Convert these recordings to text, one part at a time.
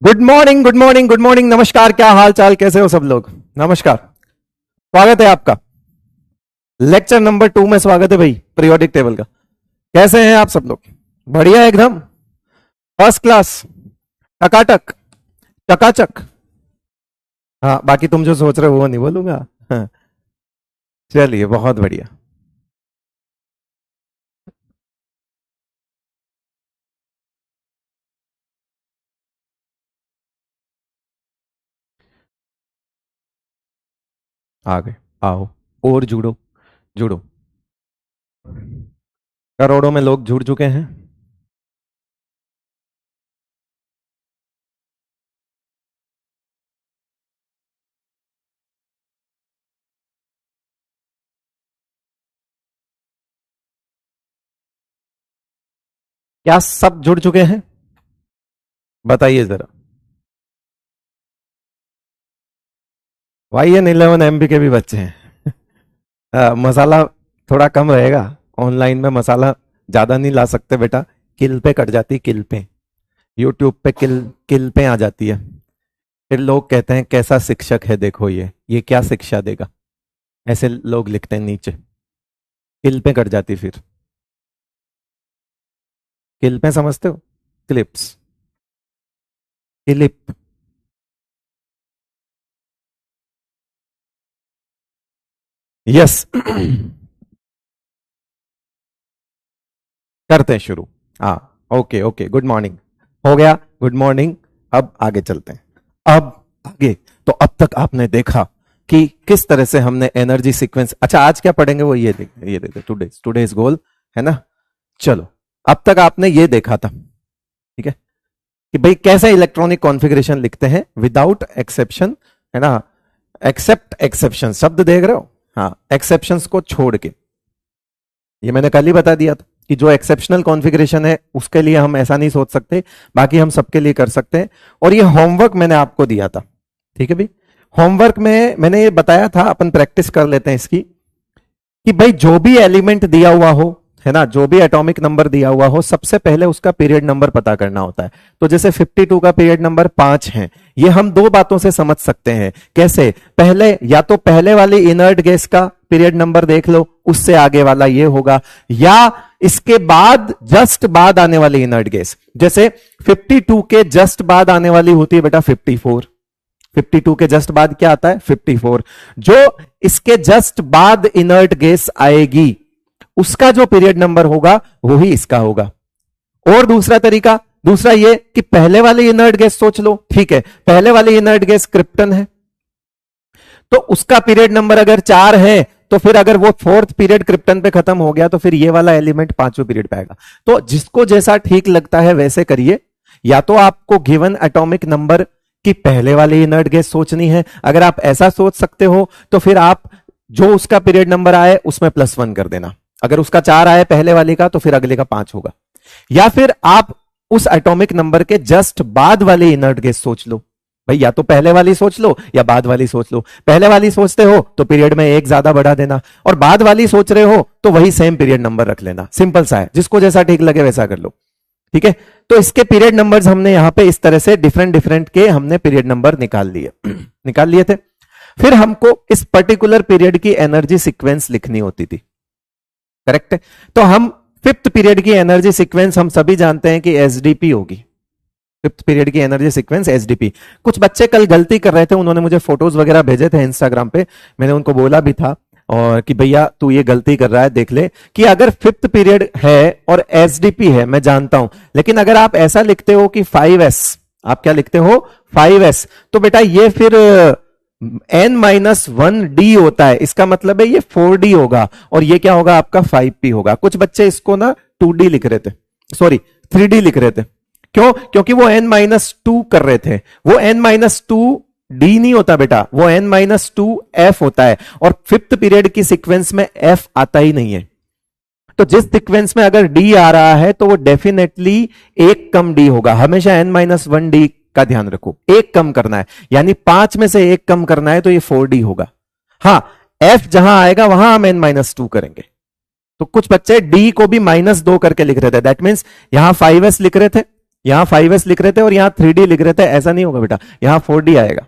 Good morning, good morning, good morning, नमस्कार। क्या हाल चाल, कैसे हो सब लोग? नमस्कार, स्वागत है आपका लेक्चर नंबर 2 में। स्वागत है भाई पीरियोडिक टेबल का। कैसे हैं आप सब लोग? बढ़िया, एकदम फर्स्ट क्लास, टकाटक, चकाचक। हाँ, बाकी तुम जो सोच रहे हो वो नहीं बोलूंगा। हाँ, चलिए, बहुत बढ़िया। आ गए, आओ और जुड़ो, जुड़ो। करोड़ों में लोग जुड़ चुके हैं। क्या सब जुड़ चुके हैं? बताइए जरा। YN11 MB के भी बच्चे हैं। मसाला थोड़ा कम रहेगा। ऑनलाइन में मसाला ज्यादा नहीं ला सकते बेटा। किल पे कट जाती, किल पे। यूट्यूब पे किल किल पे आ जाती है। फिर लोग कहते हैं कैसा शिक्षक है, देखो ये क्या शिक्षा देगा। ऐसे लोग लिखते हैं नीचे। किल पे कट जाती फिर। किल पे समझते हो? Clips, clip. यस। करते हैं शुरू। हाँ, ओके ओके, गुड मॉर्निंग हो गया। Good morning. अब आगे चलते हैं। अब आगे तो अब तक आपने देखा कि किस तरह से हमने एनर्जी सीक्वेंस। अच्छा, आज क्या पढ़ेंगे वो ये देखते टुडेज गोल है ना। चलो, अब तक आपने ये देखा था, ठीक है, कि भाई कैसे इलेक्ट्रॉनिक कॉन्फ़िगरेशन लिखते हैं विदाउट एक्सेप्शन, है ना। एक्सेप्ट एक्सेप्शन शब्द देख रहे हो? हाँ, एक्सेप्शंस को छोड़ के। ये मैंने कल ही बता दिया था कि जो एक्सेप्शनल कॉन्फ़िगरेशन है उसके लिए हम ऐसा नहीं सोच सकते, बाकी हम सबके लिए कर सकते हैं। और ये होमवर्क मैंने आपको दिया था, ठीक है भाई। होमवर्क में मैंने ये बताया था, अपन प्रैक्टिस कर लेते हैं इसकी, कि भाई जो भी एलिमेंट दिया हुआ हो, है ना, जो भी एटॉमिक नंबर दिया हुआ हो, सबसे पहले उसका पीरियड नंबर पता करना होता है। तो जैसे 52 का पीरियड नंबर 5 है, ये हम दो बातों से समझ सकते हैं। कैसे? पहले या तो पहले वाली इनर्ट गैस का पीरियड नंबर देख लो, उससे आगे वाला ये होगा, या इसके बाद जस्ट बाद आने वाली इनर्ट गैस। जैसे 52 के जस्ट बाद आने वाली होती है बेटा 54। 52 के जस्ट बाद क्या आता है? 54। जो इसके जस्ट बाद इनर्ट गैस आएगी, उसका जो पीरियड नंबर होगा वो ही इसका होगा। और दूसरा तरीका, दूसरा ये कि पहले वाली इनर्ट गैस सोच लो, ठीक है, पहले वाली इनर्ट गैस क्रिप्टन है, तो उसका पीरियड नंबर अगर 4 है, तो फिर अगर वो फोर्थ पीरियड क्रिप्टन पे खत्म हो गया, तो फिर ये वाला एलिमेंट पांचवें पीरियड पे आएगा। तो जिसको जैसा ठीक लगता है वैसे करिए। या तो आपको गिवन एटॉमिक नंबर की पहले वाली इनर्ट गैस सोचनी है, अगर आप ऐसा सोच सकते हो तो फिर आप जो उसका पीरियड नंबर आए उसमें +1 कर देना। अगर उसका 4 आए पहले वाले का, तो फिर अगले का 5 होगा। या फिर आप उस एटॉमिक नंबर के जस्ट बाद वाली इनर्ट गैस सोच लो। भाई या तो पहले वाली सोच लो या बाद वाली सोच लो। पहले वाली सोचते हो तो पीरियड में 1 ज्यादा बढ़ा देना, और बाद वाली सोच रहे हो तो वही सेम पीरियड नंबर रख लेना। सिंपल सा है, जिसको जैसा ठीक लगे वैसा कर लो, ठीक है। तो इसके पीरियड नंबर्स हमने यहां पे इस तरह से डिफरेंट डिफरेंट के हमने पीरियड नंबर निकाल लिए निकाल लिए थे। फिर हमको इस पर्टिकुलर पीरियड की एनर्जी सीक्वेंस लिखनी होती थी, करेक्ट है। तो हम फिफ्थ पीरियड की एनर्जी सीक्वेंस हम सभी जानते हैं कि एसडीपी होगी। फिफ्थ पीरियड की एनर्जी सीक्वेंस एसडीपी। कुछ बच्चे कल गलती कर रहे थे, उन्होंने मुझे फोटोज वगैरह भेजे थे इंस्टाग्राम पे, मैंने उनको बोला भी था और कि भैया तू ये गलती कर रहा है, देख ले कि अगर फिफ्थ पीरियड है और एसडीपी है, मैं जानता हूं, लेकिन अगर आप ऐसा लिखते हो कि 5s, आप क्या लिखते हो? 5s, तो बेटा ये फिर n-1d होता है, इसका मतलब है ये 4d होगा, और ये क्या होगा आपका 5p होगा। कुछ बच्चे इसको ना 2d लिख रहे थे, सॉरी 3d लिख रहे थे। क्यों? क्योंकि वो n-2 कर रहे थे। वो n-2 d नहीं होता बेटा, वो n-2 f होता है, और फिफ्थ पीरियड की सीक्वेंस में f आता ही नहीं है। तो जिस सीक्वेंस में अगर d आ रहा है तो वो डेफिनेटली एक कम d होगा। हमेशा n-1d का ध्यान रखो, एक कम करना है, यानी 5 में से एक कम करना है, तो ये 4d होगा। हाँ, f जहां आएगा वहां हम n-2 करेंगे। तो कुछ बच्चे d को भी -2 करके लिख रहे थे, दैट मीन्स यहां 5s लिख रहे थे, यहां 5s लिख रहे थे और यहां 3d लिख रहे थे, ऐसा नहीं होगा बेटा, यहां 4d आएगा।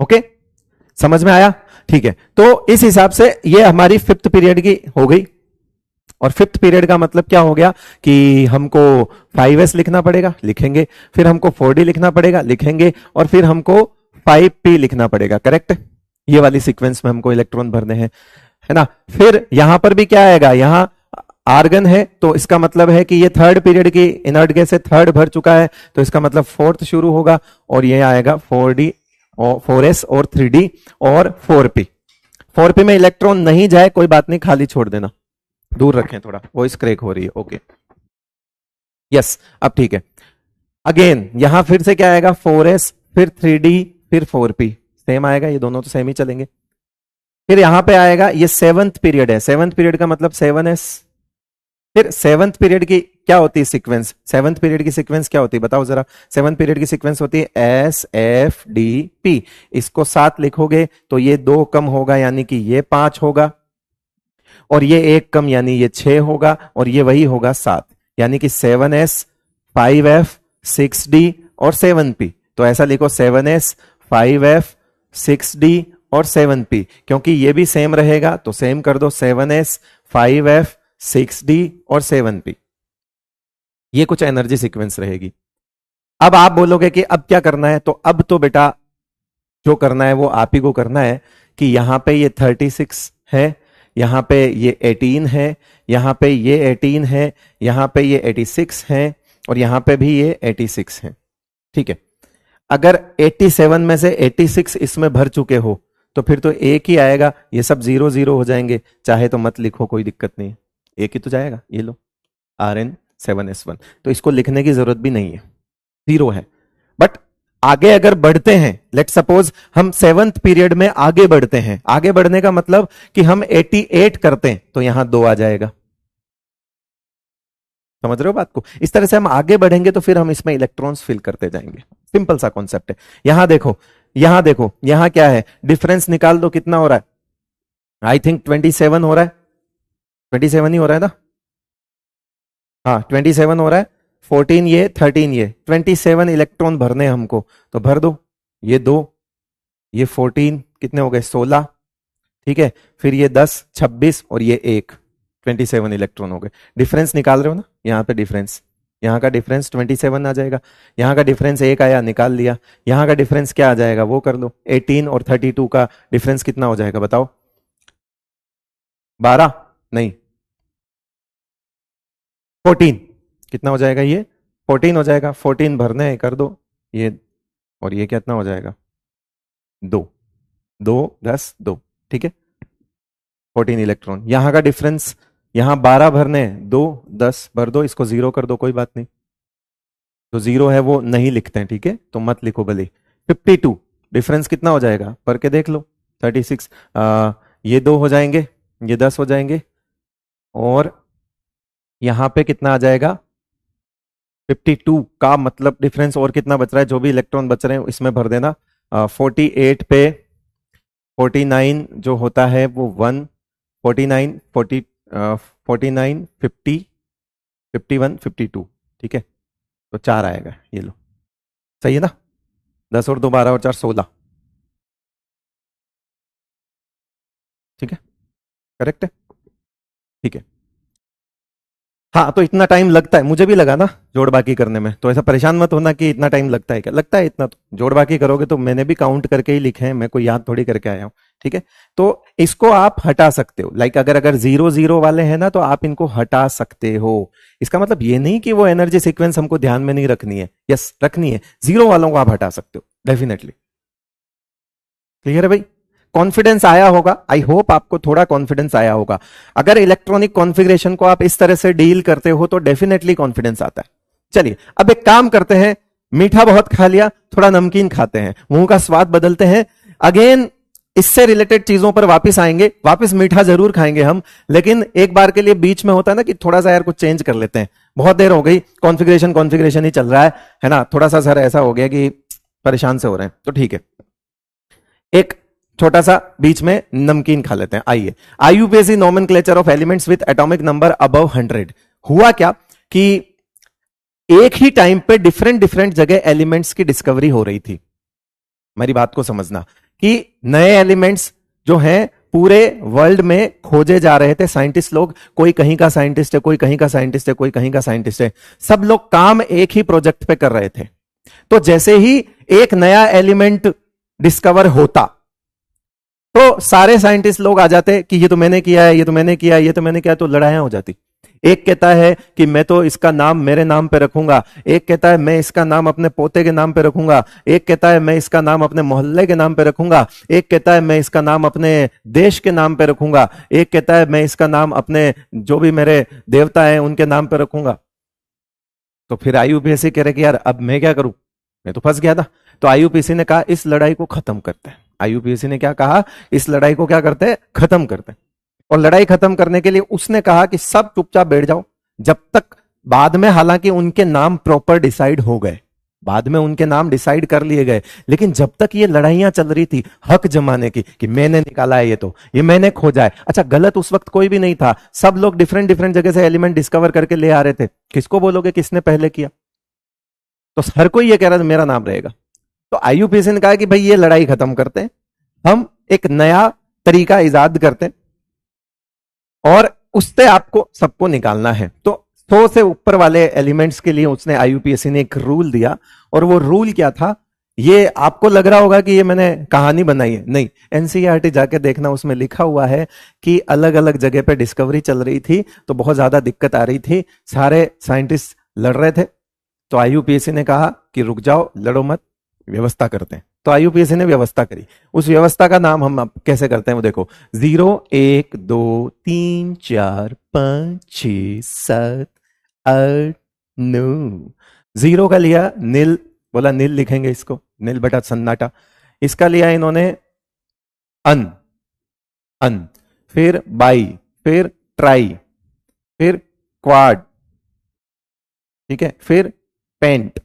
ओके, समझ में आया? ठीक है, तो इस हिसाब से ये हमारी फिफ्थ पीरियड की हो गई। और फिफ्थ पीरियड का मतलब क्या हो गया कि हमको 5s लिखना पड़ेगा, लिखेंगे, फिर हमको 4d लिखना पड़ेगा, लिखेंगे, और फिर हमको 5p लिखना पड़ेगा। करेक्ट, ये वाली सीक्वेंस में हमको इलेक्ट्रॉन भरने हैं, है ना। फिर यहां पर भी क्या आएगा, यहां आर्गन है, तो इसका मतलब है कि ये थर्ड पीरियड की इनर्ट गैस है, थर्ड भर चुका है, तो इसका मतलब फोर्थ शुरू होगा, और ये आएगा 4d और 4s और 3d और 4p। 4p में इलेक्ट्रॉन नहीं जाए कोई बात नहीं, खाली छोड़ देना, दूर रखें, थोड़ा वॉइस क्रैक हो रही है। ओके, यस, अब ठीक है। अगेन यहां फिर से क्या आएगा, 4s फिर 3d फिर 4p, सेम आएगा, ये दोनों तो सेम ही चलेंगे। फिर यहां पे आएगा, ये सेवंथ पीरियड है, सेवंथ पीरियड का मतलब 7s। फिर सेवंथ पीरियड की क्या होती है सीक्वेंस, सेवंथ पीरियड की सीक्वेंस क्या होती है बताओ जरा। सेवंथ पीरियड की सीक्वेंस होती है एस एफ डी पी, इसको 7 लिखोगे तो ये 2 कम होगा यानी कि ये 5 होगा, और ये 1 कम यानी ये 6 होगा, और ये वही होगा 7, यानी कि 7s 5f 6d और 7p। तो ऐसा लिखो 7s 5f 6d और 7p, क्योंकि ये भी सेम रहेगा तो सेम कर दो, 7s 5f 6d और 7p। ये कुछ एनर्जी सीक्वेंस रहेगी। अब आप बोलोगे कि अब क्या करना है, तो अब तो बेटा जो करना है वो आप ही को करना है कि यहां पे ये 36 है, यहां पे ये 18 है, यहां पे ये 18 है, यहां पे ये 86 है, और यहां पे भी ये 86 है। ठीक है, अगर 87 में से 86 इसमें भर चुके हो तो फिर तो एक ही आएगा, ये सब 0 0 हो जाएंगे, चाहे तो मत लिखो, कोई दिक्कत नहीं है, एक ही तो जाएगा। ये लो Rn7s1, तो इसको लिखने की जरूरत भी नहीं है, 0 है। बट आगे अगर बढ़ते हैं, लेट सपोज हम सेवंथ पीरियड में आगे बढ़ते हैं, आगे बढ़ने का मतलब कि हम 88 करते हैं, तो यहां 2 आ जाएगा। समझ रहे हो बात को? इस तरह से हम आगे बढ़ेंगे तो फिर हम इसमें इलेक्ट्रॉन्स फिल करते जाएंगे। सिंपल सा कॉन्सेप्ट है। यहां देखो, यहां देखो, यहां क्या है, डिफरेंस निकाल दो, कितना हो रहा है, आई थिंक 27 हो रहा है, 27 ही हो रहा है ना, हाँ 27 हो रहा है, 14 ये 13 ये, 27 इलेक्ट्रॉन भरने हैं हमको, तो भर दो, ये 2, ये 14, कितने हो गए 16, ठीक है, फिर ये 10 26 और ये 1, 27 इलेक्ट्रॉन हो गए। डिफरेंस निकाल रहे हो ना, यहाँ पे डिफरेंस, यहाँ का डिफरेंस 27 आ जाएगा, यहाँ का डिफरेंस 1 आया, निकाल लिया, यहाँ का डिफरेंस क्या आ जाएगा वो कर दो, 18 और 32 का डिफरेंस कितना हो जाएगा बताओ, 12 नहीं 14, कितना हो जाएगा ये 14 हो जाएगा, 14 भरने हैं, कर दो ये, और ये कितना हो जाएगा 2 2 10 2, ठीक है 14 इलेक्ट्रॉन। यहां का डिफरेंस, यहां 12 भरने हैं, 2 10 भर दो, इसको 0 कर दो, कोई बात नहीं, जो 0 है वो नहीं लिखते हैं, ठीक है, तो मत लिखो भले। 52 डिफरेंस कितना हो जाएगा पढ़ के देख लो, 36, ये 2 हो जाएंगे, ये 10 हो जाएंगे, और यहां पे कितना आ जाएगा 52 का मतलब डिफरेंस, और कितना बच रहा है, जो भी इलेक्ट्रॉन बच रहे हैं इसमें भर देना। 48 पे 49 जो होता है वो 1, 49 40 49 50 51 52, ठीक है, तो 4 आएगा, ये लो, सही है ना, 10 और 2 12 और 4 16, ठीक है, करेक्ट है, ठीक है। हाँ, तो इतना टाइम लगता है, मुझे भी लगा ना जोड़ बाकी करने में, तो ऐसा परेशान मत होना कि इतना टाइम लगता है, क्या लगता है इतना, तो जोड़ बाकी करोगे तो मैंने भी काउंट करके ही लिखे हैं, मैं कोई याद थोड़ी करके आया हूं, ठीक है। तो इसको आप हटा सकते हो, लाइक अगर अगर 0 0 वाले हैं ना तो आप इनको हटा सकते हो। इसका मतलब ये नहीं कि वो एनर्जी सीक्वेंस हमको ध्यान में नहीं रखनी है, यस रखनी है, 0 वालों को आप हटा सकते हो डेफिनेटली। क्लियर है भाई? कॉन्फिडेंस आया होगा, आई होप आपको थोड़ा कॉन्फिडेंस आया होगा। अगर इलेक्ट्रॉनिक कॉन्फ़िगरेशन को आप इस तरह से डील करते हो तो डेफिनेटली कॉन्फिडेंस आता है। चलिए अब एक काम करते हैं, मीठा बहुत खा लिया, थोड़ा नमकीन खाते हैं, मुंह का स्वाद बदलते हैं। अगेन इससे रिलेटेड चीजों पर वापस आएंगे, वापस मीठा जरूर खाएंगे हम, लेकिन एक बार के लिए बीच में होता है ना कि थोड़ा सा यार कुछ चेंज कर लेते हैं, बहुत देर हो गई कॉन्फ़िगरेशन कॉन्फ़िगरेशन ही चल रहा है ना, थोड़ा सा सर ऐसा हो गया कि परेशान से हो रहे हैं, तो ठीक है एक छोटा सा बीच में नमकीन खा लेते हैं। आइए, IUPAC nomenclature of elements with atomic number above 100, हुआ क्या कि एक ही टाइम पे डिफरेंट डिफरेंट जगह एलिमेंट्स की डिस्कवरी हो रही थी। मेरी बात को समझना कि नए एलिमेंट्स जो हैं पूरे वर्ल्ड में खोजे जा रहे थे। साइंटिस्ट लोग, कोई कहीं का साइंटिस्ट है, कोई कहीं का साइंटिस्ट है, कोई कहीं का साइंटिस्ट है, सब लोग काम एक ही प्रोजेक्ट पे कर रहे थे। तो जैसे ही एक नया एलिमेंट डिस्कवर होता तो सारे साइंटिस्ट लोग आ जाते कि ये तो मैंने किया है, ये तो मैंने किया है, ये तो मैंने किया है, तो लड़ाइयां हो जाती। एक कहता है कि मैं तो इसका नाम मेरे नाम पे रखूंगा, एक कहता है मैं इसका नाम अपने पोते के नाम पे रखूंगा, एक कहता है मैं इसका नाम अपने मोहल्ले के नाम पे रखूंगा, एक कहता है मैं इसका नाम अपने देश के नाम पे रखूंगा, एक कहता है मैं इसका नाम अपने जो भी मेरे देवता हैं उनके नाम पे रखूंगा। तो फिर आईयूपीएससी कह रहे कि यार अब मैं क्या करूं, मैं तो फंस गया था। तो आईयूपीएससी ने कहा इस लड़ाई को खत्म करते हैं। आईयूपीएससी ने क्या कहा, इस लड़ाई को क्या करते हैं, खत्म करते हैं। और लड़ाई खत्म करने के लिए उसने कहा कि सब चुपचाप बैठ जाओ जब तक, बाद में हालांकि उनके नाम प्रॉपर डिसाइड हो गए, बाद में उनके नाम डिसाइड कर लिए गए, लेकिन जब तक ये लड़ाइयां चल रही थी हक जमाने की कि मैंने निकाला है, ये तो ये मैंने खोजा है। अच्छा, गलत उस वक्त कोई भी नहीं था, सब लोग डिफरेंट डिफरेंट जगह से एलिमेंट डिस्कवर करके ले आ रहे थे। किसको बोलोगे किसने पहले किया? तो हर कोई ये कह रहा था मेरा नाम रहेगा। तो आईयूपीएससी ने कहा कि भाई ये लड़ाई खत्म करते हैं, हम एक नया तरीका इजाद करते हैं और उससे आपको सबको निकालना है। तो 100 से ऊपर वाले एलिमेंट्स के लिए उसने आईयूपीएससी ने एक रूल दिया। और वो रूल क्या था, ये आपको लग रहा होगा कि ये मैंने कहानी बनाई है, नहीं, एनसीईआरटी जाके देखना, उसमें लिखा हुआ है कि अलग अलग जगह पे डिस्कवरी चल रही थी तो बहुत ज्यादा दिक्कत आ रही थी, सारे साइंटिस्ट लड़ रहे थे। तो आईयूपीएससी ने कहा कि रुक जाओ, लड़ो मत, व्यवस्था करते हैं। तो आईयूपीएससी ने व्यवस्था करी। उस व्यवस्था का नाम हम अब कैसे करते हैं वो देखो, 0 1 2 3 4 5 6 7 8 9। 0 का लिया नील, बोला नील लिखेंगे इसको, नील बटा सन्नाटा। इसका लिया इन्होंने अन, अन, फिर बाई, फिर ट्राई, फिर क्वाड, ठीक है, फिर पेंट,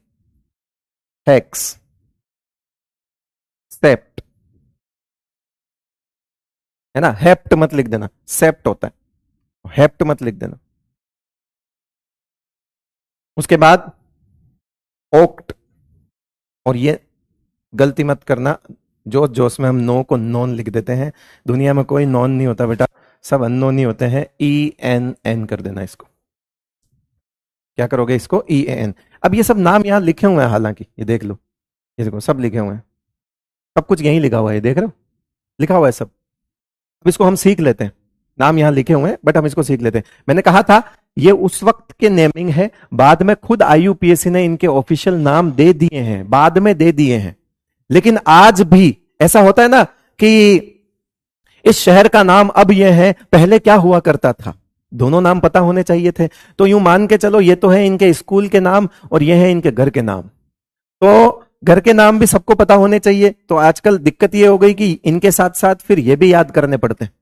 हेक्स, सेप्ट, है ना, हेप्ट मत लिख देना, सेप्ट होता है, हेप्ट मत लिख देना। उसके बाद ओक्ट, और ये गलती मत करना, जोश जोश में हम नो को नॉन लिख देते हैं। दुनिया में कोई नॉन नहीं होता बेटा, सब अननोन ही होते हैं। ई एन एन कर देना इसको। क्या करोगे इसको, ई एन। अब ये सब नाम यहां लिखे हुए हैं, हालांकि ये देख लो, ये देखो सब लिखे हुए हैं, सब कुछ यहीं लिखा हुआ है, देख रहे हो, लिखा हुआ है सब। अब इसको हम सीख लेते हैं, नाम यहां लिखे हुए हैं बट हम इसको सीख लेते हैं। मैंने कहा था ये उस वक्त के नेमिंग है, बाद में खुद आईयूपीएससी ने इनके ऑफिशियल नाम दे दिए हैं, बाद में दे दिए हैं। लेकिन आज भी ऐसा होता है ना कि इस शहर का नाम अब यह है, पहले क्या हुआ करता था, दोनों नाम पता होने चाहिए थे। तो यूं मान के चलो, ये तो है इनके स्कूल के नाम और ये है इनके घर के नाम, तो घर के नाम भी सबको पता होने चाहिए। तो आजकल दिक्कत ये हो गई कि इनके साथ साथ फिर ये भी याद करने पड़ते हैं,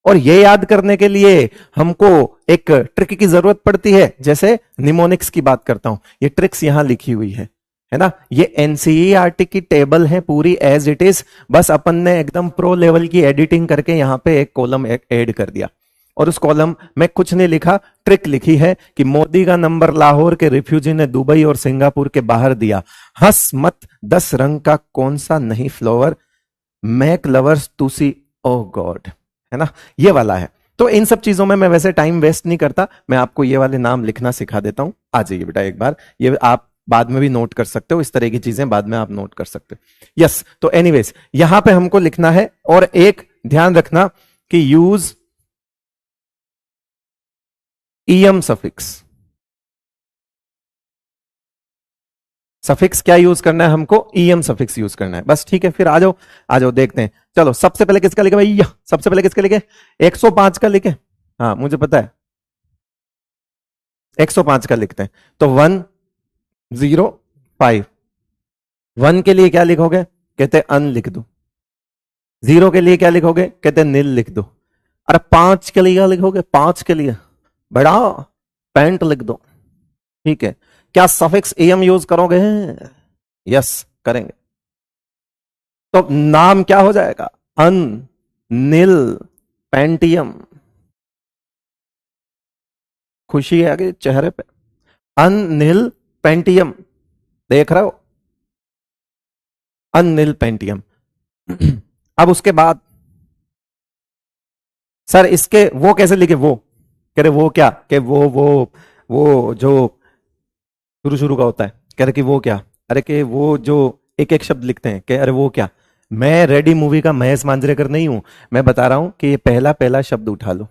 और ये याद करने के लिए हमको एक ट्रिक की जरूरत पड़ती है। जैसे निमोनिक्स की बात करता हूं, ये ट्रिक्स यहां लिखी हुई है ना, ये एनसीईआरटी की टेबल है पूरी एज इट इज, बस अपन ने एकदम प्रो लेवल की एडिटिंग करके यहां पे एक कॉलम ऐड कर दिया। और उस कॉलम में कुछ नहीं लिखा, ट्रिक लिखी है कि मोदी का नंबर लाहौर के रिफ्यूजी ने दुबई और सिंगापुर के बाहर दिया, हंस मत 10 रंग का कौन सा नहीं flower, make lovers to see oh god, है ना, ये वाला है। तो इन सब चीजों में मैं वैसे टाइम वेस्ट नहीं करता, मैं आपको ये वाले नाम लिखना सिखा देता हूं। आ जाइए बेटा एक बार, ये आप बाद में भी नोट कर सकते हो, इस तरह की चीजें बाद में आप नोट कर सकते हो। यस, तो एनीवेज यहां पे हमको लिखना है, और एक ध्यान रखना कि यूज ईएम सफिक्स। सफिक्स क्या यूज करना है हमको, ईएम सफिक्स यूज करना है बस, ठीक है। फिर आ जाओ, आ जाओ देखते हैं। चलो सबसे पहले किसका लिखे भैया, सबसे पहले किसका लिखे, 105 का लिखे, हाँ मुझे पता है 105 का लिखते हैं। तो 105, 1 के लिए क्या लिखोगे, कहते अन लिख दो। 0 के लिए क्या लिखोगे, कहते नील लिख दो। अरे 5 के लिए क्या लिखोगे, 5 के लिए बड़ा पैंट लिख दो, ठीक है। क्या सफिक्स एम यूज करोगे, यस करेंगे। तो नाम क्या हो जाएगा, अन नील पेंटियम, खुशी है आगे चेहरे पे। अनिल पेंटियम, देख रहे हो, अनिल पेंटियम। अब उसके बाद सर इसके वो कैसे लिखे, वो कह रहे वो क्या, कि वो जो शुरू शुरू का होता है, कह रहे कि वो क्या, अरे कि वो जो एक एक शब्द लिखते हैं, कि अरे वो क्या। मैं रेडी मूवी का महेश मांजरेकर नहीं हूं, मैं बता रहा हूं कि ये पहला पहला शब्द उठा लो।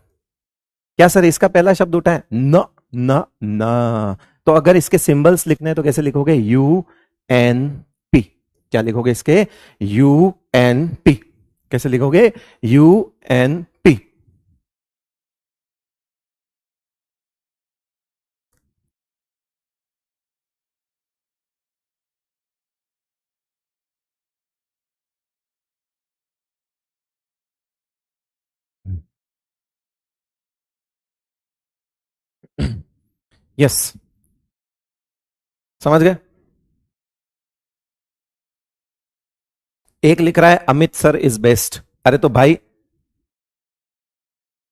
क्या सर इसका पहला शब्द उठा है, न न न। तो अगर इसके सिंबल्स लिखने हैं तो कैसे लिखोगे, UN P। क्या लिखोगे इसके, UN P। कैसे लिखोगे, UN P। यस, समझ गए। एक लिख रहा है अमित सर इज बेस्ट। अरे तो भाई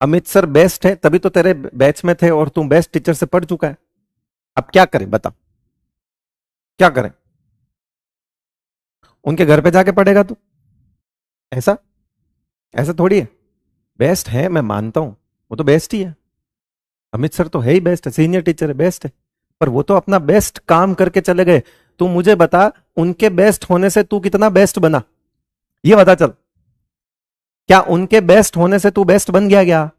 अमित सर बेस्ट है तभी तो तेरे बैच में थे और तू बेस्ट टीचर से पढ़ चुका है। अब क्या करें बता, क्या करें, उनके घर पे जाके पढ़ेगा तू, ऐसा, ऐसा थोड़ी है। बेस्ट है मैं मानता हूं, वो तो बेस्ट ही है, अमित सर तो है ही बेस्ट है, सीनियर टीचर है, बेस्ट है। पर वो तो अपना बेस्ट काम करके चले गए। तू मुझे बता, उनके बेस्ट होने से तू कितना बेस्ट बना, ये बता चल। क्या उनके बेस्ट होने से तू बेस्ट बन गया क्या?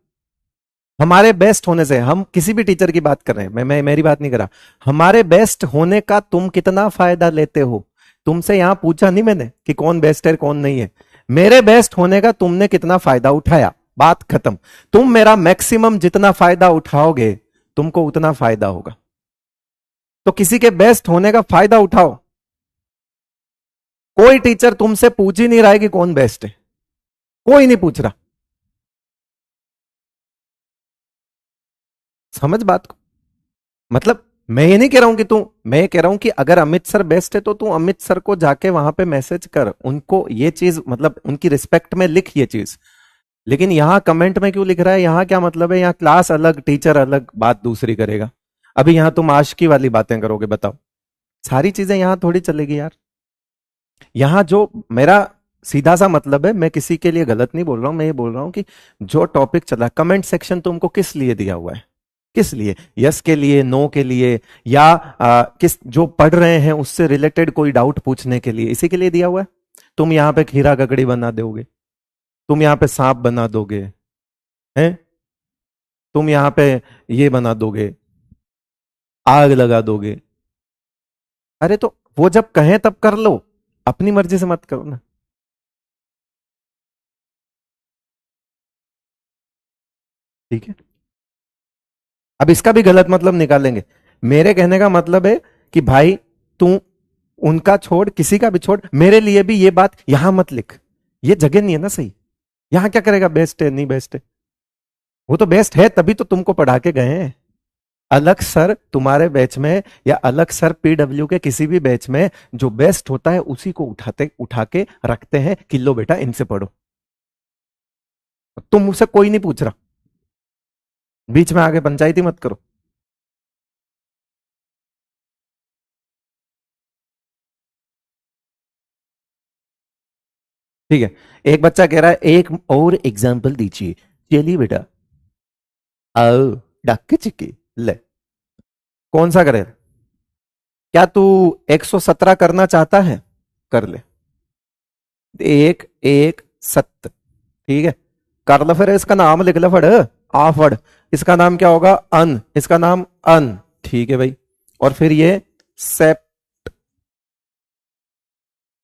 हमारे बेस्ट होने से, हम किसी भी टीचर की बात कर रहे हैं, मैं मेरी बात नहीं कर रहा, हमारे बेस्ट होने का तुम कितना फायदा लेते हो? तुमसे यहां पूछा नहीं मैंने कि कौन बेस्ट है कौन नहीं है, मेरे बेस्ट होने का तुमने कितना फायदा उठाया, बात खत्म। तुम मेरा मैक्सिमम जितना फायदा उठाओगे तुमको उतना फायदा होगा। तो किसी के बेस्ट होने का फायदा उठाओ। कोई टीचर तुमसे पूछ ही नहीं रहा है कि कौन बेस्ट है, कोई नहीं पूछ रहा। समझ बात को, मतलब मैं ये नहीं कह रहा हूं कि तू, मैं ये कह रहा हूं कि अगर अमित सर बेस्ट है तो तू अमित सर को जाके वहां पे मैसेज कर, उनको ये चीज, मतलब उनकी रिस्पेक्ट में लिख ये चीज। लेकिन यहां कमेंट में क्यों लिख रहा है, यहां क्या मतलब है, यहाँ क्लास अलग टीचर अलग, बात दूसरी करेगा। अभी यहां तुम आशिकी वाली बातें करोगे, बताओ। सारी चीजें यहां थोड़ी चलेगी यार। यहां जो मेरा सीधा सा मतलब है, मैं किसी के लिए गलत नहीं बोल रहा हूं, मैं ये बोल रहा हूं कि जो टॉपिक चला, कमेंट सेक्शन तुमको किस लिए दिया हुआ है, किस लिए, यस के लिए, नो के लिए, या किस जो पढ़ रहे हैं उससे रिलेटेड कोई डाउट पूछने के लिए, इसी के लिए दिया हुआ है। तुम यहां पे खीरा ककड़ी बना दोगे, तुम यहां पे सांप बना दोगे, हैं, तुम यहां पे ये बना दोगे, आग लगा दोगे। अरे तो वो जब कहें तब कर लो, अपनी मर्जी से मत करो ना। ठीक है, अब इसका भी गलत मतलब निकालेंगे। मेरे कहने का मतलब है कि भाई तू उनका छोड़, किसी का भी छोड़, मेरे लिए भी ये बात यहां मत लिख, ये जगह नहीं है ना सही। यहां क्या करेगा, बेस्ट है नहीं बेस्ट है, वो तो बेस्ट है तभी तो तुमको पढ़ा के गए हैं। अलग सर तुम्हारे बैच में या अलग सर PW के किसी भी बैच में जो बेस्ट होता है उसी को उठा के रखते हैं कि लो बेटा इनसे पढ़ो। तुम मुझसे कोई नहीं पूछ रहा, बीच में आगे पंचायती मत करो। ठीक है, एक बच्चा कह रहा है एक और एग्जाम्पल दीजिए। चलिए बेटा, आओ, डक्के चिक्की, ले, कौन सा करे? क्या तू 117 करना चाहता है, कर ले, एक एक सत्त, ठीक है, कर लो। फिर इसका नाम लिख लो, फड़ आफड़, इसका नाम क्या होगा, अन, इसका नाम अन, ठीक है भाई। और फिर ये सेप,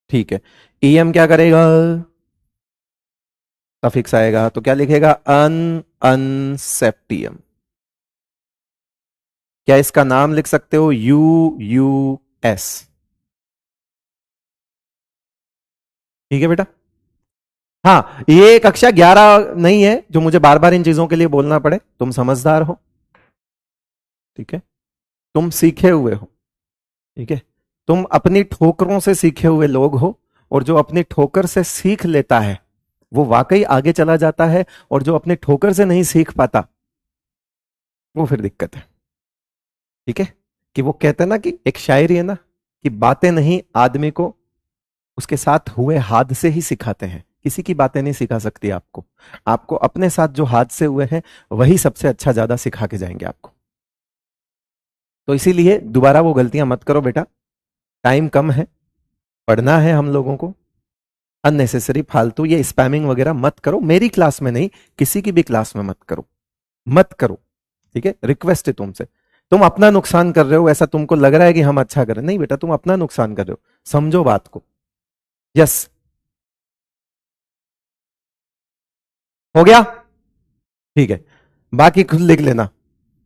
ठीक है। EM क्या करेगा, सफिक्स आएगा तो क्या लिखेगा, अन अनसेप्टियम। क्या इसका नाम लिख सकते हो, UUS, ठीक है बेटा। हाँ, ये कक्षा 11 नहीं है जो मुझे बार बार इन चीजों के लिए बोलना पड़े, तुम समझदार हो, ठीक है, तुम सीखे हुए हो, ठीक है, तुम अपनी ठोकरों से सीखे हुए लोग हो। और जो अपनी ठोकर से सीख लेता है वो वाकई आगे चला जाता है, और जो अपने ठोकर से नहीं सीख पाता वो फिर दिक्कत है। ठीक है, कि वो कहते हैं ना कि एक शायरी है ना कि बातें नहीं आदमी को उसके साथ हुए हादसे ही सिखाते हैं, किसी की बातें नहीं सिखा सकती आपको। आपको अपने साथ जो हादसे हुए हैं वही सबसे अच्छा ज्यादा सिखा के जाएंगे आपको। तो इसीलिए दोबारा वो गलतियां मत करो बेटा, टाइम कम है, पढ़ना है हम लोगों को। अननेसेसरी फालतू ये स्पैमिंग वगैरह मत करो, मेरी क्लास में नहीं, किसी की भी क्लास में मत करो, मत करो। ठीक है, रिक्वेस्ट है तुमसे। तुम अपना नुकसान कर रहे हो, ऐसा तुमको लग रहा है कि हम अच्छा कर रहे हैं, नहीं बेटा, तुम अपना नुकसान कर रहे हो, समझो बात को। यस, हो गया, ठीक है। बाकी खुद लिख लेना,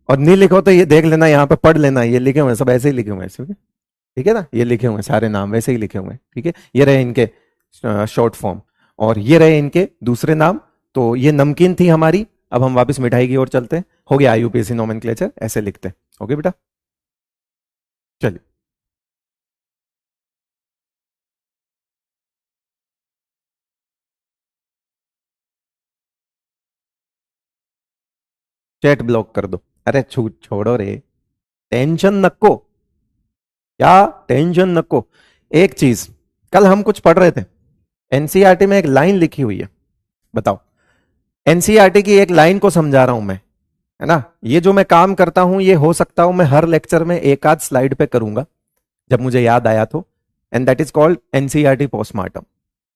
और नहीं लिखो तो ये देख लेना, यहां पे पढ़ लेना, ये लिखे हुए हैं सब, ऐसे ही लिखे हुए हैं, ठीक है ना, ये लिखे हुए हैं सारे नाम वैसे ही लिखे हुए हैं। ठीक है, ये रहे इनके शॉर्ट फॉर्म, और ये रहे इनके दूसरे नाम। तो ये नमकीन थी हमारी, अब हम वापस मिठाई की ओर चलते हैं। हो गया यूपीएससी नोमेनक्लेचर, ऐसे लिखते हैं। ओके बेटा, चलिए। चैट ब्लॉक कर दो, अरे छोड़ो रे, टेंशन नको, क्या टेंशन नको। एक चीज, कल हम कुछ पढ़ रहे थे, एनसीईआरटी में एक लाइन लिखी हुई है, बताओ। एनसीईआरटी की एक लाइन को समझा रहा हूं मैं, है ना। ये जो मैं काम करता हूं ये हो सकता हूं मैं हर लेक्चर में एक आध स्लाइड पे करूंगा जब मुझे याद आया तो, and that is called NCERT postmortem.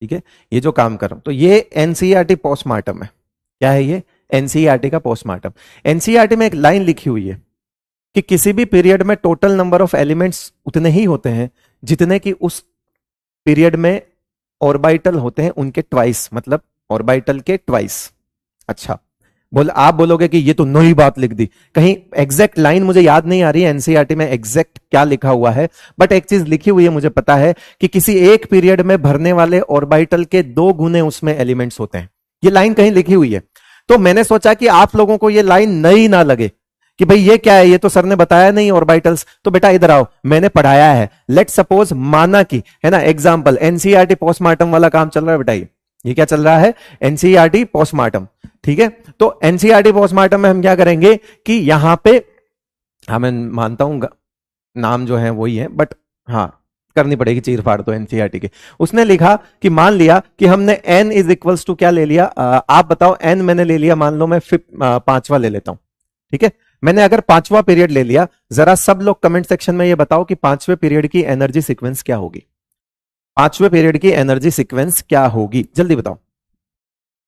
ठीक है, ये जो काम कर रहा हूं तो ये एनसीईआरटी पोस्टमार्टम है। क्या है ये? एनसीईआरटी का पोस्टमार्टम। एनसीईआरटी में एक लाइन लिखी हुई है कि किसी भी पीरियड में टोटल नंबर ऑफ एलिमेंट्स उतने ही होते हैं जितने कि उस पीरियड में ऑर्बिटल होते हैं उनके ट्वाइस, मतलब ऑर्बिटल के ट्वाइस। अच्छा, आप बोलोगे कि ये तो नई बात लिख दी, कहीं एग्जैक्ट लाइन मुझे याद नहीं आ रही है एनसीईआरटी में एग्जैक्ट क्या लिखा हुआ है, बट एक चीज लिखी हुई है मुझे पता है कि किसी एक पीरियड में भरने वाले ऑर्बिटल के 2 गुने उसमें एलिमेंट्स होते हैं। ये लाइन कहीं लिखी हुई है, तो मैंने सोचा कि आप लोगों को ये लाइन नई ना लगे कि भाई ये क्या है, ये तो सर ने बताया नहीं ऑर्बिटल्स, तो बेटा इधर आओ, मैंने पढ़ाया है। लेट सपोज माना कि, है ना, एग्जांपल एनसीईआरटी पोस्टमार्टम वाला काम चल रहा है बेटा, ये क्या चल रहा है? NCERT postmortem. ठीक है, तो एनसीईआरटी पोस्टमार्टम में हम क्या करेंगे कि यहां पे, हाँ मैं मानता हूं नाम जो है वही है, बट हाँ करनी पड़ेगी चीर फाड़ तो एनसीईआरटी के। उसने लिखा कि मान लिया कि हमने n इज इक्वल्स टू क्या ले लिया, आप बताओ। n मैंने ले लिया, मान लो मैं पांचवा ले लेता हूं। ठीक है, मैंने अगर पांचवा पीरियड ले लिया, जरा सब लोग कमेंट सेक्शन में ये बताओ कि पांचवें पीरियड की एनर्जी सीक्वेंस क्या होगी। पांचवें पीरियड की एनर्जी सीक्वेंस क्या होगी, जल्दी बताओ।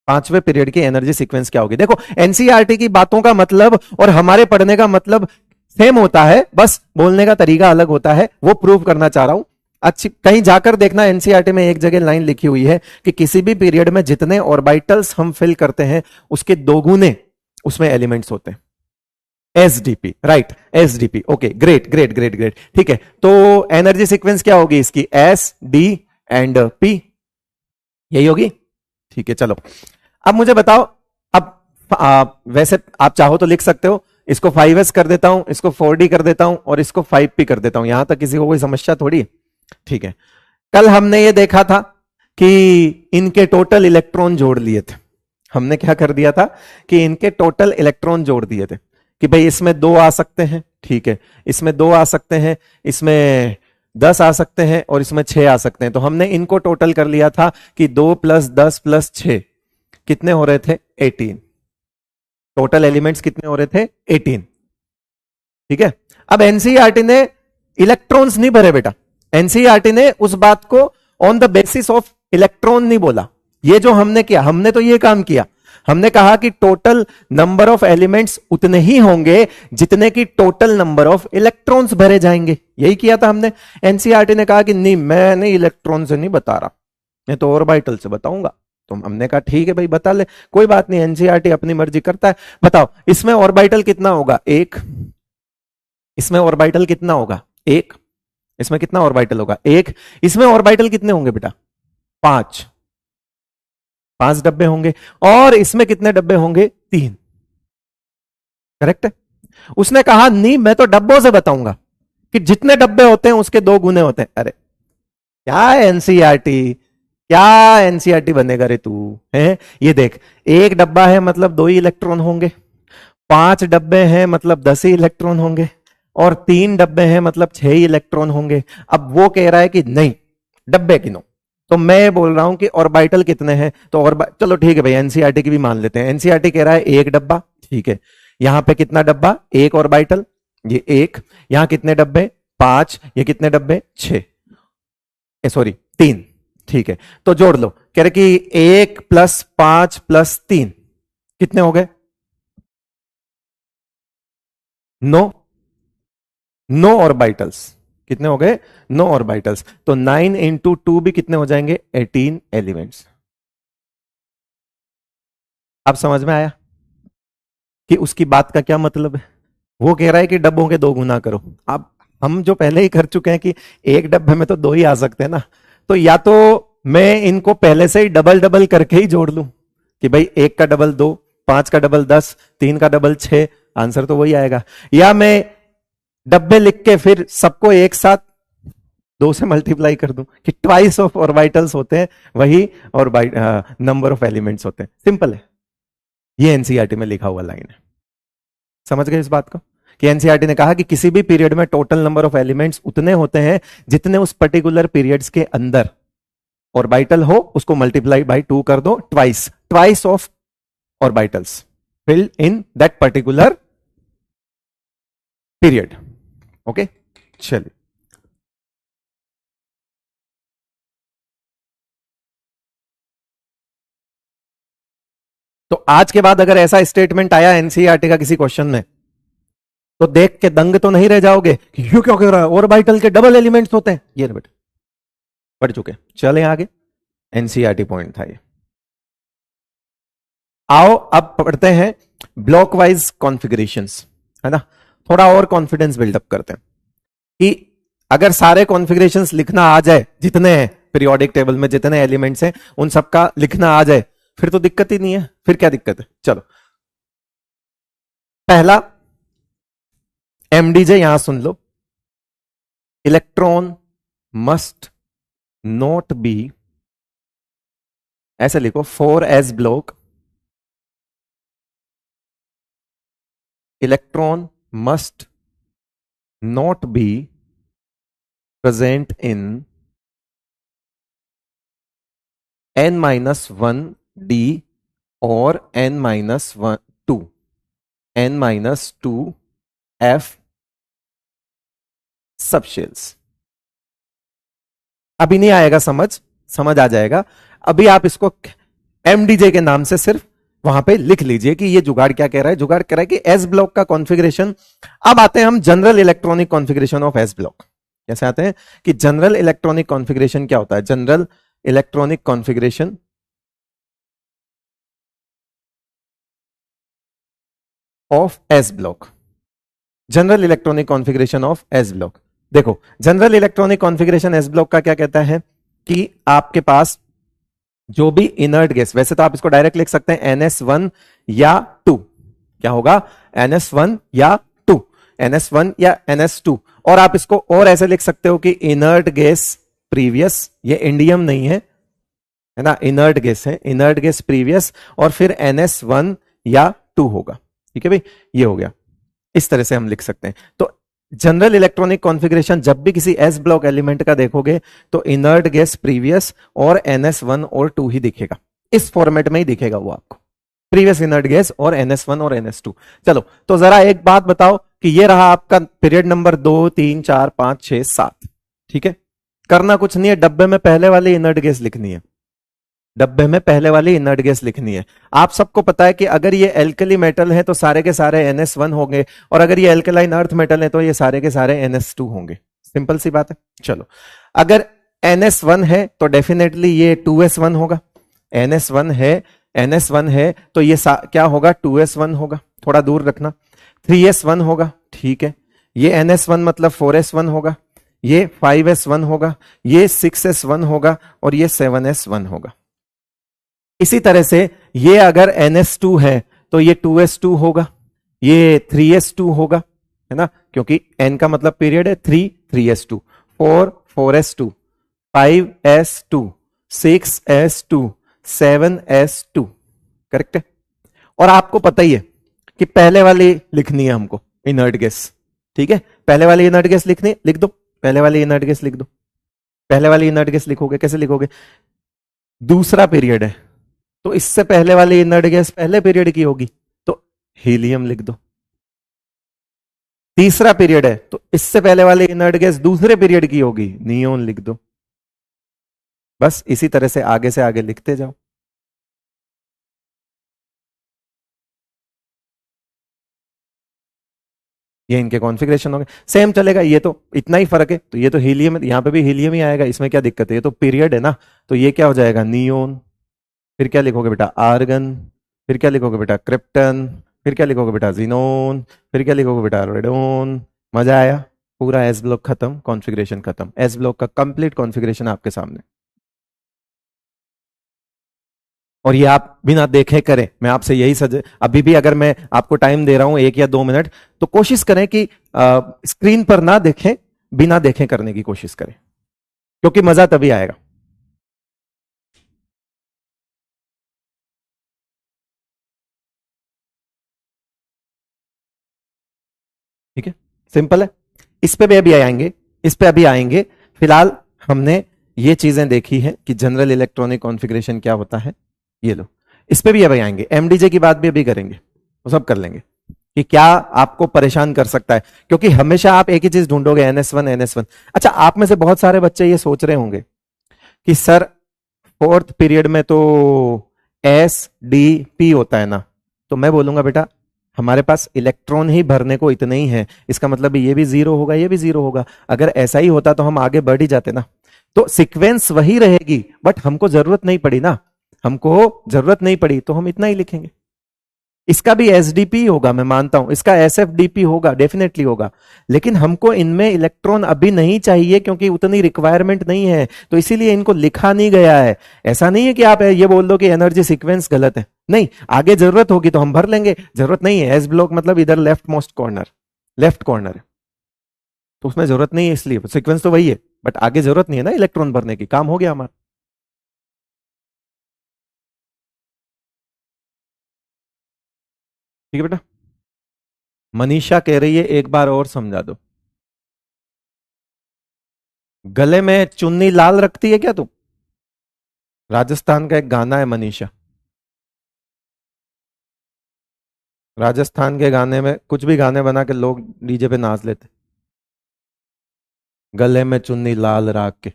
पांचवें पीरियड की एनर्जी सीक्वेंस क्या होगी? देखो, एनसीईआरटी की बातों का मतलब और हमारे पढ़ने का मतलब सेम होता है, बस बोलने का तरीका अलग होता है, वो प्रूव करना चाह रहा हूं। अच्छी कहीं जाकर देखना, एनसीईआरटी में एक जगह लाइन लिखी हुई है कि किसी भी पीरियड में जितने ऑर्बिटल्स हम फिल करते हैं उसके 2 गुने उसमें एलिमेंट्स होते हैं। SDP, right, SDP. Okay, great great great great. ठीक है, तो एनर्जी सीक्वेंस क्या होगी इसकी? एस डी एंड पी, यही होगी। ठीक है, चलो अब मुझे बताओ। अब वैसे आप चाहो तो लिख सकते हो, इसको 5s कर देता हूं, इसको 4d कर देता हूं, और इसको 5p कर देता हूं, यहां तक किसी को कोई समस्या थोड़ी। ठीक है, कल हमने ये देखा था कि इनके टोटल इलेक्ट्रॉन जोड़ लिए थे। हमने क्या कर दिया था कि इनके टोटल इलेक्ट्रॉन जोड़ दिए थे कि भाई इसमें 2 आ सकते हैं, ठीक है, इसमें 2 आ सकते हैं, इसमें 10 आ सकते हैं, और इसमें 6 आ सकते हैं। तो हमने इनको टोटल कर लिया था कि 2 + 10 + 6 कितने हो रहे थे? 18। टोटल एलिमेंट्स कितने हो रहे थे? 18। ठीक है, अब एनसीईआरटी ने इलेक्ट्रॉन्स नहीं भरे बेटा, एनसीईआरटी ने उस बात को on the basis of electron नहीं बोला। ये जो हमने किया, हमने तो ये काम किया, हमने कहा कि टोटल नंबर ऑफ एलिमेंट्स उतने ही होंगे जितने की टोटल नंबर ऑफ इलेक्ट्रॉन्स भरे जाएंगे, यही किया था हमने। एनसीईआरटी ने कहा कि नहीं, मैं नहीं इलेक्ट्रॉन से नहीं बता रहा, मैं तो ऑर्बिटल से बताऊंगा। तो हमने कहा ठीक है भाई, बता ले, कोई बात नहीं, एनसीईआरटी अपनी मर्जी करता है। बताओ, इसमें ऑर्बिटल कितना होगा? 1। इसमें ऑर्बिटल कितना होगा? 1। इसमें कितना ऑर्बिटल होगा? 1। इसमें ऑर्बिटल कितने होंगे बेटा? 5। 5 डब्बे होंगे, और इसमें कितने डब्बे होंगे? 3। करेक्ट है। उसने कहा नहीं, मैं तो डब्बों से बताऊंगा कि जितने डब्बे होते हैं उसके 2 गुने होते हैं। अरे क्या एनसीईआरटी, क्या एनसीईआरटी बनेगा रे तू, है? ये देख, 1 डब्बा है मतलब 2 ही इलेक्ट्रॉन होंगे, 5 डब्बे हैं मतलब 10 ही इलेक्ट्रॉन होंगे, और 3 डब्बे हैं मतलब 6 ही इलेक्ट्रॉन होंगे। अब वो कह रहा है कि नहीं, डब्बे गिनो। तो मैं बोल रहा हूं कि ऑर्बिटल कितने हैं, तो चलो ठीक है भाई, एनसीईआरटी की भी मान लेते हैं। एनसीईआरटी कह रहा है एक डब्बा, ठीक है। यहां पे कितना डब्बा, एक ऑर्बिटल, ये एक। यहां कितने डब्बे, 5। ये कितने डब्बे, 6, सॉरी 3, ठीक है। तो जोड़ लो, कह रहे कि 1 + 5 + 3 कितने हो गए, 9। 9 ऑर्बिटल्स, कितने हो गए, 9 ऑर्बिटल्स। तो 9 × 2 भी कितने हो जाएंगे, 18 एलिमेंट्स। अब समझ में आया कि उसकी बात का क्या मतलब है। वो कह रहा है कि डब्बों के 2 गुना करो। अब हम जो पहले ही कर चुके हैं कि एक डब्बे में तो 2 ही आ सकते हैं ना, तो या तो मैं इनको पहले से ही डबल डबल करके ही जोड़ लूं कि भाई 1 का डबल 2, 5 का डबल 10, 3 का डबल 6, आंसर तो वही आएगा। या मैं डब्बे लिख के फिर सबको एक साथ 2 से मल्टीप्लाई कर दूं कि ट्वाइस ऑफ ऑर्बिटल्स होते हैं वही, और नंबर ऑफ एलिमेंट्स होते हैं। सिंपल है, ये एनसीईआरटी में लिखा हुआ लाइन है। समझ गए इस बात को कि एनसीईआरटी ने कहा कि किसी भी पीरियड में टोटल नंबर ऑफ एलिमेंट्स उतने होते हैं जितने उस पर्टिकुलर पीरियड्स के अंदर ऑर्बिटल हो, उसको मल्टीप्लाई बाय 2 कर दो, twice of orbitals filled in that particular period. Okay, चलिए। तो आज के बाद अगर ऐसा स्टेटमेंट आया एनसीईआरटी का किसी क्वेश्चन में, तो देख के दंग तो नहीं रह जाओगे कि क्यों क्यों कह रहा है, ऑर्बिटल के डबल एलिमेंट्स होते हैं। ये बेटा पढ़ चुके, चले आगे। एनसीईआरटी पॉइंट था ये। आओ अब पढ़ते हैं ब्लॉक वाइज कॉन्फ़िगरेशंस, है ना। थोड़ा और कॉन्फिडेंस बिल्डअप करते हैं कि अगर सारे कॉन्फ़िगरेशंस लिखना आ जाए, जितने हैं पीरियोडिक टेबल में जितने एलिमेंट्स हैं उन सबका लिखना आ जाए, फिर तो दिक्कत ही नहीं है। फिर क्या दिक्कत है, चलो। पहला एमडीजे, यहां सुन लो, इलेक्ट्रॉन मस्ट नॉट बी, ऐसे लिखो 4s block, electron must not be present in n-1 d और n-1 2, n-2 f सबशेल्स। अभी नहीं आएगा समझ आ जाएगा। अभी आप इसको एमडीजे के नाम से सिर्फ वहां पे लिख लीजिए कि ये जुगाड़ क्या कह रहा है। जुगाड़ कह रहा है कि एस ब्लॉक का कॉन्फ़िगरेशन। अब आते हैं हम general electronic configuration of S block. कैसे आते हैं कि जनरल इलेक्ट्रॉनिक कॉन्फ़िगरेशन क्या होता है। General electronic configuration of S block, general electronic configuration of S block. देखो, general electronic configuration S block का क्या कहता है कि आपके पास जो भी इनर्ट गैस, वैसे तो आप इसको डायरेक्ट लिख सकते हैं NS1 या 2, क्या होगा NS1 या 2, NS1 या NS2। और आप इसको और ऐसे लिख सकते हो कि इनर्ट गैस प्रीवियस, ये इंडियम नहीं है ना, इनर्ट गैस है, इनर्ट गैस प्रीवियस, और फिर NS1 या 2 होगा। ठीक है भाई, ये हो गया। इस तरह से हम लिख सकते हैं। तो जनरल इलेक्ट्रॉनिक कॉन्फ़िगरेशन जब भी किसी एस ब्लॉक एलिमेंट का देखोगे तो इनर्ट गैस प्रीवियस और NS1 और 2 ही दिखेगा। इस फॉर्मेट में ही दिखेगा वो आपको, प्रीवियस इनर्ट गैस और NS1 और NS2। चलो, तो जरा एक बात बताओ कि ये रहा आपका पीरियड नंबर 2, 3, 4, 5, 6, 7। ठीक है, करना कुछ नहीं है, डब्बे में पहले वाली इनर्ट गैस लिखनी है, डब्बे में पहले वाली इनर्ट गैस लिखनी है। आप सबको पता है कि अगर ये एल्कली मेटल है तो सारे के सारे NS1 होंगे, और अगर ये एल्कलाइन अर्थ मेटल है तो ये सारे के सारे NS2 होंगे। सिंपल सी बात है। चलो, अगर NS1 है तो डेफिनेटली ये 2s1 होगा। NS1 है तो ये क्या होगा, 2s1 होगा। थोड़ा दूर रखना, 3s1 होगा। ठीक है, ये NS1 मतलब 4s1 होगा, ये 5s1 होगा, ये 6s1 होगा, और ये 7s1 होगा। इसी तरह से ये अगर NS2 है तो ये 2s2 होगा, ये 3s2 होगा, है ना, क्योंकि n का मतलब पीरियड है। 3s2, 4s2, 5s2, 6s2, 7s2। Correct है। और आपको पता ही है कि पहले वाली लिखनी है हमको इनर्ट गैस, ठीक है, पहले वाली इनर्ट गैस लिखनी, लिख दो, पहले वाली इनर्ट गैस लिख दो। पहले वाली इनर्ट गैस लिखोगे, कैसे लिखोगे? दूसरा पीरियड है तो इससे पहले वाली इनर्ट गैस पहले पीरियड की होगी, तो हीलियम लिख दो। तीसरा पीरियड है तो इससे पहले वाली इनर्ट गैस दूसरे पीरियड की होगी, नियोन लिख दो। बस इसी तरह से आगे लिखते जाओ। ये इनके कॉन्फ़िगरेशन होंगे, सेम चलेगा, ये तो इतना ही फर्क है, तो ये तो हीलियम, यहां पे भी हीलियम ही आएगा, इसमें क्या दिक्कत है? ये तो पीरियड है ना, तो ये क्या हो जाएगा? नियोन। फिर क्या लिखोगे बेटा? आर्गन। फिर क्या लिखोगे बेटा? क्रिप्टन। फिर क्या लिखोगे बेटा? जीनोन। फिर क्या लिखोगे बेटा? रेडोन। मजा आया? पूरा एस ब्लॉक खत्म, कॉन्फ़िगरेशन खत्म, एस ब्लॉक का कंप्लीट कॉन्फ़िगरेशन आपके सामने। और ये आप बिना देखे करें, मैं आपसे यही अभी भी अगर मैं आपको टाइम दे रहा हूं 1 या 2 मिनट, तो कोशिश करें कि स्क्रीन पर ना देखें, बिना देखे करने की कोशिश करें, क्योंकि मजा तभी आएगा। ठीक है, सिंपल है। इस पे भी अभी आएंगे, इस पे अभी आएंगे। फिलहाल हमने ये चीजें देखी है कि जनरल इलेक्ट्रॉनिक कॉन्फ़िगरेशन क्या होता है, ये लो। इस पे भी अभी आएंगे, एमडीजे की बात भी अभी करेंगे, वो सब कर लेंगे कि क्या आपको परेशान कर सकता है, क्योंकि हमेशा आप एक ही चीज ढूंढोगे, NS1 NS1। अच्छा, आप में से बहुत सारे बच्चे ये सोच रहे होंगे कि सर फोर्थ पीरियड में तो SDP होता है ना, तो मैं बोलूंगा बेटा हमारे पास इलेक्ट्रॉन ही भरने को इतने ही है, इसका मतलब ये भी जीरो होगा, ये भी जीरो होगा। अगर ऐसा ही होता तो हम आगे बढ़ ही जाते ना, तो सीक्वेंस वही रहेगी, बट हमको जरूरत नहीं पड़ी ना, हमको जरूरत नहीं पड़ी तो हम इतना ही लिखेंगे। इसका भी एसडीपी होगा, मैं मानता हूं, इसका एसएफडीपी होगा, डेफिनेटली होगा, लेकिन हमको इनमें इलेक्ट्रॉन अभी नहीं चाहिए क्योंकि उतनी रिक्वायरमेंट नहीं है, तो इसीलिए इनको लिखा नहीं गया है। ऐसा नहीं है कि आप ये बोल दो कि एनर्जी सीक्वेंस गलत है, नहीं, आगे जरूरत होगी तो हम भर लेंगे, जरूरत नहीं है। एस ब्लॉक मतलब इधर left most corner, left corner है, तो उसमें जरूरत नहीं है, इसलिए सीक्वेंस तो वही है, बट आगे जरूरत नहीं है ना इलेक्ट्रॉन भरने की, काम हो गया हमारा। ठीक है बेटा, मनीषा कह रही है एक बार और समझा दो। गले में चुन्नी लाल रखती है क्या तू? राजस्थान का एक गाना है मनीषा, राजस्थान के गाने में कुछ भी गाने बना के लोग डीजे पे नाच लेते, गले में चुन्नी लाल राख के।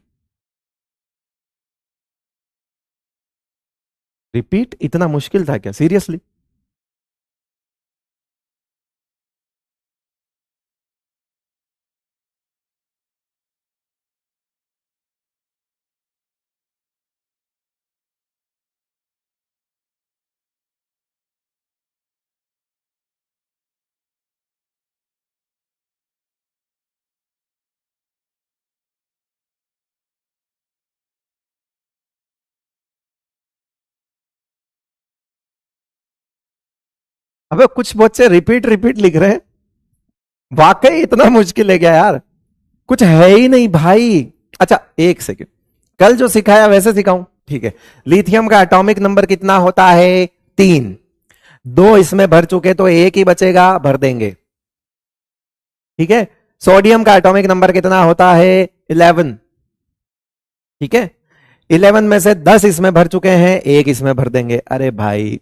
रिपीट इतना मुश्किल था क्या, सीरियसली? अबे कुछ बच्चे रिपीट रिपीट लिख रहे हैं, वाकई इतना मुश्किल है क्या यार? कुछ है ही नहीं भाई। अच्छा एक सेकेंड, कल जो सिखाया वैसे सिखाऊं? ठीक है, लिथियम का एटॉमिक नंबर कितना होता है? 3। 2 इसमें भर चुके तो एक ही बचेगा, भर देंगे। ठीक है, सोडियम का एटॉमिक नंबर कितना होता है? 11। ठीक है, 11 में से 10 इसमें भर चुके हैं, एक इसमें भर देंगे। अरे भाई,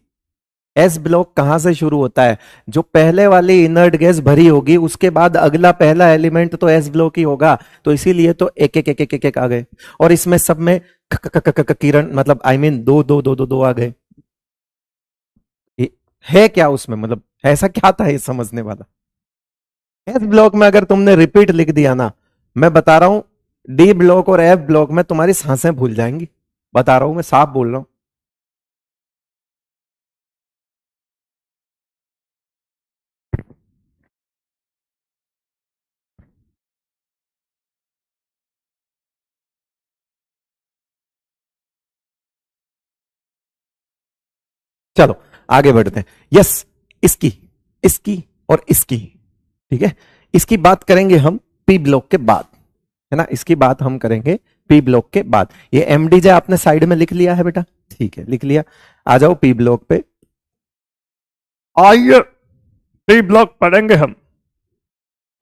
एस ब्लॉक कहां से शुरू होता है? जो पहले वाली इनर्ट गैस भरी होगी उसके बाद अगला पहला एलिमेंट तो एस ब्लॉक ही होगा, तो इसीलिए तो एक एक एक एक एक, एक आ गए, और इसमें सब में किरण, मतलब आई मीन दो दो दो दो दो आ गए। है क्या उसमें, मतलब ऐसा क्या था ये समझने वाला? एस ब्लॉक में अगर तुमने रिपीट लिख दिया ना, मैं बता रहा हूं, डी ब्लॉक और एफ ब्लॉक में तुम्हारी सांसें भूल जाएंगी, बता रहा हूं, मैं साफ बोल रहा हूं। चलो आगे बढ़ते हैं। यस, इसकी, इसकी और इसकी, ठीक है, इसकी बात करेंगे हम पी ब्लॉक के बाद, है ना, इसकी बात हम करेंगे पी ब्लॉक के बाद। ये एमडीजे आपने साइड में लिख लिया है बेटा? ठीक है, लिख लिया। आ जाओ पी ब्लॉक पे, आइए पी ब्लॉक पढ़ेंगे हम।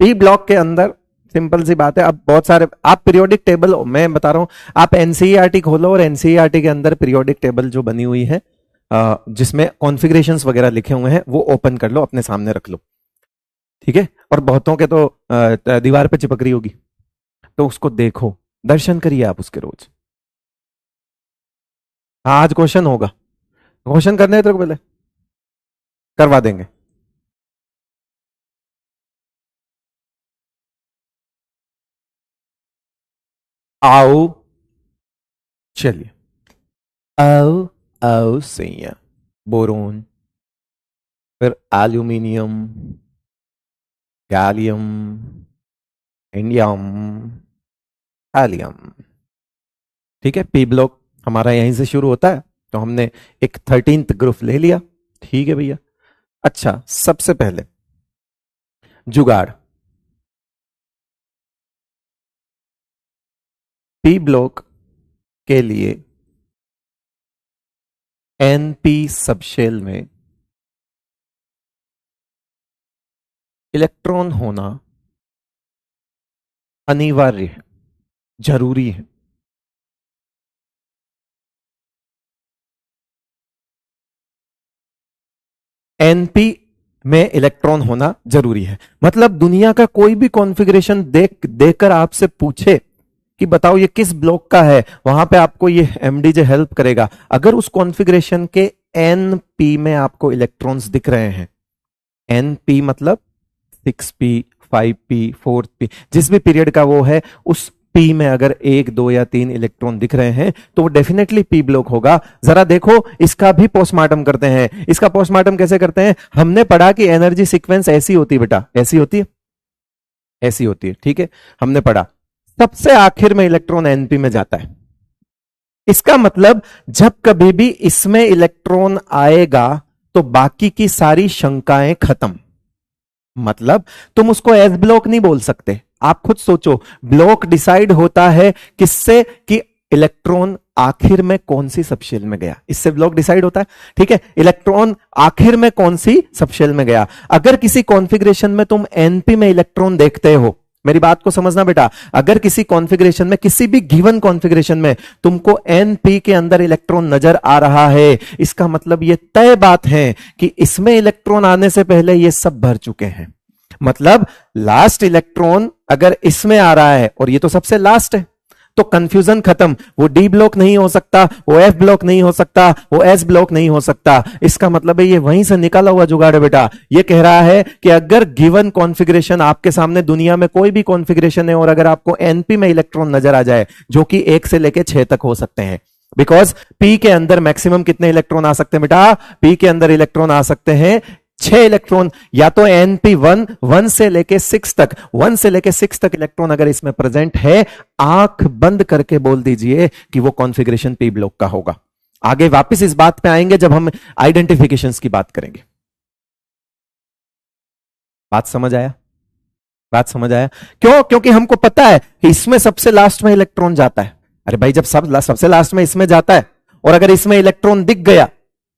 पी ब्लॉक के अंदर सिंपल सी बात है, अब बहुत सारे आप पीरियोडिक टेबल, मैं बता रहा हूं, आप एनसीईआरटी खोलो और एनसीईआरटी के अंदर पीरियोडिक टेबल जो बनी हुई है जिसमें कॉन्फ़िगरेशंस वगैरह लिखे हुए हैं वो ओपन कर लो, अपने सामने रख लो, ठीक है। और बहुतों के तो दीवार पे चिपक रही होगी, तो उसको देखो, दर्शन करिए आप उसके रोज। हाँ, आज क्वेश्चन होगा, क्वेश्चन करने हैं तेरे को पहले, करवा देंगे। आओ, चलिए, आओ आओ सैया, बोरोन, फिर एल्यूमिनियम, गैलियम, इंडियम, हैलियम, ठीक है। पी ब्लॉक हमारा यहीं से शुरू होता है, तो हमने एक 13th ग्रुप ले लिया, ठीक है भैया। अच्छा, सबसे पहले जुगाड़, पी ब्लॉक के लिए एनपी सबशेल में इलेक्ट्रॉन होना अनिवार्य है, जरूरी है। एनपी में इलेक्ट्रॉन होना जरूरी है, मतलब दुनिया का कोई भी कॉन्फ़िगरेशन देखकर आपसे पूछे कि बताओ ये किस ब्लॉक का है, वहां पे आपको ये एमडीजे हेल्प करेगा। अगर उस कॉन्फ़िगरेशन के एनपी में आपको इलेक्ट्रॉन्स दिख रहे हैं, एनपी मतलब 6p, 5p, 4p, जिस भी पीरियड का वो है, उस पी में अगर 1, 2 या 3 इलेक्ट्रॉन दिख रहे हैं तो वो डेफिनेटली पी ब्लॉक होगा। जरा देखो, इसका भी पोस्टमार्टम करते हैं। इसका पोस्टमार्टम कैसे करते हैं? हमने पढ़ा कि एनर्जी सीक्वेंस ऐसी होती है बेटा, ऐसी होती है, ऐसी होती है, ठीक है, हमने पढ़ा। सबसे आखिर में इलेक्ट्रॉन एनपी में जाता है। इसका मतलब जब कभी भी इसमें इलेक्ट्रॉन आएगा तो बाकी की सारी शंकाएं खत्म। मतलब तुम उसको एस ब्लॉक नहीं बोल सकते। आप खुद सोचो, ब्लॉक डिसाइड होता है किससे? कि इलेक्ट्रॉन आखिर में कौन सी सबशेल में गया, इससे ब्लॉक डिसाइड होता है, ठीक है। इलेक्ट्रॉन आखिर में कौन सी सबशेल में गया। अगर किसी कॉन्फ़िगरेशन में तुम एनपी में इलेक्ट्रॉन देखते हो, मेरी बात को समझना बेटा, अगर किसी कॉन्फ़िगरेशन में, किसी भी गिवन कॉन्फ़िगरेशन में तुमको एनपी के अंदर इलेक्ट्रॉन नजर आ रहा है, इसका मतलब यह तय बात है कि इसमें इलेक्ट्रॉन आने से पहले ये सब भर चुके हैं। मतलब लास्ट इलेक्ट्रॉन अगर इसमें आ रहा है और ये तो सबसे लास्ट है, तो कंफ्यूजन खत्म। वो डी ब्लॉक नहीं हो सकता, वो एफ ब्लॉक नहीं हो सकता, वो एस ब्लॉक नहीं हो सकता। इसका मतलब है ये वहीं से निकाला हुआ जुगाड़ है बेटा। ये कह रहा है कि अगर गिवन कॉन्फ़िगरेशन आपके सामने, दुनिया में कोई भी कॉन्फ़िगरेशन है, और अगर आपको एनपी में इलेक्ट्रॉन नजर आ जाए, जो कि 1 से लेके 6 तक हो सकते हैं, बिकॉज पी के अंदर मैक्सिमम कितने इलेक्ट्रॉन आ सकते हैं बेटा? पी के अंदर इलेक्ट्रॉन आ सकते हैं 6 इलेक्ट्रॉन, या तो NP1 1 से लेके 6 तक, 1 से लेके 6 तक इलेक्ट्रॉन अगर इसमें प्रेजेंट है, आंख बंद करके बोल दीजिए कि वो कॉन्फ़िगरेशन पी ब्लॉक का होगा। आगे वापस इस बात पे आएंगे जब हम आइडेंटिफिकेशंस की बात करेंगे। बात समझ आया? बात समझ आया? क्यों? क्योंकि हमको पता है कि इसमें सबसे लास्ट में इलेक्ट्रॉन जाता है। अरे भाई, जब सबसे लास्ट में इसमें जाता है और अगर इसमें इलेक्ट्रॉन दिख गया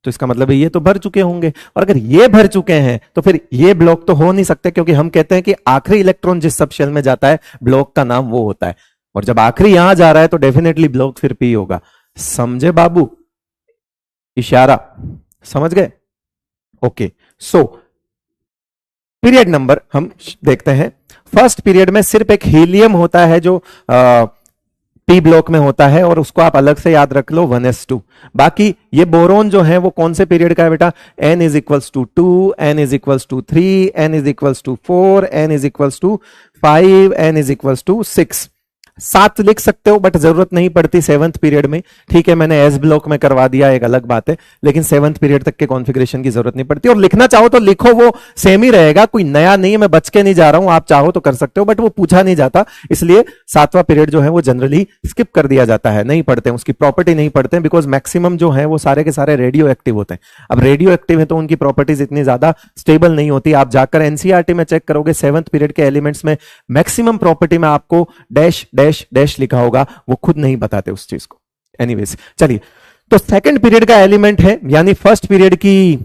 तो इसका मतलब है ये तो भर चुके होंगे, और अगर ये भर चुके हैं तो फिर ये ब्लॉक तो हो नहीं सकते, क्योंकि हम कहते हैं कि आखिरी इलेक्ट्रॉन जिस सबशेल में जाता है, ब्लॉक का नाम वो होता है। और जब आखिरी यहां जा रहा है तो डेफिनेटली ब्लॉक फिर पी होगा। समझे बाबू? इशारा समझ गए? ओके, सो पीरियड नंबर हम देखते हैं। फर्स्ट पीरियड में सिर्फ एक हीलियम होता है जो पी ब्लॉक में होता है, और उसको आप अलग से याद रख लो 1s2। बाकी ये बोरोन जो है वो कौन से पीरियड का है बेटा? n is equals to 2, n is equals to 3, n is equals to 4, n is equals to 5, n is equals to 6। 7 लिख सकते हो, बट जरूरत नहीं पड़ती 7th पीरियड में, ठीक है। मैंने एस ब्लॉक में करवा दिया, एक अलग बात है, लेकिन 7th पीरियड तक के कॉन्फ़िगरेशन की जरूरत नहीं पड़ती। और लिखना चाहो तो लिखो, वो सेम ही रहेगा, कोई नया नहीं है, मैं बच के नहीं जा रहा हूं, आप चाहो तो कर सकते हो, बट वो पूछा नहीं जाता, इसलिए 7वां पीरियड जो है वो जनरली स्किप कर दिया जाता है, नहीं पढ़ते हैं, उसकी प्रॉपर्टी नहीं पढ़ते हैं, बिकॉज मैक्सिमम जो है वो सारे के सारे रेडियो एक्टिव होते हैं। अब रेडियो एक्टिव है तो उनकी प्रॉपर्टीज इतनी ज्यादा स्टेबल नहीं होती। आप जाकर एनसीईआरटी में चेक करोगे, 7th पीरियड के एलिमेंट्स में मैक्सिमम प्रॉपर्टी में आपको डैश डैश डैश लिखा होगा, वो खुद नहीं बताते उस चीज को। एनीवेज, चलिए, तो सेकंड पीरियड का एलिमेंट है, यानी फर्स्ट पीरियड की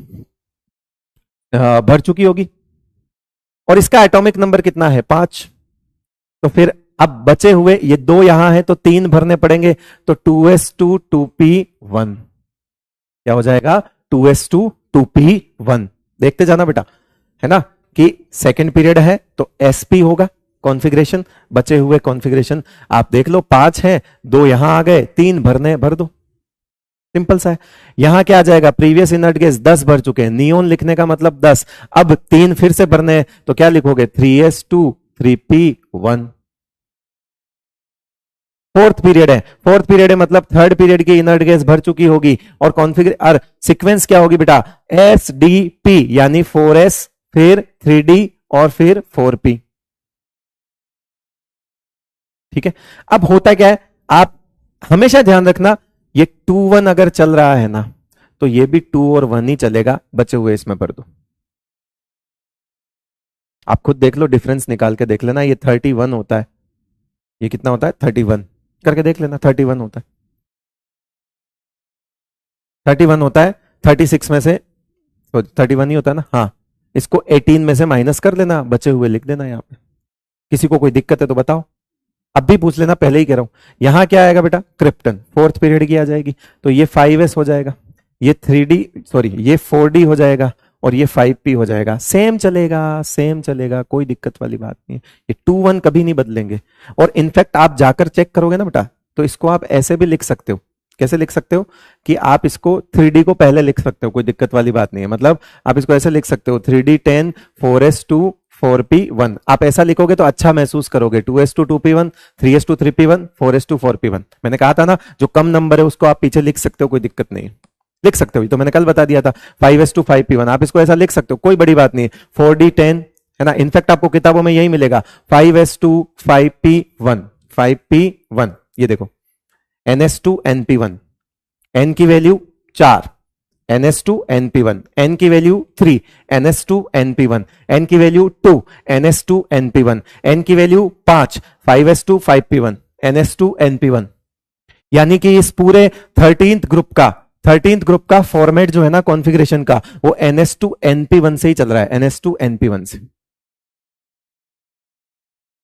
भर चुकी होगी, और इसका एटॉमिक नंबर कितना है 5। तो फिर अब बचे हुए ये 2 यहां है तो 3 भरने पड़ेंगे, तो 2s2 2p1 क्या हो जाएगा 2s2 2p1। देखते जाना बेटा, है ना, कि सेकंड पीरियड है तो sp होगा कॉन्फ़िगरेशन, बचे हुए कॉन्फ़िगरेशन आप देख लो 5 है, 2 यहां आ गए, 3 भरने भर दो, सिंपल सा है। यहां क्या आ जाएगा, प्रीवियस इनर्ट गैस 10 भर चुके हैं, नियोन लिखने का मतलब 10, अब 3 फिर से भरने हैं तो क्या लिखोगे 3s2 3p1। फोर्थ पीरियड है, फोर्थ पीरियड है मतलब थर्ड पीरियड की इनर्ट गैस भर चुकी होगी, और कॉन्फ़िगर सीक्वेंस क्या होगी बेटा SDP, यानी 4s फिर 3d और फिर 4p। ठीक है, अब होता क्या है, आप हमेशा ध्यान रखना ये 2 1 अगर चल रहा है ना तो ये भी 2 और 1 ही चलेगा, बचे हुए इसमें भर दो। आप खुद देख लो, डिफरेंस निकाल के देख लेना, ये 31 होता है, ये कितना होता है 31, करके देख लेना 31 होता है, 31 होता है, 36 में से 31 ही होता है ना, हाँ, इसको 18 में से माइनस कर लेना, बचे हुए लिख देना यहाँ पे। किसी को कोई दिक्कत है तो बताओ, अब भी पूछ लेना, पहले ही कह रहा हूं। यहां क्या आएगा बेटा क्रिप्टन, फोर्थ पीरियड की आ जाएगी, तो ये 5s हो जाएगा, ये 3d सॉरी ये 4d हो जाएगा, और ये 5p हो जाएगा। सेम चलेगा, सेम चलेगा, कोई दिक्कत वाली बात नहीं है, ये 2 1 कभी नहीं बदलेंगे। और इनफैक्ट आप जाकर चेक करोगे ना बेटा, तो इसको आप ऐसे भी लिख सकते हो, कैसे लिख सकते हो कि आप इसको 3d को पहले लिख सकते हो, कोई दिक्कत वाली बात नहीं है। मतलब आप इसको ऐसे लिख सकते हो 3d 10 4s2 4p1, आप ऐसा लिखोगे तो अच्छा महसूस करोगे, 2s2 2p1 3s2 3p1 4s2 4p1। मैंने कहा था ना जो कम नंबर है उसको आप पीछे लिख सकते हो, कोई दिक्कत नहीं है, लिख सकते हो, तो मैंने कल बता दिया था 5s2 5p1, आप इसको ऐसा लिख सकते हो, कोई बड़ी बात नहीं है। 4d 10 है ना, इनफैक्ट आपको किताबों में यही मिलेगा 5s2 5p1 5p1, ये देखो ns2 np1, n की वैल्यू 4, ns2 np1, n की वैल्यू 3, ns2 np1, n की वैल्यू 2, ns2 np1, n की value 5, 5s2 5p1, ns2 np1। यानी कि इस पूरे 13th ग्रुप का फॉर्मेट जो है ना कॉन्फ़िगरेशन का, वो ns2 np1 से ही चल रहा है, ns2 np1 से।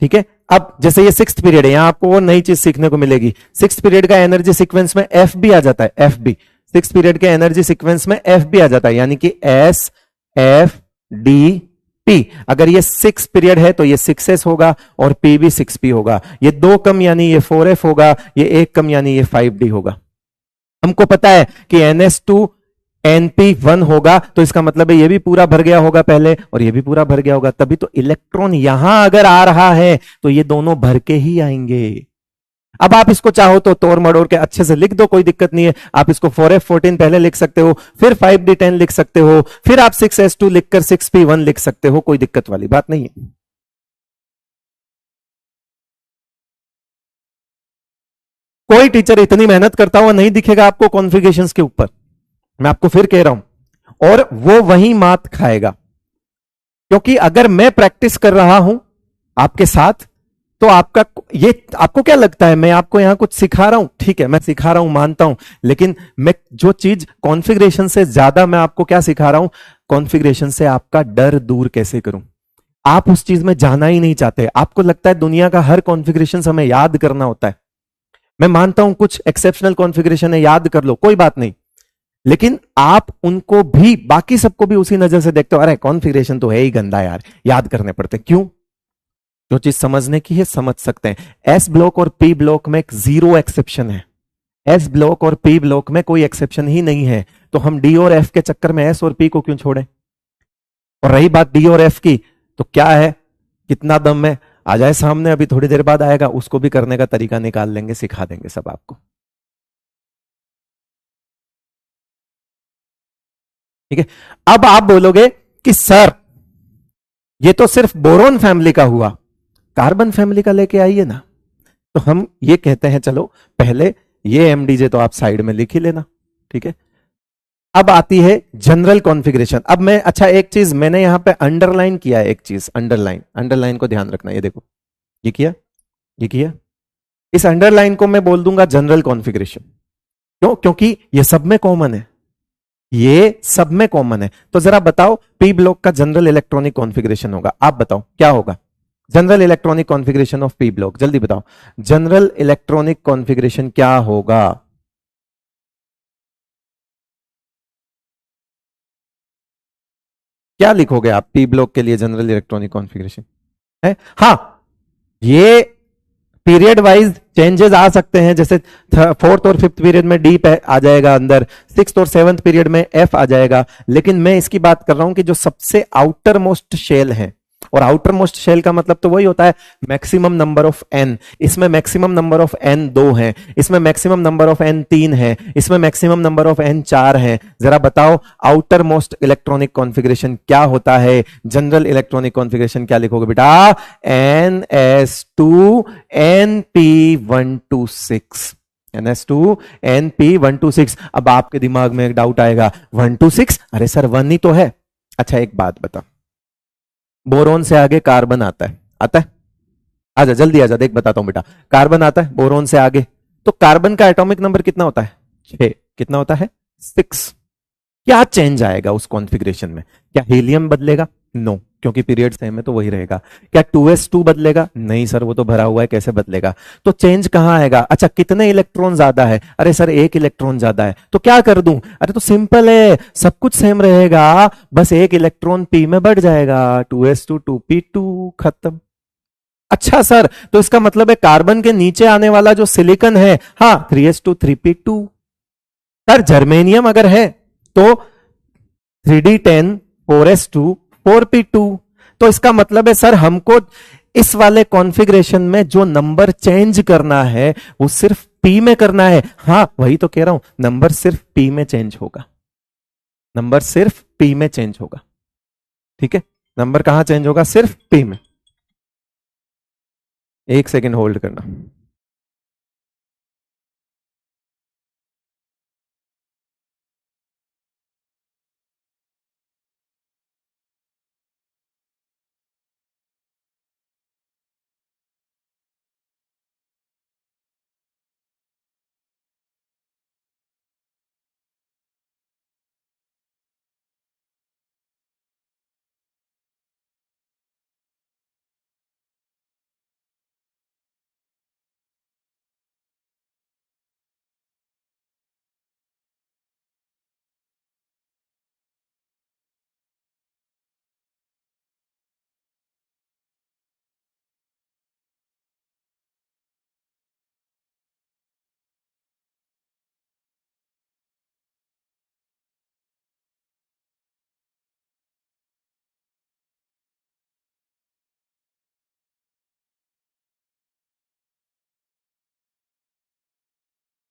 ठीक है, अब जैसे ये 6th पीरियड है, यहां आपको वो नई चीज सीखने को मिलेगी, 6th पीरियड का एनर्जी सीक्वेंस में एफ भी आ जाता है, एफ बी, 6th पीरियड के एनर्जी सीक्वेंस में एफ भी आ जाता है, यानी कि एस एफ डी पी। अगर ये 6 पीरियड है तो ये 6s होगा और पी भी 6p होगा, ये 2 कम यानी ये 4f होगा, ये 1 कम यानी ये 5d होगा। हमको पता है कि ns2 np1 होगा, तो इसका मतलब है ये भी पूरा भर गया होगा पहले और ये भी पूरा भर गया होगा, तभी तो इलेक्ट्रॉन यहां अगर आ रहा है तो ये दोनों भर के ही आएंगे। अब आप इसको चाहो तो तोड़ मड़ोड़ के अच्छे से लिख दो, कोई दिक्कत नहीं है, आप इसको 4f14 पहले लिख सकते हो, फिर 5d10 लिख सकते हो, फिर आप 6s2 लिखकर 6p1 लिख सकते हो, कोई दिक्कत वाली बात नहीं है। कोई टीचर इतनी मेहनत करता हुआ नहीं दिखेगा आपको कॉन्फ़िगरेशंस के ऊपर, मैं आपको फिर कह रहा हूं, और वो वही मात खाएगा, क्योंकि अगर मैं प्रैक्टिस कर रहा हूं आपके साथ तो आपका ये, आपको क्या लगता है मैं आपको यहां कुछ सिखा रहा हूं, ठीक है मैं सिखा रहा हूं मानता हूं, लेकिन मैं जो चीज कॉन्फ़िगरेशन से ज्यादा मैं आपको क्या सिखा रहा हूं, कॉन्फ़िगरेशन से आपका डर दूर कैसे करूं। आप उस चीज में जाना ही नहीं चाहते, आपको लगता है दुनिया का हर कॉन्फ़िगरेशन हमें याद करना होता है। मैं मानता हूं कुछ एक्सेप्शनल कॉन्फ़िगरेशन है, याद कर लो कोई बात नहीं, लेकिन आप उनको भी बाकी सबको भी उसी नजर से देखते हो, अरे कॉन्फ़िगरेशन तो है ही गंदा यार, याद करने पड़ते। क्यों? जो चीज समझने की है समझ सकते हैं। एस ब्लॉक और पी ब्लॉक में एक जीरो एक्सेप्शन है, एस ब्लॉक और पी ब्लॉक में कोई एक्सेप्शन ही नहीं है, तो हम डी और एफ के चक्कर में एस और पी को क्यों छोड़ें। और रही बात डी और एफ की, तो क्या है, कितना दम है, आ जाए सामने, अभी थोड़ी देर बाद आएगा, उसको भी करने का तरीका निकाल लेंगे, सिखा देंगे सब आपको। ठीक है, अब आप बोलोगे कि सर ये तो सिर्फ बोरोन फैमिली का हुआ, कार्बन फैमिली का लेके आइए ना। तो हम ये कहते हैं चलो पहले ये एमडीजे तो आप साइड में लिख ही लेना, ठीक है। अब आती है जनरल कॉन्फ़िगरेशन। अब मैं, अच्छा एक चीज मैंने यहां पे अंडरलाइन किया है, एक चीज अंडरलाइन, अंडरलाइन को ध्यान रखना, ये देखो ये किया, ये किया, इस अंडरलाइन को मैं बोल दूंगा जनरल कॉन्फ़िगरेशन। क्यों? क्योंकि ये सब में कॉमन है, ये सब में कॉमन है। तो जरा बताओ पी ब्लॉक का जनरल इलेक्ट्रॉनिक कॉन्फ़िगरेशन होगा, आप बताओ क्या होगा general electronic configuration of P block, जल्दी बताओ जनरल इलेक्ट्रॉनिक कॉन्फ़िगरेशन क्या होगा। क्या लिखोगे आप पी ब्लॉक के लिए जनरल इलेक्ट्रॉनिक कॉन्फ़िगरेशन है? हाँ, ये पीरियड वाइज चेंजेस आ सकते हैं, जैसे फोर्थ और फिफ्थ पीरियड में डी आ जाएगा अंदर, सिक्स्थ और सेवंथ पीरियड में एफ आ जाएगा। लेकिन मैं इसकी बात कर रहा हूं कि जो सबसे आउटर मोस्ट शेल है, और आउटर मोस्ट शेल का मतलब तो वही होता है मैक्सिमम नंबर ऑफ एन। इसमें मैक्सिमम नंबर ऑफ एन 2 है, इसमें मैक्सिमम नंबर ऑफ एन 3 है, इसमें मैक्सिमम नंबर ऑफ एन 4 है। जरा बताओ आउटर मोस्ट इलेक्ट्रॉनिक कॉन्फ़िगरेशन क्या होता है, जनरल इलेक्ट्रॉनिक कॉन्फ़िगरेशन क्या लिखोगे बेटा? NS2 NP126, NS2 NP126। अब आपके दिमाग में एक डाउट आएगा, 126, अरे सर 1 ही तो है। अच्छा एक बात बता, बोरोन से आगे कार्बन आता है, आता है? आजा जल्दी आजा, देख बताता हूं बेटा। कार्बन आता है बोरोन से आगे, तो कार्बन का एटॉमिक नंबर कितना होता है? 6। कितना होता है? 6। क्या चेंज आएगा उस कॉन्फ़िगरेशन में? क्या हीलियम बदलेगा? नो, क्योंकि पीरियड सेम है तो वही रहेगा। क्या 2s2 बदलेगा? नहीं सर, वो तो भरा हुआ है, कैसे बदलेगा? तो चेंज कहां आएगा? अच्छा कितने इलेक्ट्रॉन ज्यादा है? अरे सर 1 इलेक्ट्रॉन ज्यादा है, तो क्या कर दूं? अरे तो सिंपल है, सब कुछ सेम रहेगा, बस 1 इलेक्ट्रॉन p में बढ़ जाएगा, 2s2 2p2, खत्म। अच्छा सर, तो इसका मतलब है कार्बन के नीचे आने वाला जो सिलिकॉन है, हाँ 3s2 3p2। सर जर्मेनियम अगर है तो 3d10 4s2 4p2। तो इसका मतलब है सर हमको इस वाले कॉन्फ़िगरेशन में जो नंबर चेंज करना है वो सिर्फ p में करना है। हाँ वही तो कह रहा हूं, नंबर सिर्फ p में चेंज होगा, नंबर सिर्फ p में चेंज होगा। ठीक है, नंबर कहां चेंज होगा? सिर्फ p में। एक सेकेंड होल्ड करना।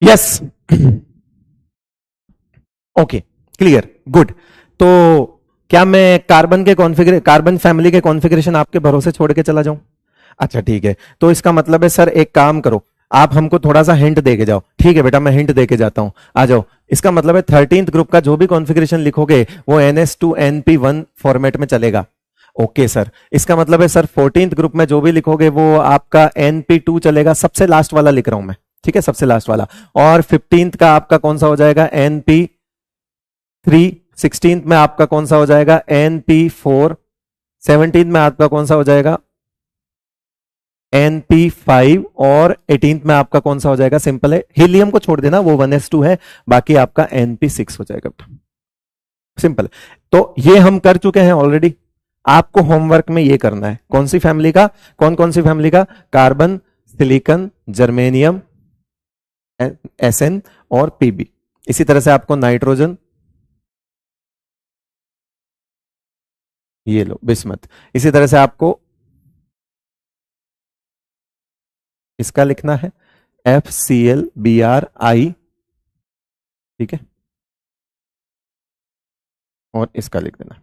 Yes, okay, clear, good. तो क्या मैं कार्बन फैमिली के कॉन्फ़िगरेशन आपके भरोसे छोड़ के चला जाऊं? अच्छा ठीक है, तो इसका मतलब है सर एक काम करो, आप हमको थोड़ा सा हिंट दे के जाओ। ठीक है बेटा, मैं हिंट दे के जाता हूं, आ जाओ। इसका मतलब है 13th ग्रुप का जो भी कॉन्फ़िगरेशन लिखोगे वो NS2 NP1 फॉर्मेट में चलेगा। ओके सर, इसका मतलब है सर 14th ग्रुप में जो भी लिखोगे वो आपका NP2 चलेगा, सबसे लास्ट वाला लिख रहा हूं मैं, ठीक है, सबसे लास्ट वाला। और 15th का आपका कौन सा हो जाएगा? NP3। 16th में आपका कौन सा हो जाएगा? NP4। 17th में आपका कौन सा हो जाएगा? NP5। और 18th में आपका कौन सा हो जाएगा? सिंपल है, हीलियम को छोड़ देना, वो 1s2 है, बाकी आपका NP6 हो जाएगा, सिंपल। तो ये हम कर चुके हैं ऑलरेडी, आपको होमवर्क में ये करना है। कौन सी फैमिली का? कौन कौन सी फैमिली का? कार्बन, सिलिकॉन, जर्मेनियम, SN और PB। इसी तरह से आपको नाइट्रोजन, ये लो बिस्मथ। इसी तरह से आपको इसका लिखना है FClBrI, ठीक है, और इसका लिख देना।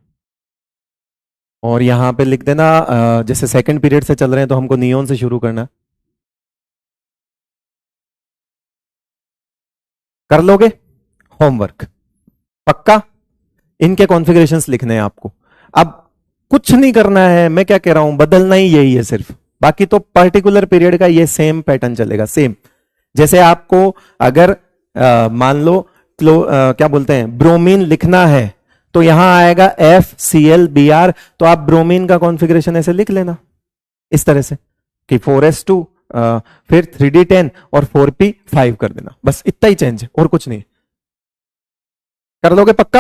और यहां पे लिख देना जैसे सेकंड पीरियड से चल रहे हैं तो हमको नियोन से शुरू करना। कर लोगे होमवर्क? पक्का? इनके कॉन्फ़िगरेशंस लिखने हैं आपको। अब कुछ नहीं करना है, मैं क्या कह रहा हूं, बदलना ही यही है सिर्फ, बाकी तो पर्टिकुलर पीरियड का ये सेम पैटर्न चलेगा, सेम। जैसे आपको अगर मान लो क्या बोलते हैं, ब्रोमीन लिखना है तो यहां आएगा FClBr। तो आप ब्रोमीन का कॉन्फ़िगरेशन ऐसे लिख लेना इस तरह से कि 4s2 फिर 3d10 और 4p5 कर देना, बस इतना ही चेंज है और कुछ नहीं। कर दोगे पक्का?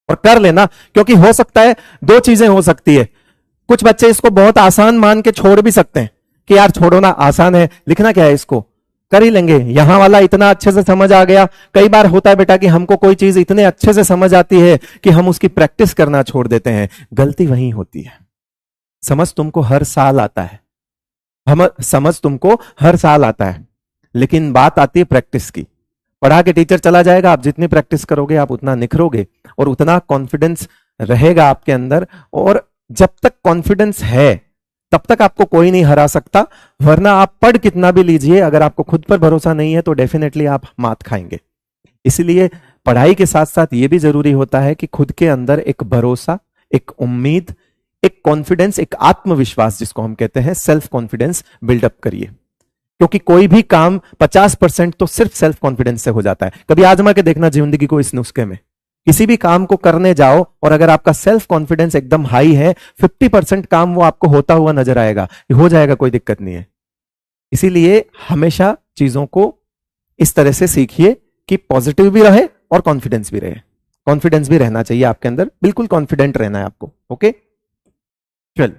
और कर लेना, क्योंकि हो सकता है दो चीजें हो सकती है। कुछ बच्चे इसको बहुत आसान मान के छोड़ भी सकते हैं कि यार छोड़ो ना, आसान है, लिखना क्या है, इसको कर ही लेंगे, यहां वाला इतना अच्छे से समझ आ गया। कई बार होता है बेटा कि हमको कोई चीज इतने अच्छे से समझ आती है कि हम उसकी प्रैक्टिस करना छोड़ देते हैं, गलती वहीं होती है। समझ तुमको हर साल आता है, हम समझ तुमको हर साल आता है, लेकिन बात आती है प्रैक्टिस की। पढ़ा के टीचर चला जाएगा, आप जितनी प्रैक्टिस करोगे आप उतना निखरोगे और उतना कॉन्फिडेंस रहेगा आपके अंदर। और जब तक कॉन्फिडेंस है तब तक आपको कोई नहीं हरा सकता, वरना आप पढ़ कितना भी लीजिए, अगर आपको खुद पर भरोसा नहीं है तो डेफिनेटली आप मात खाएंगे। इसलिए पढ़ाई के साथ साथ यह भी जरूरी होता है कि खुद के अंदर एक भरोसा, एक उम्मीद, एक कॉन्फिडेंस, एक आत्मविश्वास जिसको हम कहते हैं सेल्फ कॉन्फिडेंस बिल्डअप करिए। क्योंकि कोई भी काम 50% तो सिर्फ सेल्फ कॉन्फिडेंस से हो जाता है। कभी आजमा के देखना जिंदगी को इस नुस्खे में, किसी भी काम को करने जाओ और अगर आपका सेल्फ कॉन्फिडेंस एकदम हाई है, 50% काम वो आपको होता हुआ नजर आएगा, हो जाएगा, कोई दिक्कत नहीं है। इसीलिए हमेशा चीजों को इस तरह से सीखिए कि पॉजिटिव भी रहे और कॉन्फिडेंस भी रहे। कॉन्फिडेंस भी रहना चाहिए आपके अंदर, बिल्कुल कॉन्फिडेंट रहना है आपको। ओके, चल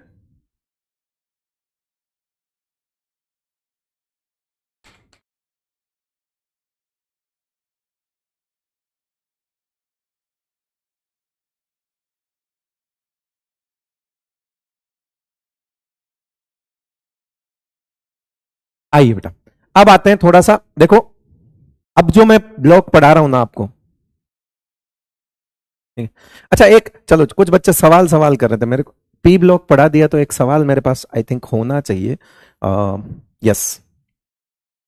आइए बेटा, अब आते हैं थोड़ा सा, देखो अब जो मैं ब्लॉक पढ़ा रहा हूं ना आपको, अच्छा एक, चलो कुछ बच्चे सवाल सवाल कर रहे थे मेरे को, पी ब्लॉक पढ़ा दिया तो एक सवाल मेरे पास आई थिंक होना चाहिए। यस,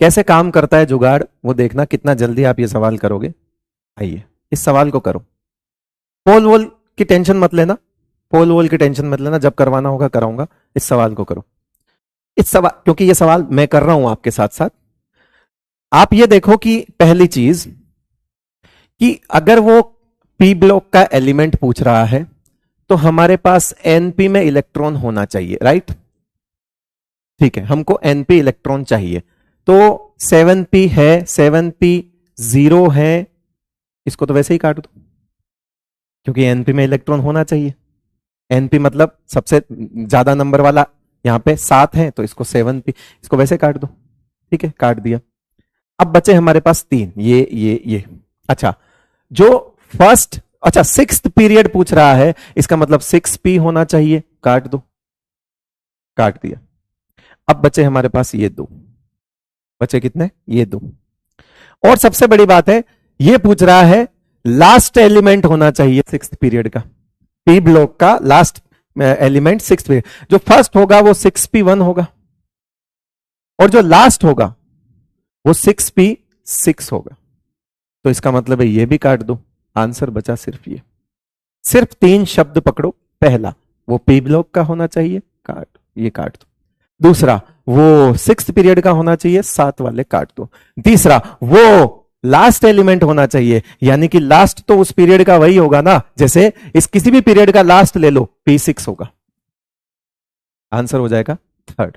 कैसे काम करता है जुगाड़, वो देखना कितना जल्दी आप ये सवाल करोगे। आइए इस सवाल को करो। पोल वोल की टेंशन मत लेना, पोल वोल की टेंशन मत लेना, जब करवाना होगा कराऊंगा। इस सवाल को करो। इस सवाल, क्योंकि ये सवाल मैं कर रहा हूं आपके साथ साथ, आप ये देखो कि पहली चीज कि अगर वो पी ब्लॉक का एलिमेंट पूछ रहा है तो हमारे पास एनपी में इलेक्ट्रॉन होना चाहिए, राइट? ठीक है, हमको एनपी इलेक्ट्रॉन चाहिए। तो 7p है, 7p 0 है, इसको तो वैसे ही काट दो क्योंकि एनपी में इलेक्ट्रॉन होना चाहिए। एनपी मतलब सबसे ज्यादा नंबर वाला, यहां पे 7 है तो इसको 7p, इसको वैसे काट दो। ठीक है, काट दिया। अब बचे हमारे पास 3, ये। अच्छा, जो फर्स्ट, अच्छा 6th पीरियड पूछ रहा है, इसका मतलब 6p होना चाहिए, काट दो, काट दिया। अब बचे हमारे पास ये 2, बचे कितने, ये 2। और सबसे बड़ी बात है, ये पूछ रहा है लास्ट एलिमेंट होना चाहिए 6th पीरियड का, पी ब्लॉक का लास्ट एलिमेंट 6th पीरियड। जो फर्स्ट होगा वो 6p1 होगा और जो लास्ट होगा वो 6p6 होगा। तो इसका मतलब है ये भी काट दो, आंसर बचा सिर्फ ये। सिर्फ 3 शब्द पकड़ो, पहला वो पी ब्लॉक का होना चाहिए, काट, ये काट दो। दूसरा वो 6th पीरियड का होना चाहिए, 7 वाले काट दो। तीसरा वो लास्ट एलिमेंट होना चाहिए, यानी कि लास्ट तो उस पीरियड का वही होगा ना, जैसे इस किसी भी पीरियड का लास्ट ले लो, p6 होगा, आंसर हो जाएगा 3rd।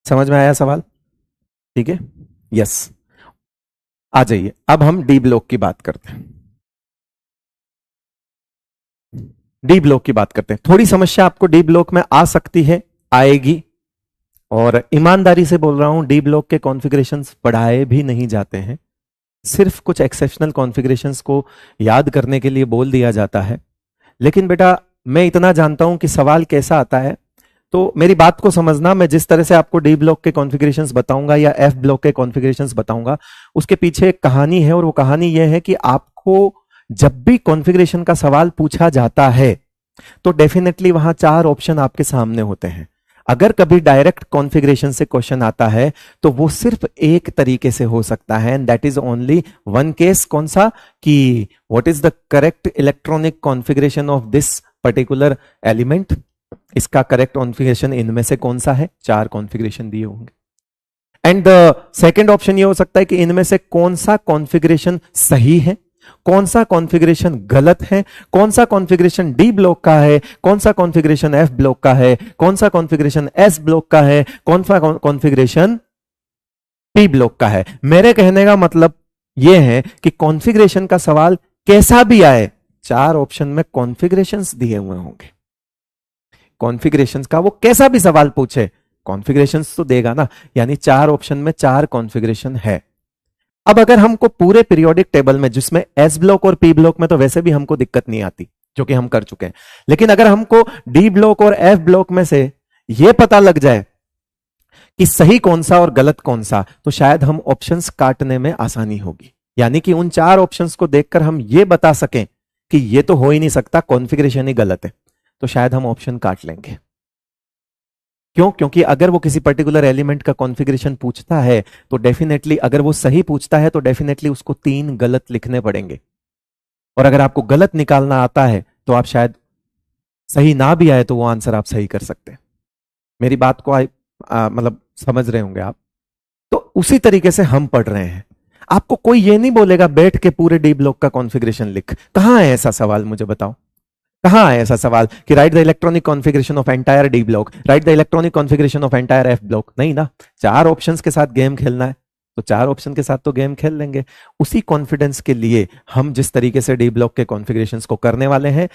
समझ में आया सवाल? ठीक है, यस। आ जाइए, अब हम डी ब्लॉक की बात करते हैं। डी ब्लॉक की बात करते हैं। थोड़ी समस्या आपको डी ब्लॉक में आ सकती है, आएगी, और ईमानदारी से बोल रहा हूं डी ब्लॉक के कॉन्फ़िगरेशंस पढ़ाए भी नहीं जाते हैं, सिर्फ कुछ एक्सेप्शनल कॉन्फ़िगरेशंस को याद करने के लिए बोल दिया जाता है। लेकिन बेटा मैं इतना जानता हूं कि सवाल कैसा आता है, तो मेरी बात को समझना। मैं जिस तरह से आपको डी ब्लॉक के कॉन्फ़िगरेशंस बताऊंगा या एफ ब्लॉक के कॉन्फ़िगरेशंस बताऊंगा, उसके पीछे एक कहानी है, और वो कहानी यह है कि आपको जब भी कॉन्फ़िगरेशन का सवाल पूछा जाता है तो डेफिनेटली वहां 4 ऑप्शन आपके सामने होते हैं। अगर कभी डायरेक्ट कॉन्फ़िगरेशन से क्वेश्चन आता है तो वो सिर्फ एक तरीके से हो सकता है, and that is only one case. कौन सा? कि what is the correct electronic configuration of this particular element, इसका करेक्ट कॉन्फ़िगरेशन इनमें से कौन सा है? 4 कॉन्फ़िगरेशन दिए होंगे। एंड द सेकेंड ऑप्शन ये हो सकता है कि इनमें से कौन सा कॉन्फ़िगरेशन सही है, कौन सा कॉन्फ़िगरेशन गलत है, कौन सा कॉन्फ़िगरेशन डी ब्लॉक का है, कौन सा कॉन्फ़िगरेशन एफ ब्लॉक का है, कौन सा कॉन्फ़िगरेशन एस ब्लॉक का है, कौन सा कॉन्फ़िगरेशन पी ब्लॉक का है। मेरे कहने का मतलब यह है कि कॉन्फ़िगरेशन का सवाल कैसा भी आए, 4 ऑप्शन में कॉन्फ़िगरेशंस दिए हुए होंगे। कॉन्फ़िगरेशंस का वो कैसा भी सवाल पूछे कॉन्फ़िगरेशंस तो देगा ना, यानी 4 ऑप्शन में 4 कॉन्फ़िगरेशन है। अब अगर हमको पूरे पीरियोडिक टेबल में, जिसमें एस ब्लॉक और पी ब्लॉक में तो वैसे भी हमको दिक्कत नहीं आती, जो कि हम कर चुके हैं, लेकिन अगर हमको डी ब्लॉक और एफ ब्लॉक में से यह पता लग जाए कि सही कौन सा और गलत कौन सा, तो शायद हम ऑप्शंस काटने में आसानी होगी। यानी कि उन 4 ऑप्शंस को देखकर हम यह बता सकें कि यह तो हो ही नहीं सकता, कॉन्फ़िगरेशन ही गलत है, तो शायद हम ऑप्शन काट लेंगे। क्यों? क्योंकि अगर वो किसी पर्टिकुलर एलिमेंट का कॉन्फ़िगरेशन पूछता है तो डेफिनेटली, अगर वो सही पूछता है तो डेफिनेटली उसको 3 गलत लिखने पड़ेंगे, और अगर आपको गलत निकालना आता है तो आप शायद सही ना भी आए तो वो आंसर आप सही कर सकते हैं। मेरी बात को मतलब समझ रहे होंगे आप। तो उसी तरीके से हम पढ़ रहे हैं। आपको कोई ये नहीं बोलेगा बैठ के पूरे डी ब्लॉक का कॉन्फ़िगरेशन लिख। कहां है ऐसा सवाल, मुझे बताओ, कहां है ऐसा सवाल कि right the electronic configuration of entire D block, right the electronic configuration of entire F block? नहीं ना। 4 ऑप्शंस के साथ गेम खेलना है तो 4 ऑप्शन के साथ तो गेम खेल लेंगे। उसी कॉन्फिडेंस के लिए हम जिस तरीके से डी ब्लॉक के कॉन्फ़िगरेशंस को करने वाले हैं,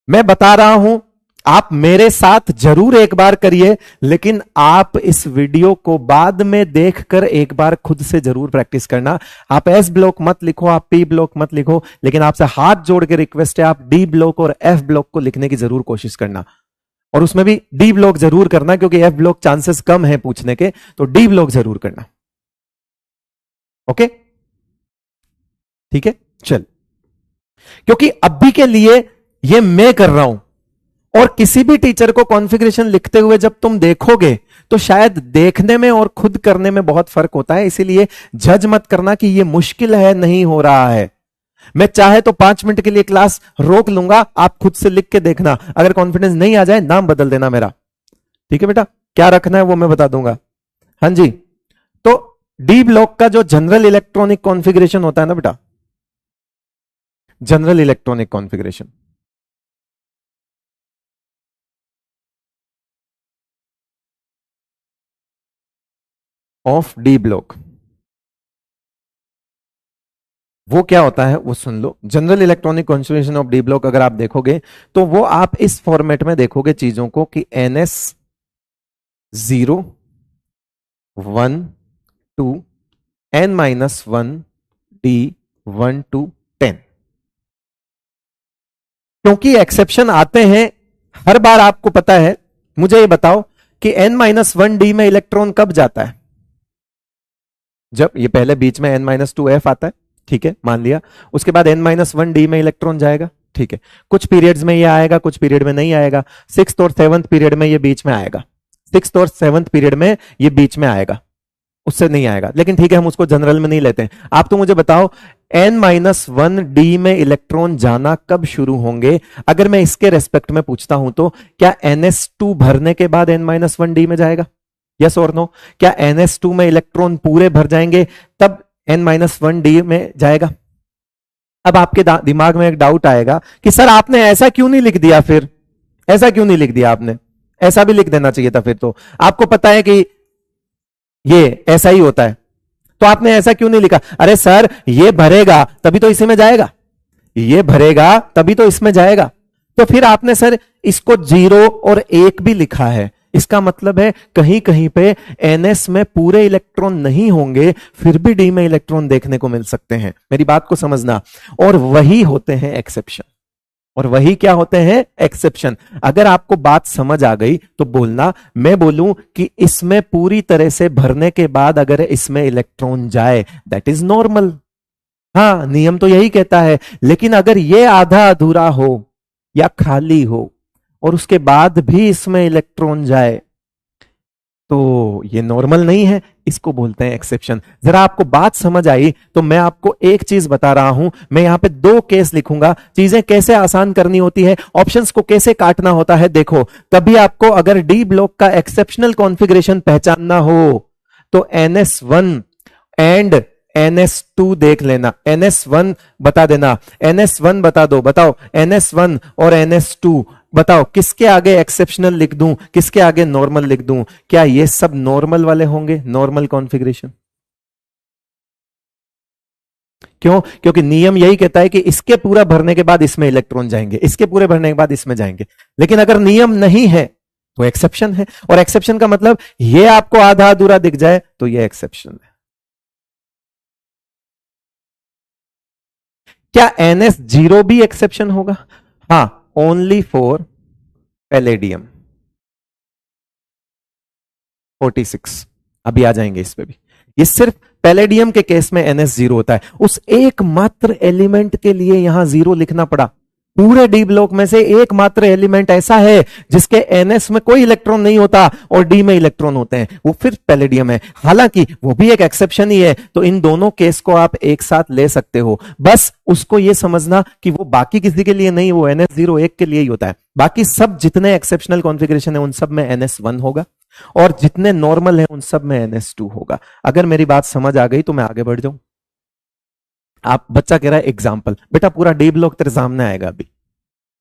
मैं बता रहा हूं, आप मेरे साथ जरूर एक बार करिए, लेकिन आप इस वीडियो को बाद में देखकर एक बार खुद से जरूर प्रैक्टिस करना। आप एस ब्लॉक मत लिखो, आप पी ब्लॉक मत लिखो, लेकिन आपसे हाथ जोड़ के रिक्वेस्ट है, आप डी ब्लॉक और एफ ब्लॉक को लिखने की जरूर कोशिश करना, और उसमें भी डी ब्लॉक जरूर करना, क्योंकि एफ ब्लॉक चांसेस कम है पूछने के, तो डी ब्लॉक जरूर करना। ओके, ठीक है, चल। क्योंकि अभी के लिए ये मैं कर रहा हूं, और किसी भी टीचर को कॉन्फ़िगरेशन लिखते हुए जब तुम देखोगे तो शायद देखने में और खुद करने में बहुत फर्क होता है। इसीलिए जज मत करना कि ये मुश्किल है, नहीं हो रहा है। मैं चाहे तो 5 मिनट के लिए क्लास रोक लूंगा, आप खुद से लिख के देखना। अगर कॉन्फिडेंस नहीं आ जाए, नाम बदल देना मेरा, ठीक है बेटा? क्या रखना है वो मैं बता दूंगा। हाँ जी। तो डी ब्लॉक का जो जनरल इलेक्ट्रॉनिक कॉन्फ़िगरेशन होता है ना बेटा, general electronic configuration, of D block, वो क्या होता है वो सुन लो। General electronic configuration of D block अगर आप देखोगे तो वो आप इस फॉर्मेट में देखोगे चीजों को कि NS 0 1 2 N-1 D 1 2 10। क्योंकि एक्सेप्शन आते हैं हर बार, आपको पता है, मुझे ये बताओ कि N-1 D में इलेक्ट्रॉन कब जाता है? जब ये पहले बीच में N-2 F आता है, ठीक है, मान लिया। उसके बाद N-1 D में इलेक्ट्रॉन जाएगा, ठीक है। कुछ पीरियड्स में ये आएगा, कुछ पीरियड में नहीं आएगा। 6th और 7th पीरियड में ये बीच में आएगा, 6th और 7th पीरियड में ये बीच में आएगा, उससे नहीं आएगा। लेकिन ठीक है, हम उसको जनरल में नहीं लेते हैं। आप तो मुझे बताओ N-1 D में इलेक्ट्रॉन जाना कब शुरू होंगे? अगर मैं इसके रेस्पेक्ट में पूछता हूं तो क्या NS2 भरने के बाद N-1 D में जाएगा? यस और नो? क्या NS2 में इलेक्ट्रॉन पूरे भर जाएंगे तब N-1 D में जाएगा? अब आपके दिमाग में एक डाउट आएगा कि सर आपने ऐसा क्यों नहीं लिख दिया, फिर ऐसा क्यों नहीं लिख दिया आपने? ऐसा भी लिख देना चाहिए था, फिर तो आपको पता है कि ये ऐसा ही होता है, तो आपने ऐसा क्यों नहीं लिखा? अरे सर ये भरेगा तभी तो इसी में जाएगा, ये भरेगा तभी तो इसमें जाएगा। तो फिर आपने सर इसको 0 और 1 भी लिखा है, इसका मतलब है कहीं कहीं पे NS में पूरे इलेक्ट्रॉन नहीं होंगे, फिर भी D में इलेक्ट्रॉन देखने को मिल सकते हैं। मेरी बात को समझना। और वही होते हैं एक्सेप्शन, और वही क्या होते हैं? एक्सेप्शन। अगर आपको बात समझ आ गई तो बोलना, मैं बोलूं कि इसमें पूरी तरह से भरने के बाद अगर इसमें इलेक्ट्रॉन जाए, दैट इज नॉर्मल। हाँ, नियम तो यही कहता है। लेकिन अगर ये आधा अधूरा हो या खाली हो और उसके बाद भी इसमें इलेक्ट्रॉन जाए, तो ये नॉर्मल नहीं है, इसको बोलते हैं एक्सेप्शन। जरा आपको बात समझ आई तो मैं आपको एक चीज बता रहा हूं, मैं यहां पे 2 केस लिखूंगा, चीजें कैसे आसान करनी होती है, ऑप्शंस को कैसे काटना होता है। देखो, तभी आपको अगर डी ब्लॉक का एक्सेप्शनल कॉन्फ़िगरेशन पहचानना हो तो NS1 एंड NS2 देख लेना, NS1 बता देना, NS1 बता दो, बताओ NS1 और NS2 बताओ किसके आगे एक्सेप्शनल लिख दूं, किसके आगे नॉर्मल लिख दूं? क्या ये सब नॉर्मल वाले होंगे, नॉर्मल कॉन्फ़िगरेशन? क्यों? क्योंकि नियम यही कहता है कि इसके पूरा भरने के बाद इसमें इलेक्ट्रॉन जाएंगे, इसके पूरे भरने के बाद इसमें जाएंगे। लेकिन अगर नियम नहीं है तो एक्सेप्शन है, और एक्सेप्शन का मतलब ये आपको आधा अधूरा दिख जाए तो ये एक्सेप्शन है। क्या NS0 भी एक्सेप्शन होगा? हां, ओनली फॉर पैलेडियम 46। अभी आ जाएंगे इस पे भी। ये सिर्फ पैलेडियम के केस में NS0 होता है, उस एकमात्र एलिमेंट के लिए यहां 0 लिखना पड़ा। पूरे डी ब्लॉक में से एकमात्र एलिमेंट ऐसा है जिसके NS में कोई इलेक्ट्रॉन नहीं होता और D में इलेक्ट्रॉन होते हैं, वो फिर पैलेडियम है। हालांकि वो भी एक एक्सेप्शन ही है, तो इन दोनों केस को आप एक साथ ले सकते हो। बस उसको ये समझना कि वो बाकी किसी के लिए नहीं, वो NS0 एक के लिए ही होता है। बाकी सब जितने एक्सेप्शनल कॉन्फ़िगरेशन है उन सब में NS1 होगा, और जितने नॉर्मल है उन सब में NS2 होगा। अगर मेरी बात समझ आ गई तो मैं आगे बढ़ जाऊं। आप, बच्चा कह रहा है एग्जाम्पल, बेटा पूरा डी ब्लॉक तेरे सामने आएगा अभी।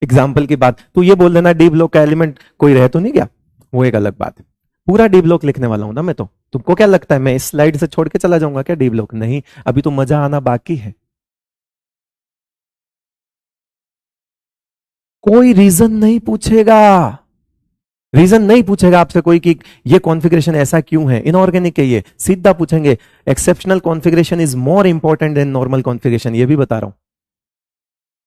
एग्जाम्पल की बात तू ये बोल देना डी ब्लॉक का एलिमेंट कोई रह तो नहीं गया, वो एक अलग बात है। पूरा डी ब्लॉक लिखने वाला हूं ना मैं, तो तुमको क्या लगता है मैं इस स्लाइड से छोड़ के चला जाऊंगा क्या डी ब्लॉक? नहीं, अभी तो मजा आना बाकी है। कोई रीजन नहीं पूछेगा, रीजन नहीं पूछेगा आपसे कोई कि ये कॉन्फ़िगरेशन ऐसा क्यों है, इनऑर्गेनिक है ये। सीधा पूछेंगे exceptional configuration is more important than normal configuration, ये भी बता रहा हूं।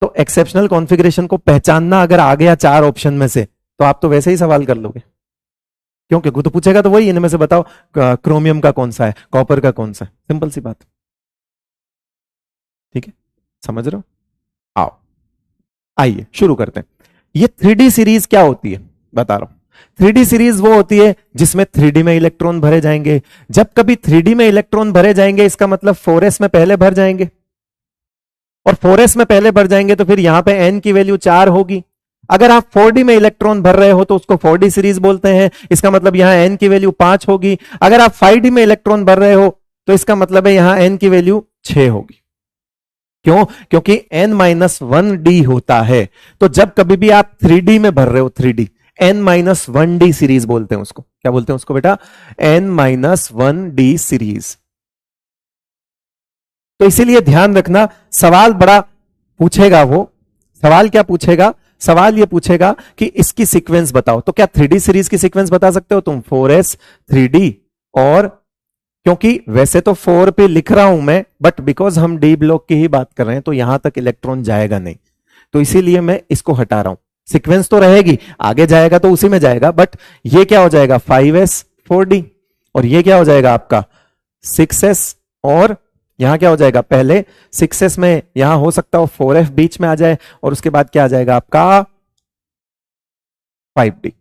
तो एक्सेप्शनल कॉन्फ़िगरेशन को पहचानना अगर आ गया 4 ऑप्शन में से, तो आप तो वैसे ही सवाल कर लोगे। क्यों? क्योंकि तो पूछेगा तो वही, इनमें से बताओ क्रोमियम का कौन सा है, कॉपर का कौन सा है, सिंपल सी बात। ठीक है, समझ रहे हो? आओ आइए शुरू करते हैं। ये 3D सीरीज क्या होती है बता रहा हूं। 3D सीरीज वो होती है जिसमें 3D में इलेक्ट्रॉन भरे जाएंगे। जब कभी 3D में इलेक्ट्रॉन भरे जाएंगे इसका मतलब 4s में पहले भर जाएंगे, और 4s में पहले भर जाएंगे तो फिर यहां पे n की वैल्यू 4 होगी। अगर आप 4D में इलेक्ट्रॉन भर रहे हो तो उसको 4D सीरीज बोलते हैं, इसका मतलब यहां n की वैल्यू 5 होगी। अगर आप 5D में इलेक्ट्रॉन भर रहे हो तो इसका मतलब है यहां n की वैल्यू 6 होगी। क्यों? क्योंकि n-1d होता है। तो जब कभी भी आप 3D में भर रहे हो, 3D n-1d सीरीज बोलते हैं उसको। क्या बोलते हैं उसको बेटा? n-1d series. तो इसीलिए ध्यान रखना, सवाल बड़ा पूछेगा वो। सवाल क्या पूछेगा? सवाल ये पूछेगा कि इसकी सीक्वेंस बताओ। तो क्या 3D सीरीज की सीक्वेंस बता सकते हो तुम? 4s 3D, और क्योंकि वैसे तो 4 पे लिख रहा हूं मैं, बट बिकॉज हम डी ब्लॉक की ही बात कर रहे हैं तो यहां तक इलेक्ट्रॉन जाएगा नहीं, तो इसीलिए मैं इसको हटा रहा हूं। सीक्वेंस तो रहेगी, आगे जाएगा तो उसी में जाएगा, बट ये क्या हो जाएगा 5s 4D, और ये क्या हो जाएगा आपका 6s, और यहां क्या हो जाएगा, पहले 6s में यहां हो सकता हो 4f बीच में आ जाए, और उसके बाद क्या आ जाएगा आपका 5D,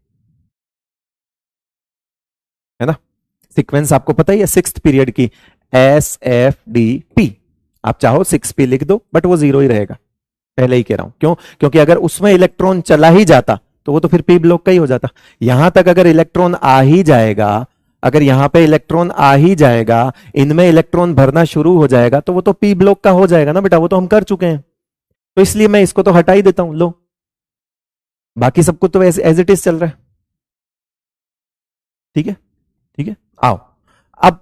है ना। सीक्वेंस आपको पता ही है 6th पीरियड की, SFDP। आप चाहो 6p लिख दो, बट वो 0 ही रहेगा, पहले ही कह रहा हूं। क्यों? क्योंकि अगर उसमें इलेक्ट्रॉन चला ही जाता तो वो तो फिर p ब्लॉक का ही हो जाता। यहां तक अगर इलेक्ट्रॉन आ ही जाएगा, अगर यहां पे इलेक्ट्रॉन आ ही जाएगा, इनमें इलेक्ट्रॉन भरना शुरू हो जाएगा, तो वो तो p ब्लॉक का हो जाएगा ना बेटा, वो तो हम कर चुके हैं। तो इसलिए मैं इसको तो हटा ही देता हूं। लो, बाकी सब कुछ तो एज इट इज चल रहा है। ठीक है, ठीक है। आओ अब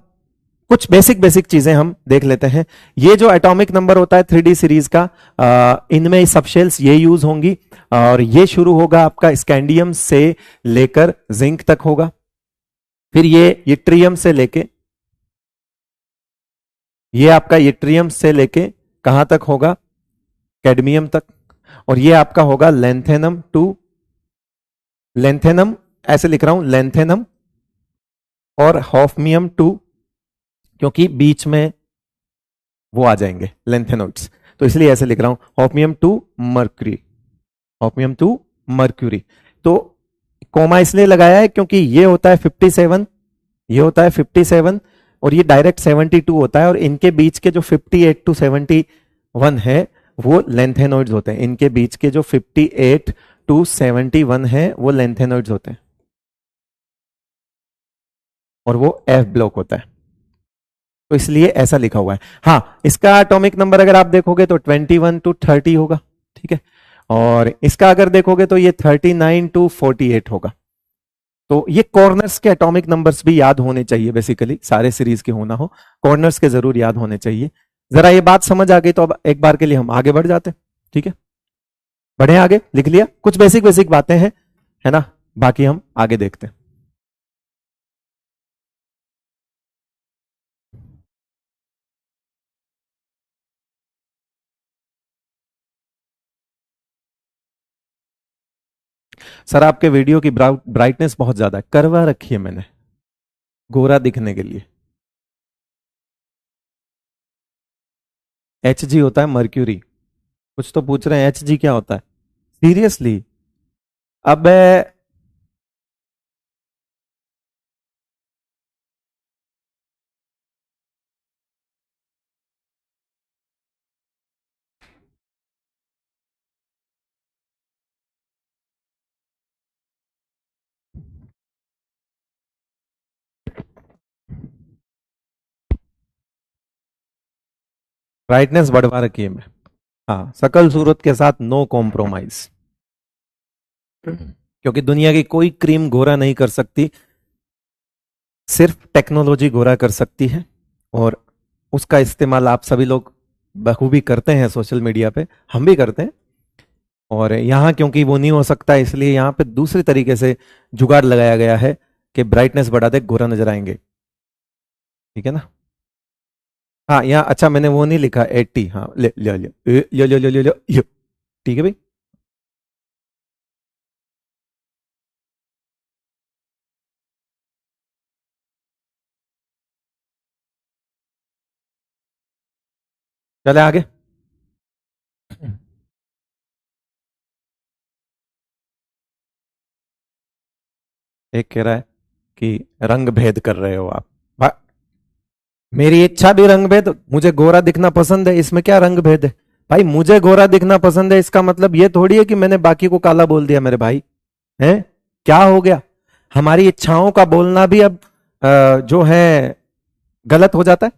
कुछ बेसिक बेसिक चीजें हम देख लेते हैं। ये जो एटॉमिक नंबर होता है 3D सीरीज का, इनमें सब शेल्स ये यूज होंगी, और ये शुरू होगा आपका स्कैंडियम से लेकर जिंक तक होगा। फिर ये यट्रियम से लेके, ये आपका यट्रियम से लेके कहां तक होगा, कैडमियम तक। और ये आपका होगा लेंथेनम टू, लेंथेनम ऐसे लिख रहा हूं, लेंथेनम और हॉफमियम टू, क्योंकि बीच में वो आ जाएंगे लेंथेनोइड्स, तो इसलिए ऐसे लिख रहा हूं, हॉफमियम टू मर्क्यूरी, हॉफमियम टू मर्क्यूरी। तो कोमा इसलिए लगाया है क्योंकि ये होता है 57, ये होता है 57, और ये डायरेक्ट 72 होता है, और इनके बीच के जो 58 टू 71 है वो लेंथेनोइड्स होते हैं। इनके बीच के जो 58 टू 71 है वो लेंथेनोइड्स होते हैं, और वो F ब्लॉक होता है। तो इसलिए ऐसा लिखा हुआ है। हाँ, इसका एटॉमिक नंबर अगर आप देखोगे तो 21 to 30 होगा, ठीक है। और इसका अगर देखोगे तो ये 39 to 48 होगा। तो ये कॉर्नर्स के एटॉमिक नंबर्स भी याद होने चाहिए, बेसिकली सारे सीरीज के होना हो, कॉर्नर्स के जरूर याद होने चाहिए। जरा ये बात समझ आ गई तो अब एक बार के लिए हम आगे बढ़ जाते हैं, ठीक है। बढ़े आगे, लिख लिया, कुछ बेसिक बेसिक बातें हैं, है ना, बाकी हम आगे देखते हैं। सर आपके वीडियो की ब्राइटनेस बहुत ज्यादा है, करवा रखी है मैंने गोरा दिखने के लिए। एच जी होता है मर्क्यूरी। कुछ तो पूछ रहे हैं एच जी क्या होता है, सीरियसली? अब ब्राइटनेस बढ़वा रखी है मैं, हाँ, सकल सूरत के साथ नो कॉम्प्रोमाइज। क्योंकि दुनिया की कोई क्रीम गोरा नहीं कर सकती, सिर्फ टेक्नोलॉजी गोरा कर सकती है। और उसका इस्तेमाल आप सभी लोग बखूबी करते हैं सोशल मीडिया पे, हम भी करते हैं। और यहाँ क्योंकि वो नहीं हो सकता, इसलिए यहाँ पे दूसरे तरीके से जुगाड़ लगाया गया है कि ब्राइटनेस बढ़ा दे, गोरा नजर आएंगे, ठीक है ना। हाँ, यहाँ अच्छा मैंने वो नहीं लिखा 80, हाँ ले ले ले ले ले ले ले ले ले, ठीक है भाई। चले आगे। एक कह रहा है कि रंग भेद कर रहे हो आप। मेरी इच्छा भी रंग भेद, मुझे गोरा दिखना पसंद है, इसमें क्या रंग भेद है भाई? मुझे गोरा दिखना पसंद है, इसका मतलब ये थोड़ी है कि मैंने बाकी को काला बोल दिया मेरे भाई, है क्या हो गया? हमारी इच्छाओं का बोलना भी अब जो है गलत हो जाता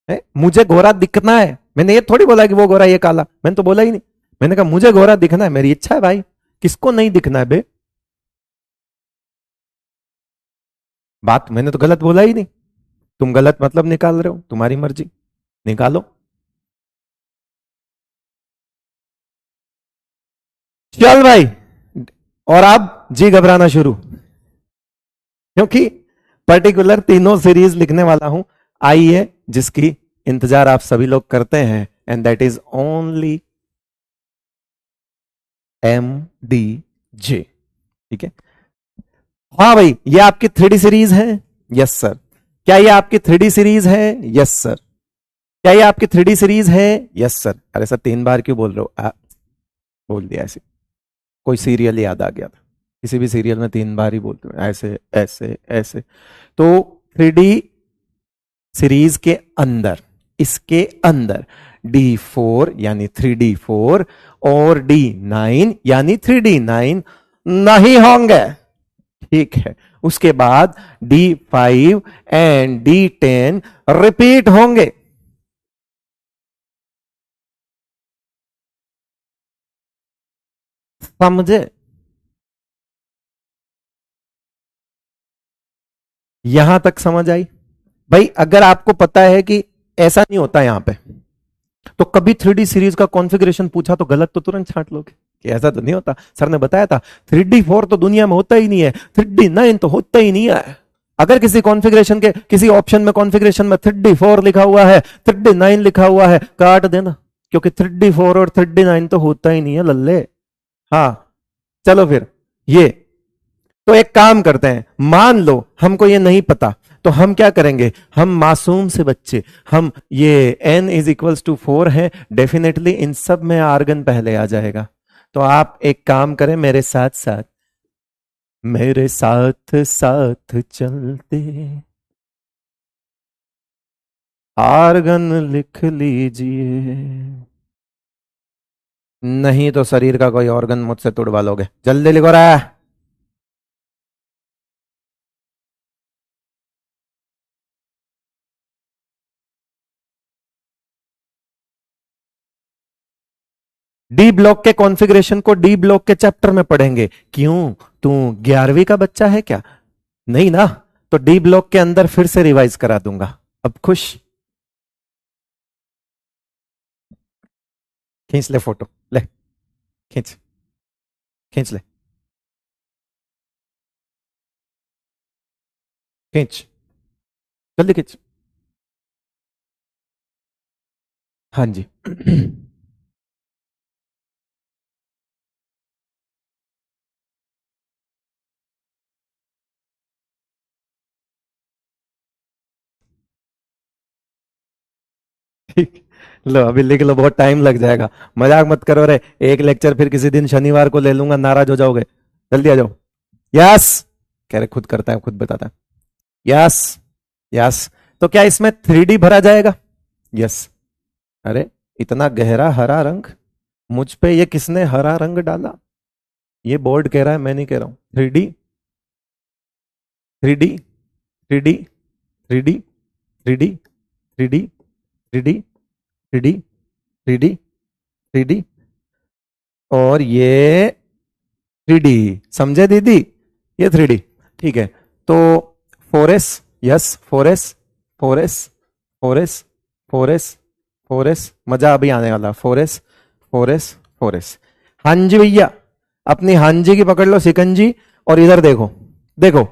है? मुझे गोरा दिखना है, मैंने ये थोड़ी बोला कि वो गोरा ये काला, मैंने तो बोला ही नहीं। मैंने कहा मुझे गोरा दिखना है, मेरी इच्छा है भाई, किसको नहीं दिखना है बे? बात मैंने तो गलत बोला ही नहीं। तुम गलत मतलब निकाल रहे हो, तुम्हारी मर्जी, निकालो। चल भाई, और अब जी घबराना शुरू, क्योंकि पर्टिकुलर तीनों सीरीज लिखने वाला हूं, आई है जिसकी इंतजार आप सभी लोग करते हैं, and that is only MDJ, ठीक है। हाँ भाई, ये आपकी 3D सीरीज है, यस सर। क्या ये आपकी 3D सीरीज है? Yes sir. क्या ये आपकी 3D सीरीज है? Yes sir. अरे सर 3 बार क्यों बोल रहे हो? बोल दिया ऐसे, कोई सीरियल याद आ गया था, किसी भी सीरियल में 3 बार ही बोलते हैं ऐसे ऐसे ऐसे। तो 3D सीरीज के अंदर, इसके अंदर D4 यानी 3D4 और D9 यानी 3D9 नहीं होंगे, ठीक है। उसके बाद D5 एंड D10 रिपीट होंगे। समझे? यहां तक समझ आई? भाई अगर आपको पता है कि ऐसा नहीं होता यहां पे, तो कभी 3D सीरीज का कॉन्फ़िगरेशन पूछा तो गलत तो तुरंत छांट लोगे कि ऐसा तो नहीं होता, सर ने बताया था 3D4 तो दुनिया में होता ही नहीं है, 3D9 तो होता ही नहीं है। अगर किसी कॉन्फ़िगरेशन के किसी ऑप्शन में कॉन्फ़िगरेशन में 3D4 लिखा हुआ है, 3D9 लिखा हुआ है, काट देना, क्योंकि 3D4 और 3D9 तो होता ही नहीं है लल्ले। हाँ, चलो फिर ये, तो एक काम करते हैं, मान लो हमको ये नहीं पता, तो हम क्या करेंगे, हम मासूम से बच्चे, हम ये n = 4 है, डेफिनेटली इन सब में आर्गन पहले आ जाएगा। तो आप एक काम करें, मेरे साथ साथ, मेरे साथ साथ चलते आर्गन लिख लीजिए, नहीं तो शरीर का कोई ऑर्गन मुझसे तुड़वा लोगे। जल्दी लिखो रहा है। डी ब्लॉक के कॉन्फ़िगरेशन को डी ब्लॉक के चैप्टर में पढ़ेंगे। क्यों, तू 11वीं का बच्चा है क्या? नहीं ना, तो डी ब्लॉक के अंदर फिर से रिवाइज करा दूंगा। अब खुश? खींच ले फोटो, ले खींच, खींच ले, खींच, जल्दी खींच। हाँ जी। ठीक, लो अभी लिख लो, बहुत टाइम लग जाएगा। मजाक मत करो रे, एक लेक्चर फिर किसी दिन शनिवार को ले लूंगा, नाराज हो जाओगे। जल्दी आ जाओ। यस, कह रहे खुद करता है, खुद बताता है। Yes, yes. तो क्या इसमें 3D भरा जाएगा? यस। अरे, इतना गहरा हरा रंग, मुझ पे ये किसने हरा रंग डाला? ये बोर्ड कह रहा है, मैं नहीं कह रहा हूं। 3D, 3D, 3D, 3D, 3D, 3D, 3D, 3D, 3D, 3D, और ये 3D। समझे दीदी? ये 3D। ठीक है, तो 4S, yes 4S, 4S, 4S, 4S, 4S, मजा अभी आने वाला। 4S, 4S, 4S। हाँ जी भैया, अपनी हाँ जी की पकड़ लो सिकंजी, और इधर देखो, देखो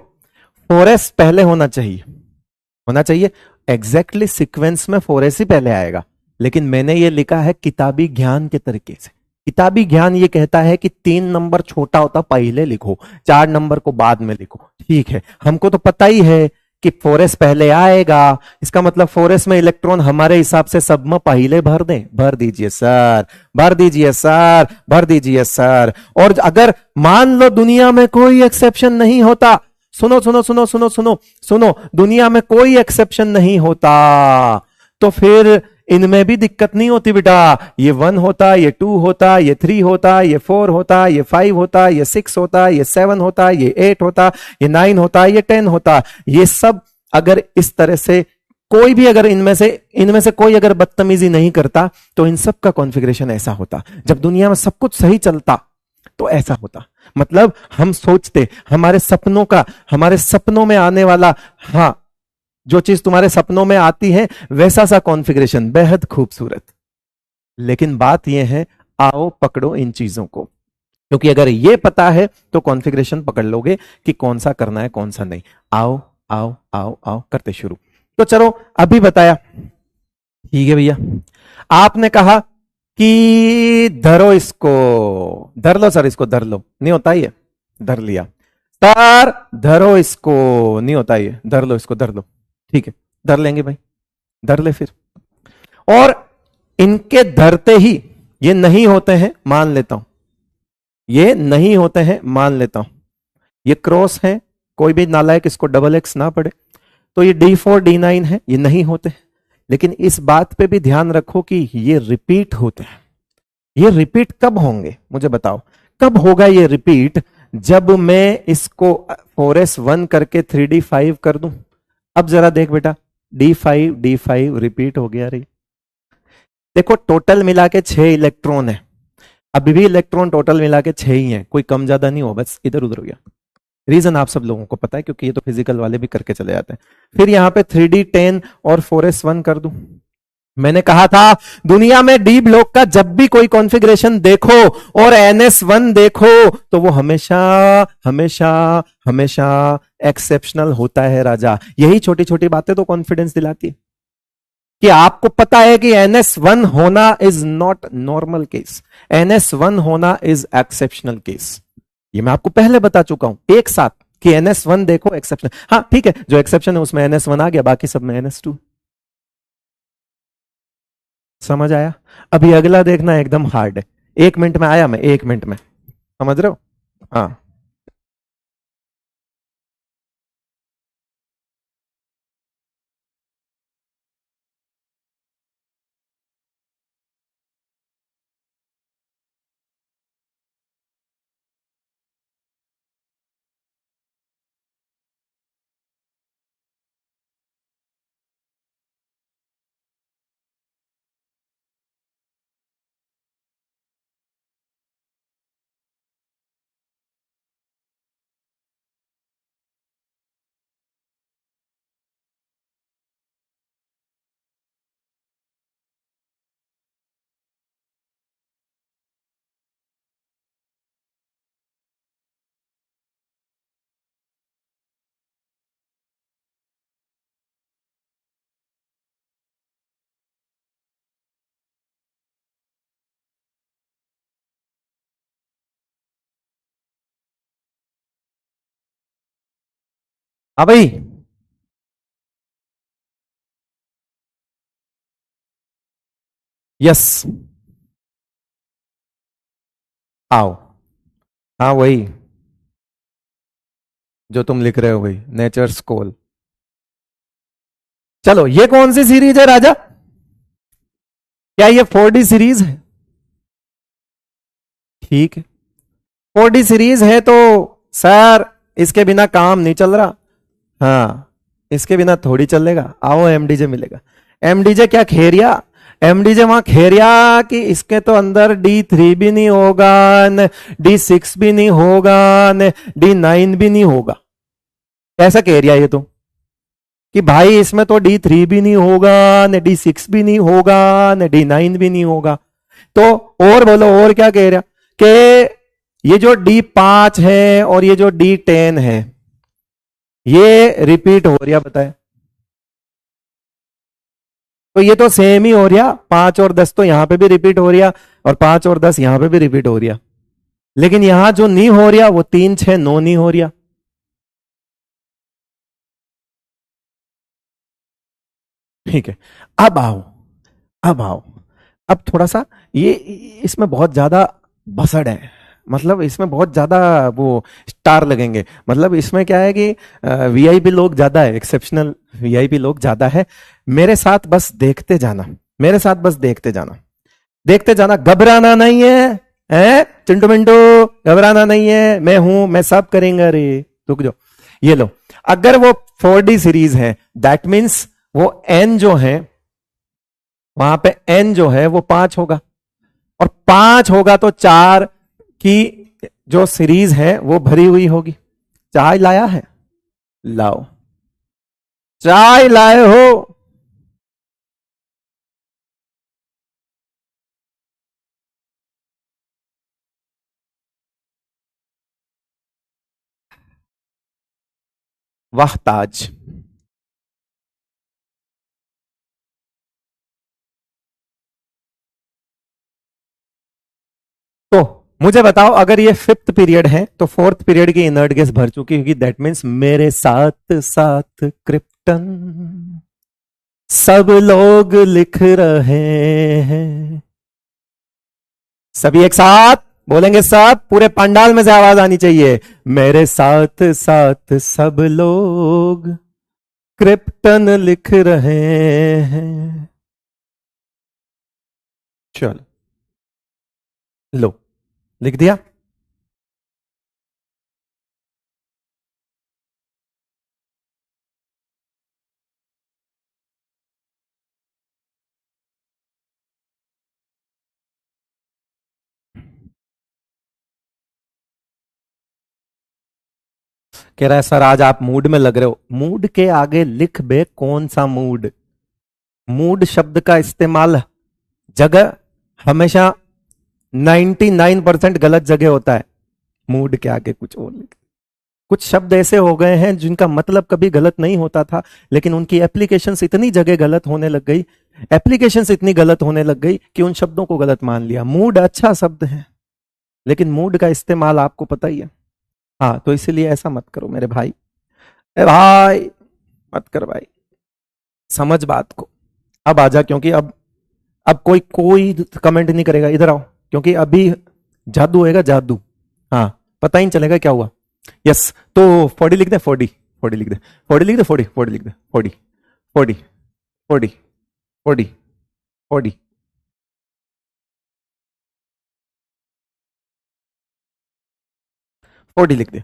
4S पहले होना चाहिए, होना चाहिए। एग्जैक्टली सीक्वेंस में 4S ही पहले आएगा, लेकिन मैंने ये लिखा है किताबी ज्ञान के तरीके से। किताबी ज्ञान ये कहता है कि 3 नंबर छोटा होता पहले लिखो, 4 नंबर को बाद में लिखो। ठीक है, हमको तो पता ही है कि 4S पहले आएगा, इसका मतलब 4S में इलेक्ट्रॉन हमारे हिसाब से सब में पहले भर दें। भर दीजिए सर, भर दीजिए सर, भर दीजिए सर। और अगर मान लो दुनिया में कोई एक्सेप्शन नहीं होता, सुनो सुनो सुनो सुनो सुनो सुनो, दुनिया में कोई एक्सेप्शन नहीं होता, तो फिर इनमें भी दिक्कत नहीं होती बेटा। ये 1 होता, ये 2 होता, ये 3 होता, ये 4 होता, ये 5 होता, ये 6 होता, ये 7 होता, ये 8 होता, ये 9 होता, ये 10 होता। ये सब अगर इस तरह से कोई भी, अगर इनमें से कोई अगर बदतमीजी नहीं करता, तो इन सब का कॉन्फ़िगरेशन ऐसा होता। जब दुनिया में सब कुछ सही चलता तो ऐसा होता। मतलब हम सोचते, हमारे सपनों में आने वाला, हाँ, जो चीज तुम्हारे सपनों में आती है वैसा सा कॉन्फ़िगरेशन, बेहद खूबसूरत। लेकिन बात यह है, आओ पकड़ो इन चीजों को, क्योंकि अगर ये पता है तो कॉन्फ़िगरेशन पकड़ लोगे कि कौन सा करना है कौन सा नहीं। आओ आओ आओ आओ, करते शुरू। तो चलो, अभी बताया, ठीक है भैया। आपने कहा कि धरो इसको, धर लो सर, इसको धर लो, नहीं होता ये, धर लिया सर, धरो इसको, नहीं होता ये, धर लो इसको, धर लो। ठीक है, धर लेंगे भाई, धर ले फिर। और इनके धरते ही ये नहीं होते हैं, मान लेता हूं, ये नहीं होते हैं मान लेता हूं, ये क्रॉस है, कोई भी नालायक इसको डबल एक्स ना पड़े, तो ये D4 D9 है, ये नहीं होते। लेकिन इस बात पे भी ध्यान रखो कि ये रिपीट होते हैं। ये रिपीट कब होंगे मुझे बताओ, कब होगा ये रिपीट? जब मैं इसको 4S1 करके 3D5 कर दूं। अब जरा देख बेटा, D5 D5 रिपीट हो गया। रही देखो, टोटल मिला के 6 इलेक्ट्रॉन है, अभी भी इलेक्ट्रॉन टोटल मिला के 6 ही है, कोई कम ज्यादा नहीं हो, बस इधर उधर हो गया। रीजन आप सब लोगों को पता है, क्योंकि ये तो फिजिकल वाले भी करके चले जाते हैं। फिर यहां पे 3D10 और 4S1 कर दूं। मैंने कहा था, दुनिया में डी ब्लॉक का जब भी कोई कॉन्फ़िगरेशन देखो और NS1 देखो, तो वो हमेशा हमेशा हमेशा एक्सेप्शनल होता है राजा। यही छोटी छोटी बातें तो कॉन्फिडेंस दिलाती है कि आपको पता है कि NS1 होना is not normal case, NS1 होना इज एक्सेप्शनल केस। ये मैं आपको पहले बता चुका हूं एक साथ कि NS1 देखो एक्सेप्शन, हाँ ठीक है, जो एक्सेप्शन है उसमें NS1 आ गया, बाकी सब में NS2। समझ आया? अभी अगला देखना एकदम हार्ड है, 1 मिनट में आया, मैं 1 मिनट में, समझ रहे हो? हाँ, हाँ भाई, यस, आओ, हाँ वही जो तुम लिख रहे हो भाई, नेचर्स कॉल। चलो, ये कौन सी सीरीज है राजा? क्या ये 4D सीरीज है? ठीक है, 4D सीरीज है तो सर इसके बिना काम नहीं चल रहा। हाँ, इसके बिना थोड़ी चलेगा। आओ, एमडीजे मिलेगा। एमडीजे क्या खेरिया? एमडीजे वहां खेरिया कि इसके तो अंदर D3 भी नहीं होगा, न D6 भी नहीं होगा, न D9 भी नहीं होगा। ऐसा कह रिया ये तो, कि भाई इसमें तो D3 भी नहीं होगा, न D6 भी नहीं होगा, न D9 भी नहीं होगा। तो और बोलो, और क्या कह रहा कि ये जो D5 है और ये जो D10 है, ये रिपीट हो रहा, बताए? तो ये तो सेम ही हो रहा, 5 और 10 तो यहां पे भी रिपीट हो रहा, और 5 और 10 यहां पे भी रिपीट हो रहा। लेकिन यहां जो नहीं हो रहा वो 3, 6, 9 नहीं हो रहा। ठीक है, अब आओ, अब आओ, अब थोड़ा सा ये, इसमें बहुत ज्यादा बसड़ है, मतलब इसमें बहुत ज्यादा वो स्टार लगेंगे। मतलब इसमें क्या है कि वीआईपी लोग ज्यादा है, एक्सेप्शनल वीआईपी लोग ज्यादा है। मेरे साथ बस देखते जाना, मेरे साथ बस देखते जाना, देखते जाना, घबराना नहीं है, चिंटू मिंटू, घबराना नहीं है, मैं हूं, मैं सब करेंगे। अरे रुक जाओ, ये लो, अगर वो 4D सीरीज है, दैट मीन्स वो एन जो है, वहां पे एन जो है वो 5 होगा, और 5 होगा तो 4 की जो सीरीज है वो भरी हुई होगी। चाय लाया है? लाओ, चाय लाए हो? वाह ताज। तो मुझे बताओ, अगर ये 5th पीरियड है तो 4th पीरियड की इनर्ट गैस भर चुकी होगी, दैट मीन्स मेरे साथ साथ क्रिप्टन सब लोग लिख रहे हैं। सभी एक साथ बोलेंगे, सब पूरे पंडाल में से आवाज आनी चाहिए, मेरे साथ साथ सब लोग क्रिप्टन लिख रहे हैं। चलो, लो, लिख दिया। कह रहा है सर आज आप मूड में लग रहे हो। मूड के आगे लिख बे, कौन सा मूड? मूड शब्द का इस्तेमाल जगह हमेशा 99% गलत जगह होता है। मूड के आगे कुछ और लिख। कुछ शब्द ऐसे हो गए हैं जिनका मतलब कभी गलत नहीं होता था, लेकिन उनकी एप्लीकेशंस इतनी जगह गलत होने लग गई, एप्लीकेशंस इतनी गलत होने लग गई कि उन शब्दों को गलत मान लिया। मूड अच्छा शब्द है, लेकिन मूड का इस्तेमाल आपको पता ही है। हाँ, तो इसीलिए ऐसा मत करो मेरे भाई, ए भाई, मत कर भाई, समझ बात को। अब आजा, क्योंकि अब कोई कोई कमेंट नहीं करेगा, इधर आओ, क्योंकि अभी जादू होएगा, जादू। हाँ, पता ही नहीं चलेगा क्या हुआ। यस, तो 40 लिख दे, 40, 40 लिख दे, 40 लिख दे, 40, 40 लिख दे, 40, 40, 40, 40, 40, 40 लिख दे।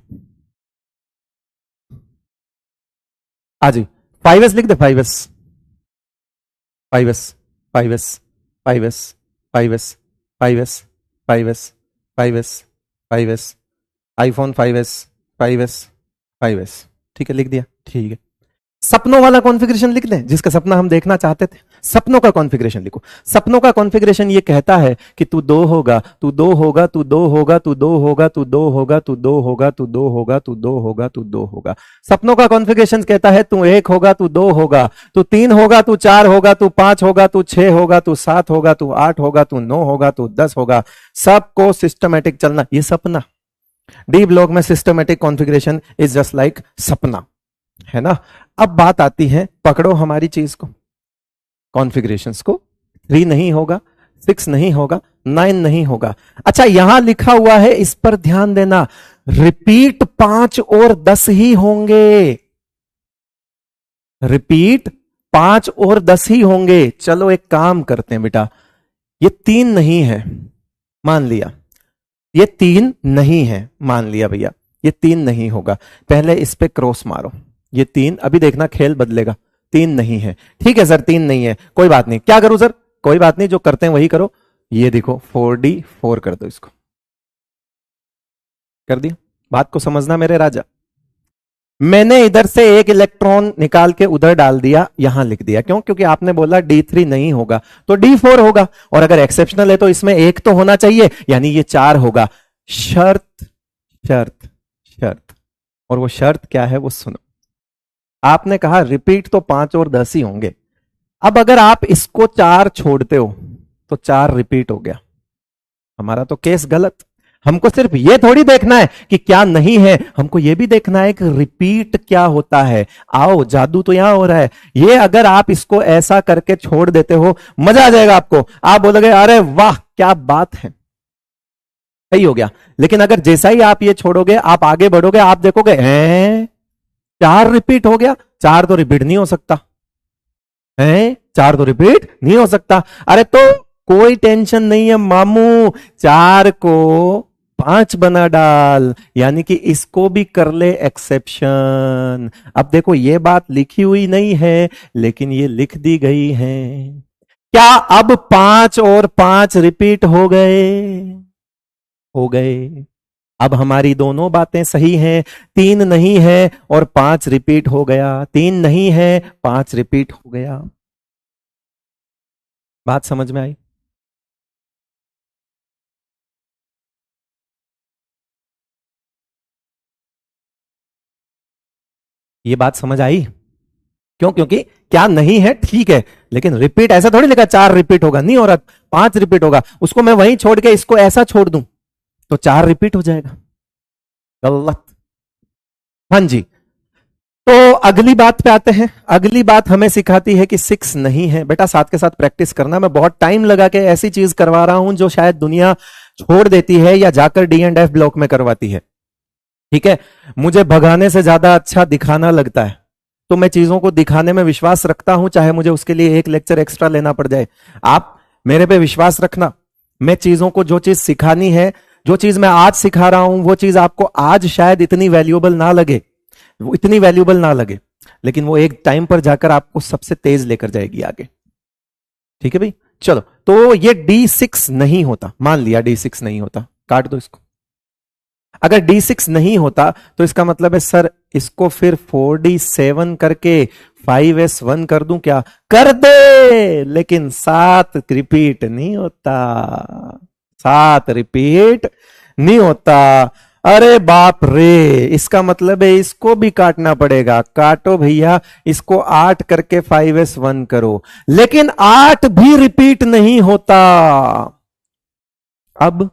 आज 5S लिख दे, 5S, 5S, 5S, 5S, 5S, 5S, 5S, 5S, 5S, iPhone 5S, 5S, 5S। ठीक है, लिख दिया, ठीक है। सपनों वाला कॉन्फ़िगरेशन लिख लें, जिसका सपना हम देखना चाहते थे। सपनों का कॉन्फ़िगरेशन लिखो। सपनों का कॉन्फ़िगरेशन ये कहता है कि तू 2 होगा, तू 2 होगा, तू 2 होगा, तू 2 होगा, तू 2 होगा, तू 2 होगा, तू 2 होगा, तू 2 होगा, तू 2 होगा। सपनों का कॉन्फ़िगरेशन कहता है तू 1 होगा, तू 2 होगा, तू 3 होगा, तू 4 होगा, तू 5 होगा, तू 6 होगा, तू 7 होगा, तू 8 होगा, तू 9 होगा, तू 10 होगा। सबको सिस्टमैटिक चलना, ये सपना। डी ब्लॉक में systematic configuration is just like सपना। है ना। अब बात आती है, पकड़ो हमारी चीज को, कॉन्फ़िगरेशंस को। 3 नहीं होगा, 6 नहीं होगा, 9 नहीं होगा। अच्छा, यहां लिखा हुआ है, इस पर ध्यान देना, रिपीट 5 और 10 ही होंगे। रिपीट 5 और 10 ही होंगे। चलो एक काम करते हैं बेटा, ये 3 नहीं है, मान लिया। ये 3 नहीं है, मान लिया भैया, ये 3 नहीं होगा। पहले इस पे क्रॉस मारो, ये 3, अभी देखना खेल बदलेगा। 3 नहीं है, ठीक है सर, 3 नहीं है, कोई बात नहीं। क्या करूं सर? कोई बात नहीं, जो करते हैं वही करो। ये देखो 4D4 कर दो, इसको कर दिया। बात को समझना मेरे राजा। मैंने इधर से एक इलेक्ट्रॉन निकाल के उधर डाल दिया, यहां लिख दिया। क्यों? क्योंकि आपने बोला D3 नहीं होगा तो D4 होगा, और अगर एक्सेप्शनल है तो इसमें एक तो होना चाहिए, यानी ये 4 होगा। शर्त शर्त शर्त, और वो शर्त क्या है वो सुनो। आपने कहा रिपीट तो 5 और 10 ही होंगे। अब अगर आप इसको 4 छोड़ते हो तो 4 रिपीट हो गया। हमारा तो केस गलत। हमको सिर्फ ये थोड़ी देखना है कि क्या नहीं है, हमको ये भी देखना है कि रिपीट क्या होता है। आओ, जादू तो यहां हो रहा है। ये अगर आप इसको ऐसा करके छोड़ देते हो, मजा आ जाएगा आपको। आप बोलोगे अरे वाह क्या बात है, सही हो गया। लेकिन अगर जैसा ही आप ये छोड़ोगे, आप आगे बढ़ोगे, आप देखोगे 4 रिपीट हो गया। 4 तो रिपीट नहीं हो सकता है, 4 तो रिपीट नहीं हो सकता। अरे तो कोई टेंशन नहीं है मामू, 4 को 5 बना डाल, यानी कि इसको भी कर ले एक्सेप्शन। अब देखो ये बात लिखी हुई नहीं है, लेकिन ये लिख दी गई है। क्या अब 5 और 5 रिपीट हो गए? हो गए। अब हमारी दोनों बातें सही हैं। 3 नहीं है और 5 रिपीट हो गया, 3 नहीं है, 5 रिपीट हो गया। बात समझ में आई? ये बात समझ आई? क्यों? क्योंकि क्या नहीं है ठीक है, लेकिन रिपीट ऐसा थोड़ी लिखा 4 रिपीट होगा, नहीं हो रहा, 5 रिपीट होगा। उसको मैं वहीं छोड़ के इसको ऐसा छोड़ दूं तो 4 रिपीट हो जाएगा। गलत। हाँ जी। तो अगली बात पे आते हैं। अगली बात हमें सिखाती है कि 6 नहीं है। बेटा साथ के साथ प्रैक्टिस करना। मैं बहुत टाइम लगा के ऐसी चीज करवा रहा हूं जो शायद दुनिया छोड़ देती है या जाकर D&F ब्लॉक में करवाती है। ठीक है, मुझे भगाने से ज्यादा अच्छा दिखाना लगता है, तो मैं चीजों को दिखाने में विश्वास रखता हूं, चाहे मुझे उसके लिए एक लेक्चर एक्स्ट्रा लेना पड़ जाए। आप मेरे पे विश्वास रखना। मैं चीजों को, जो चीज सिखानी है, जो चीज मैं आज सिखा रहा हूं, वो चीज आपको आज शायद इतनी वैल्यूएबल ना लगे, वो इतनी वैल्यूएबल ना लगे, लेकिन वो एक टाइम पर जाकर आपको सबसे तेज लेकर जाएगी आगे। ठीक है भाई, चलो। तो ये D6 नहीं होता, मान लिया D6 नहीं होता, काट दो इसको। अगर D6 नहीं होता तो इसका मतलब है सर इसको फिर 4D7 करके 5S1 कर दूं क्या? कर दे, लेकिन 7 रिपीट नहीं होता। 7 रिपीट नहीं होता। अरे बाप रे, इसका मतलब है इसको भी काटना पड़ेगा। काटो भैया, इसको 8 करके 5S1 करो, लेकिन 8 भी रिपीट नहीं होता। अब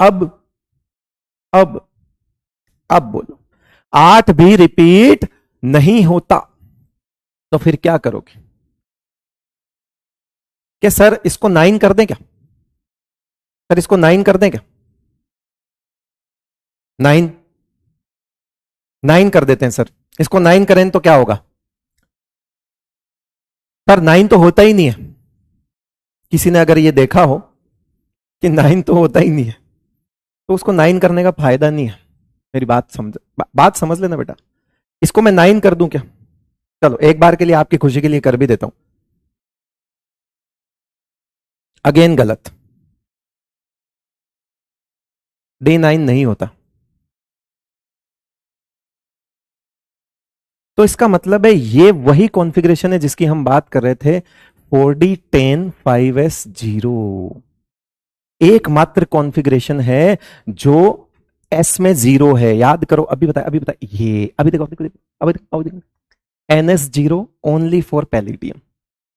अब अब अब बोलो, 8 भी रिपीट नहीं होता, तो फिर क्या करोगे? क्या सर इसको 9 कर दें क्या? सर इसको 9 कर दें क्या? 9 9 कर देते हैं सर। इसको 9 करें तो क्या होगा? सर 9 तो होता ही नहीं है। किसी ने अगर ये देखा हो कि 9 तो होता ही नहीं है, तो उसको 9 करने का फायदा नहीं है। मेरी बात समझ लेना बेटा। इसको मैं 9 कर दूं क्या? चलो एक बार के लिए आपकी खुशी के लिए कर भी देता हूं। अगेन गलत। D9 नहीं होता। तो इसका मतलब है ये वही कॉन्फ़िगरेशन है जिसकी हम बात कर रहे थे, 4D10 5S0। एकमात्र कॉन्फ़िगरेशन है जो S में 0 है। याद करो, अभी बता ये, अभी देखो, अभी देखो, NS0 ओनली फॉर पैलेडियम।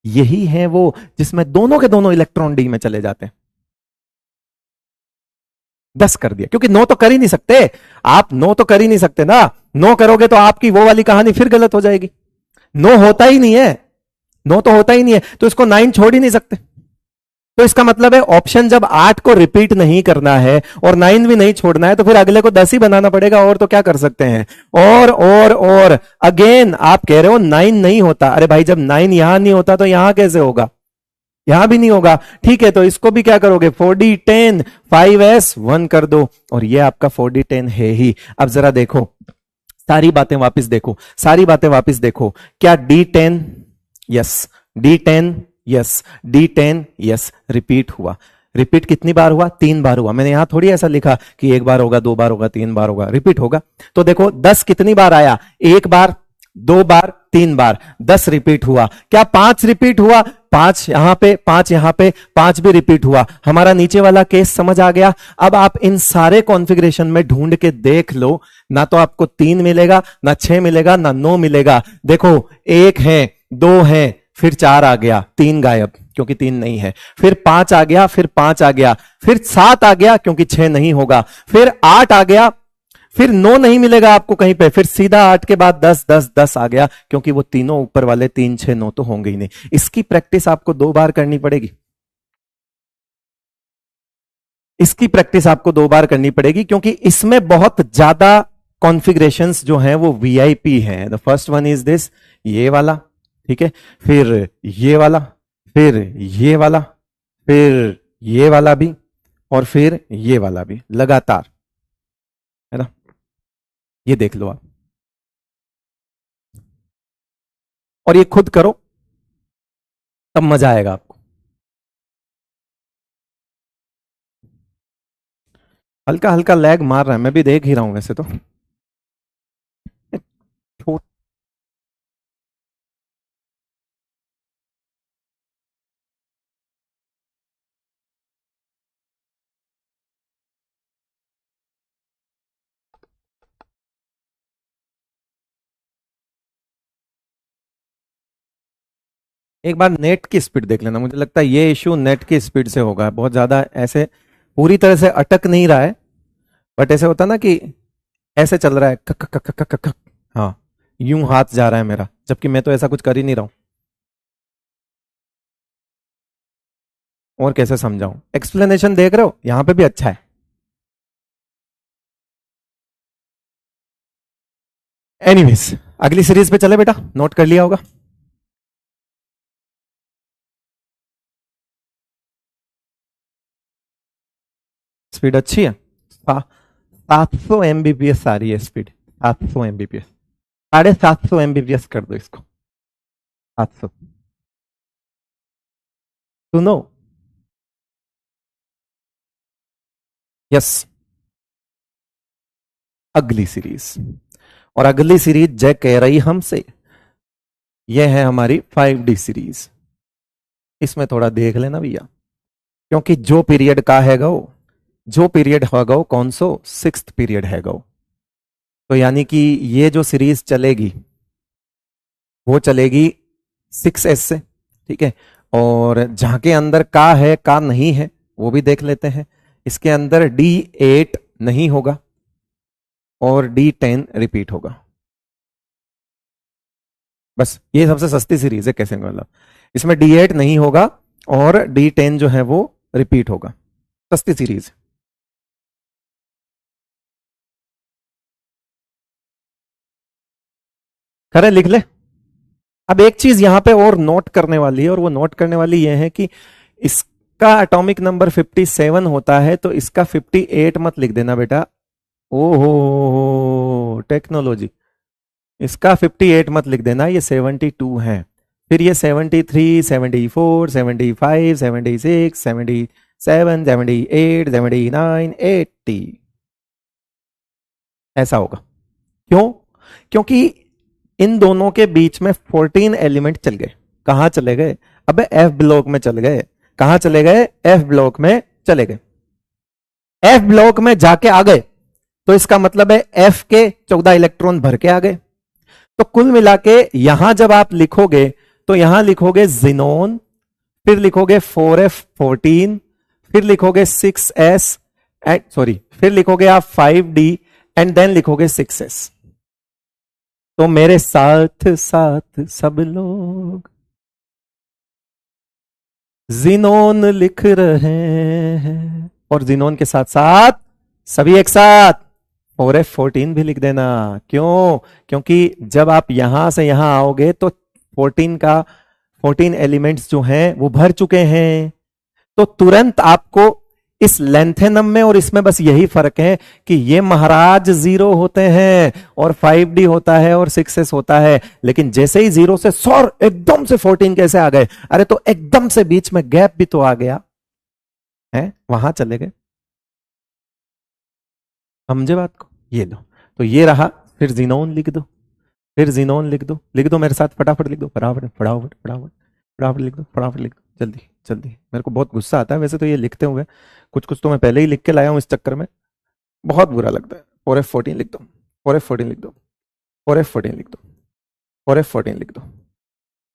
यही है वो जिसमें दोनों के दोनों इलेक्ट्रॉन D में चले जाते हैं। 10 कर दिया, क्योंकि नो तो कर ही नहीं सकते आप, नो तो कर ही नहीं सकते ना, नो करोगे तो आपकी वो वाली कहानी फिर गलत हो जाएगी। नो होता ही नहीं है, नो तो होता ही नहीं है, तो इसको 9 छोड़ ही नहीं सकते। तो इसका मतलब है ऑप्शन जब 8 को रिपीट नहीं करना है और 9 भी नहीं छोड़ना है, तो फिर अगले को 10 ही बनाना पड़ेगा, और तो क्या कर सकते हैं। और अगेन आप कह रहे हो 9 नहीं होता, अरे भाई जब 9 यहां नहीं होता तो यहां कैसे होगा, यहां भी नहीं होगा। ठीक है, तो इसको भी क्या करोगे, 4D 10 5S 1 कर दो, और ये आपका 4D 10 है ही। अब जरा देखो, सारी बातें वापस देखो, सारी बातें वापस देखो, क्या D10 yes, D10 yes, D10 yes, repeat हुआ। रिपीट कितनी बार हुआ, 3 बार हुआ। मैंने यहां थोड़ी ऐसा लिखा कि 1 बार होगा, 2 बार होगा, 3 बार होगा, रिपीट होगा। तो देखो 10 कितनी बार आया, 1 बार, 2 बार, 3 बार, 10 रिपीट हुआ। क्या 5 रिपीट हुआ, 5 यहां पे, 5 यहां पे, 5 भी रिपीट हुआ। हमारा नीचे वाला केस समझ आ गया। अब आप इन सारे कॉन्फ़िगरेशन में ढूंढ के देख लो, ना तो आपको 3 मिलेगा, ना 6 मिलेगा, ना 9 मिलेगा। देखो 1 है, 2 है, फिर 4 आ गया, 3 गायब क्योंकि 3 नहीं है, फिर 5 आ गया, फिर 5 आ गया, फिर 7 आ गया क्योंकि 6 नहीं होगा, फिर 8 आ गया, फिर 9 नहीं मिलेगा आपको कहीं पे, फिर सीधा 8 के बाद 10 10 10 आ गया, क्योंकि वो तीनों ऊपर वाले 3 6 9 तो होंगे ही नहीं। इसकी प्रैक्टिस आपको 2 बार करनी पड़ेगी, इसकी प्रैक्टिस आपको 2 बार करनी पड़ेगी, क्योंकि इसमें बहुत ज्यादा कॉन्फ़िगरेशंस जो हैं वो वीआईपी हैं। The first one is this, ये वाला, ठीक है, फिर ये वाला, फिर ये वाला, फिर ये वाला भी, और फिर ये वाला भी, लगातार, है ना। ये देख लो आप, और ये खुद करो तब मजा आएगा आपको। हल्का हल्का लैग मार रहा है, मैं भी देख ही रहा हूं वैसे तो। एक बार नेट की स्पीड देख लेना, मुझे लगता है ये इशू नेट की स्पीड से होगा, बहुत ज्यादा ऐसे पूरी तरह से अटक नहीं रहा है, बट ऐसे होता ना कि ऐसे चल रहा है, कक कक कक कक कक, हाँ यूं हाथ जा रहा है मेरा, जबकि मैं तो ऐसा कुछ कर ही नहीं रहा हूं। और कैसे समझाऊं, एक्सप्लेनेशन देख रहे हो, यहां पे भी अच्छा है। एनीवेज अगली सीरीज पे चले बेटा, नोट कर लिया होगा। स्पीड अच्छी है, 700 Mbps आ रही है स्पीड, 700 Mbps, 750 Mbps कर दो इसको, 700, सुनो, यस। अगली सीरीज, और अगली सीरीज जय कह रही हमसे, यह है हमारी 5D सीरीज। इसमें थोड़ा देख लेना भैया, क्योंकि जो पीरियड का हैगा वो, जो पीरियड होगा वो कौन सो, 6th पीरियड हैगा वो। तो यानी कि ये जो सीरीज चलेगी वो चलेगी 6S से, ठीक है। और जहां के अंदर का है, का नहीं है, वो भी देख लेते हैं। इसके अंदर D8 नहीं होगा और D10 रिपीट होगा, बस ये सबसे सस्ती सीरीज है, कैसे मतलब इसमें D8 नहीं होगा और D10 जो है वो रिपीट होगा, सस्ती सीरीज। खरे लिख ले। अब एक चीज यहां पे और नोट करने वाली है, और वो नोट करने वाली ये है कि इसका एटॉमिक नंबर 57 होता है, तो इसका 58 मत लिख देना बेटा। ओहो टेक्नोलॉजी, इसका 58 मत लिख देना, ये 72 है। फिर ये 73 74 75 76 77 78 79 80 ऐसा होगा। क्यों, क्योंकि इन दोनों के बीच में 14 एलिमेंट चल गए। कहां चले गए, अबे एफ ब्लॉक में चले गए। कहां चले गए, एफ ब्लॉक में चले गए। एफ ब्लॉक में जाके आ गए, तो इसका मतलब है एफ के 14 इलेक्ट्रॉन भर के आ गए। तो कुल मिला के यहां जब आप लिखोगे तो यहां लिखोगे जिनोन, फिर लिखोगे 4F14, फिर लिखोगे 6S, एंड सॉरी फिर लिखोगे आप 5D एंड देन लिखोगे 6s। तो मेरे साथ साथ सब लोग जीनोन लिख रहे हैं, और जीनोन के साथ साथ सभी एक साथ 4F14 भी लिख देना। क्यों? क्योंकि जब आप यहां से यहां आओगे तो 14 एलिमेंट्स जो हैं वो भर चुके हैं, तो तुरंत आपको इस लेंथेनम में और इसमें बस यही फर्क है कि ये महाराज 0 होते हैं और 5D होता है और 6s होता है। लेकिन जैसे ही 0 से सौर एकदम से 14 कैसे आ गए? अरे तो एकदम से बीच में गैप भी तो आ गया है, वहां चले गए। समझे बात को? ये लो, तो ये रहा। फिर जीनोन लिख दो, फिर जीनोन लिख दो, लिख दो मेरे साथ, फटाफट लिख दो, फटाफट फटाफट फटाफट फटाफट लिख दो, फटाफट लिख दो, जल्दी जल्दी। मेरे को बहुत गुस्सा आता है वैसे तो ये लिखते हुए, कुछ कुछ तो मैं पहले ही लिख के लाया हूं, इस चक्कर में बहुत बुरा लगता है। 4F14 लिख दो, 4F14 लिख दो, 4F14 लिख दो, 4F14 लिख दो।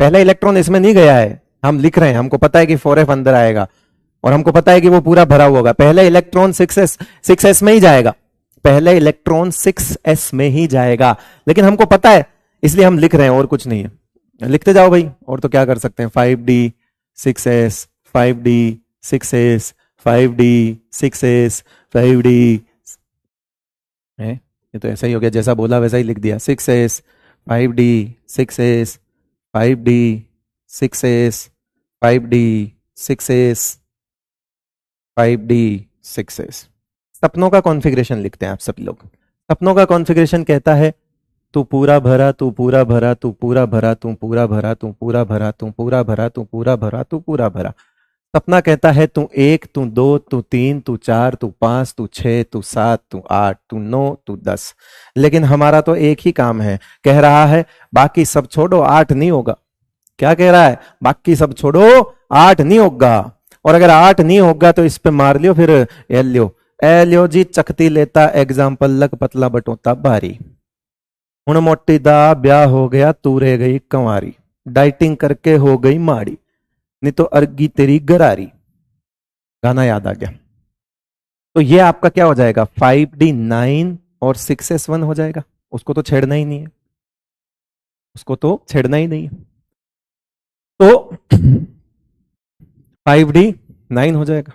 पहला इलेक्ट्रॉन इसमें नहीं गया है, हम लिख रहे हैं, हमको पता है कि 4F अंदर आएगा और हमको पता है कि वो पूरा भरा हुआ होगा। पहला इलेक्ट्रॉन 6s में ही जाएगा, पहला इलेक्ट्रॉन 6s में ही जाएगा, लेकिन हमको पता है इसलिए हम लिख रहे हैं, और कुछ नहीं है। लिखते जाओ भाई, और तो क्या कर सकते हैं। 5D 6s, 5D 6s, 5D 6s, 5D है, ये तो ऐसा ही हो गया, जैसा बोला वैसा ही लिख दिया। 6s 5D 6s, 5D 6s, 5D 6s, 5D 6s। सपनों का कॉन्फ़िगरेशन लिखते हैं आप सभी लोग। सपनों का कॉन्फ़िगरेशन कहता है तू पूरा भरा, तू पूरा भरा, तू पूरा भरा, तू पूरा भरा, तू पूरा भरा, तू पूरा भरा, तू पूरा भरा, तू पूरा भरा। सपना कहता है तू 1, तू 2, तू 3, तू 4, तू 5, तू 6, तू 7, तू 8, तू 9, तू 10। लेकिन हमारा तो एक ही काम है, कह रहा है बाकी सब छोड़ो, 8 नहीं होगा। क्या कह रहा है? बाकी सब छोड़ो, 8 नहीं होगा। और अगर 8 नहीं होगा तो इस पे मार लियो फिर एलियो जी चकती लेता एग्जाम्पल लग पतला बटोता भारी। हुण मोटी दा ब्याह हो गया, तू रह गई कंवारी, डाइटिंग करके हो गई माड़ी, नहीं तो अर्गी तेरी गरारी। गाना याद आ गया। तो ये आपका क्या हो जाएगा? 5D 9 और 6s 1 हो जाएगा। उसको तो छेड़ना ही नहीं है, उसको तो छेड़ना ही नहीं है। तो 5D 9 हो जाएगा।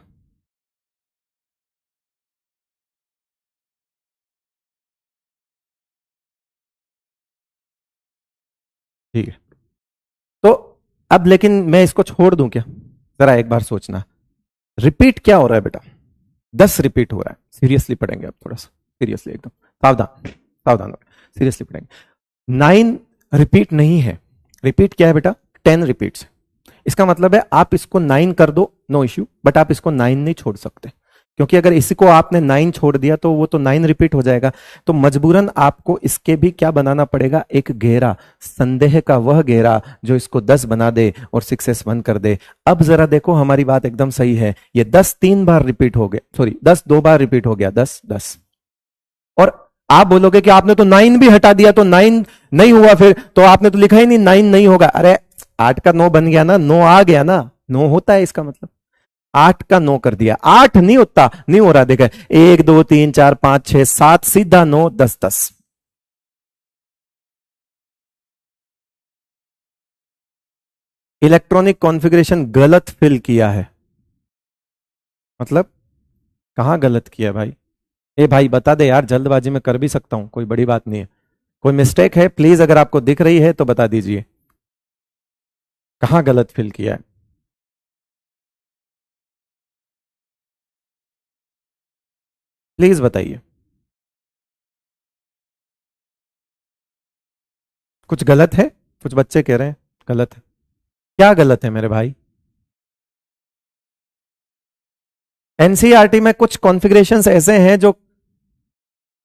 ठीक है, तो अब लेकिन मैं इसको छोड़ दूं क्या? जरा एक बार सोचना, रिपीट क्या हो रहा है बेटा? 10 रिपीट हो रहा है। सीरियसली पढ़ेंगे अब, थोड़ा सा सीरियसली, एकदम सावधान सावधान, सीरियसली पढ़ेंगे। 9 रिपीट नहीं है, रिपीट क्या है बेटा? 10 रिपीट्स। इसका मतलब है आप इसको 9 कर दो, नो इश्यू, बट आप इसको 9 नहीं छोड़ सकते, क्योंकि अगर इसको आपने 9 छोड़ दिया तो वो तो 9 रिपीट हो जाएगा। तो मजबूरन आपको इसके भी क्या बनाना पड़ेगा? एक घेरा, संदेह का वह घेरा जो इसको 10 बना दे और 6s 1 कर दे। अब जरा देखो, हमारी बात एकदम सही है। ये 10 3 बार रिपीट हो गए, सॉरी 10 2 बार रिपीट हो गया, 10 10। और आप बोलोगे कि आपने तो 9 भी हटा दिया तो 9 नहीं हुआ, फिर तो आपने तो लिखा ही नहीं 9 नहीं होगा। अरे 8 का 9 बन गया ना, 9 आ गया ना, 9 होता है इसका मतलब। 8 का 9 कर दिया, 8 नहीं होता, नहीं हो रहा। देखा 1 2 3 4 5 6 7 सीधा 9 10 10। इलेक्ट्रॉनिक कॉन्फ़िगरेशन गलत फिल किया है। मतलब कहां गलत किया भाई? ए भाई बता दे यार, जल्दबाजी में कर भी सकता हूं, कोई बड़ी बात नहीं है। कोई मिस्टेक है प्लीज, अगर आपको दिख रही है तो बता दीजिए, कहां गलत फिल किया है? प्लीज बताइए। कुछ गलत है? कुछ बच्चे कह रहे हैं गलत है। क्या गलत है मेरे भाई? एनसीईआरटी में कुछ कॉन्फ़िगरेशंस ऐसे हैं जो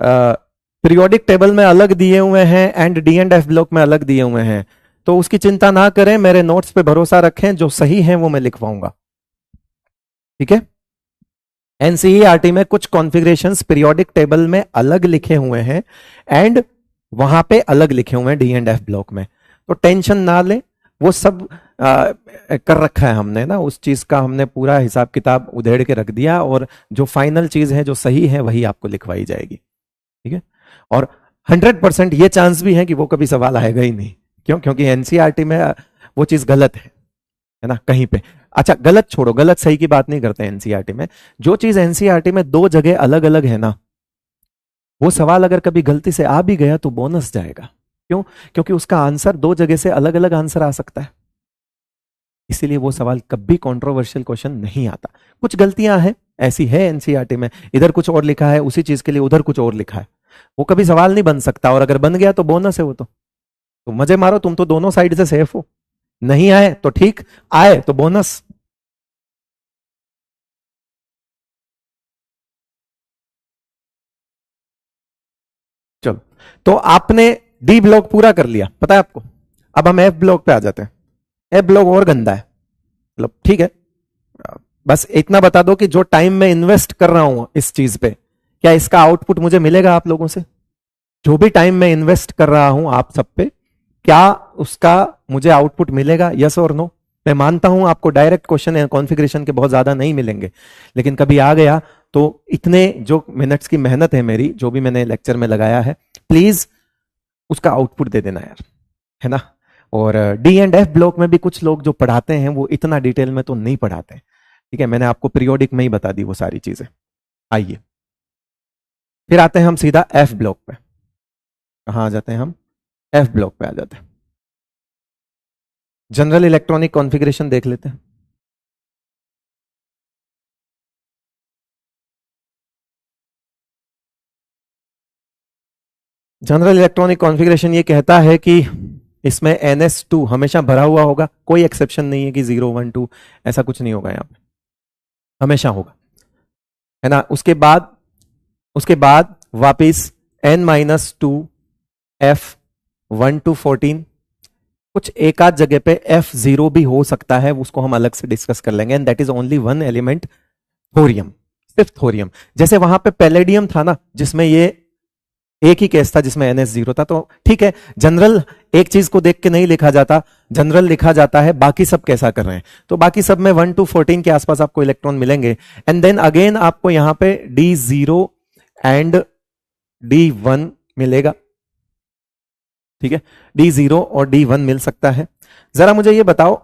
पीरियोडिक टेबल में अलग दिए हुए हैं and D and F block में अलग दिए हुए हैं, तो उसकी चिंता ना करें, मेरे नोट्स पे भरोसा रखें, जो सही है वो मैं लिखवाऊंगा। ठीक है? एनसीईआरटी में कुछ कॉन्फ़िगरेशंस पीरियोडिक टेबल में अलग लिखे हुए हैं एंड वहां पे अलग लिखे हुए हैं डी एंड एफ ब्लॉक में, तो टेंशन ना लें, वो सब कर रखा है हमने ना, उस चीज का हमने पूरा हिसाब किताब उधेड़ के रख दिया, और जो फाइनल चीज है जो सही है वही आपको लिखवाई जाएगी, ठीक है। और 100% ये चांस भी है कि वो कभी सवाल आएगा ही नहीं। क्यों? क्योंकि एनसीईआरटी में वो चीज गलत है ना कहीं पे। अच्छा, गलत छोड़ो, गलत सही की बात नहीं करते एनसीईआरटी में। जो चीज एनसीईआरटी में दो जगह अलग अलग है ना, वो सवाल अगर कभी गलती से आ भी गया तो बोनस जाएगा। क्यों? क्योंकि उसका आंसर दो जगह से अलग अलग आंसर आ सकता है, इसीलिए वो सवाल कभी कंट्रोवर्शियल क्वेश्चन नहीं आता। कुछ गलतियां हैं ऐसी है एनसीईआरटी में, इधर कुछ और लिखा है उसी चीज के लिए उधर कुछ और लिखा है, वो कभी सवाल नहीं बन सकता, और अगर बन गया तो बोनस है वो। तो मजे मारो, तुम तो दोनों साइड से सेफ हो। नहीं आए तो ठीक, आए तो बोनस। चलो, तो आपने डी ब्लॉक पूरा कर लिया, पता है आपको। अब हम एफ ब्लॉक पे आ जाते हैं। एफ ब्लॉक और गंदा है, मतलब ठीक है, बस इतना बता दो कि जो टाइम में इन्वेस्ट कर रहा हूं इस चीज पे, क्या इसका आउटपुट मुझे मिलेगा आप लोगों से? जो भी टाइम में इन्वेस्ट कर रहा हूं आप सब पे, क्या उसका मुझे आउटपुट मिलेगा? यस और नो? मैं मानता हूं आपको डायरेक्ट क्वेश्चन है कॉन्फ़िगरेशन के बहुत ज्यादा नहीं मिलेंगे, लेकिन कभी आ गया तो इतने जो मिनट्स की मेहनत है मेरी, जो भी मैंने लेक्चर में लगाया है, प्लीज उसका आउटपुट दे देना यार, है ना। और डी एंड एफ ब्लॉक में भी कुछ लोग जो पढ़ाते हैं वो इतना डिटेल में तो नहीं पढ़ाते, ठीक है। मैंने आपको पीरियोडिक में ही बता दी वो सारी चीजें। आइए फिर आते हैं हम सीधा एफ ब्लॉक पे। कहां आ जाते हैं हम? एफ ब्लॉक पे आ जाते हैं। जनरल इलेक्ट्रॉनिक कॉन्फ़िगरेशन देख लेते हैं। जनरल इलेक्ट्रॉनिक कॉन्फ़िगरेशन ये कहता है कि इसमें NS2 हमेशा भरा हुआ होगा, कोई एक्सेप्शन नहीं है कि 0 1 2 ऐसा कुछ नहीं होगा, यहां पे हमेशा होगा, है ना। उसके बाद वापिस N-2 F1 to 14, कुछ एक आध जगह पे F0 भी हो सकता है, उसको हम अलग से डिस्कस कर लेंगे। And that is only one element, thorium, सिर्फ थोरियम। जैसे वहां पे पैलेडियम था ना, जिसमें ये एक ही केस था जिसमें NS0 था, तो ठीक है, जनरल एक चीज को देख के नहीं लिखा जाता, जनरल लिखा जाता है बाकी सब कैसा कर रहे हैं। तो बाकी सब में 1 to 14 के आसपास आपको इलेक्ट्रॉन मिलेंगे। एंड देन अगेन आपको यहां पे D0 एंड D1 मिलेगा, ठीक है। D0 और D1 मिल सकता है। जरा मुझे ये बताओ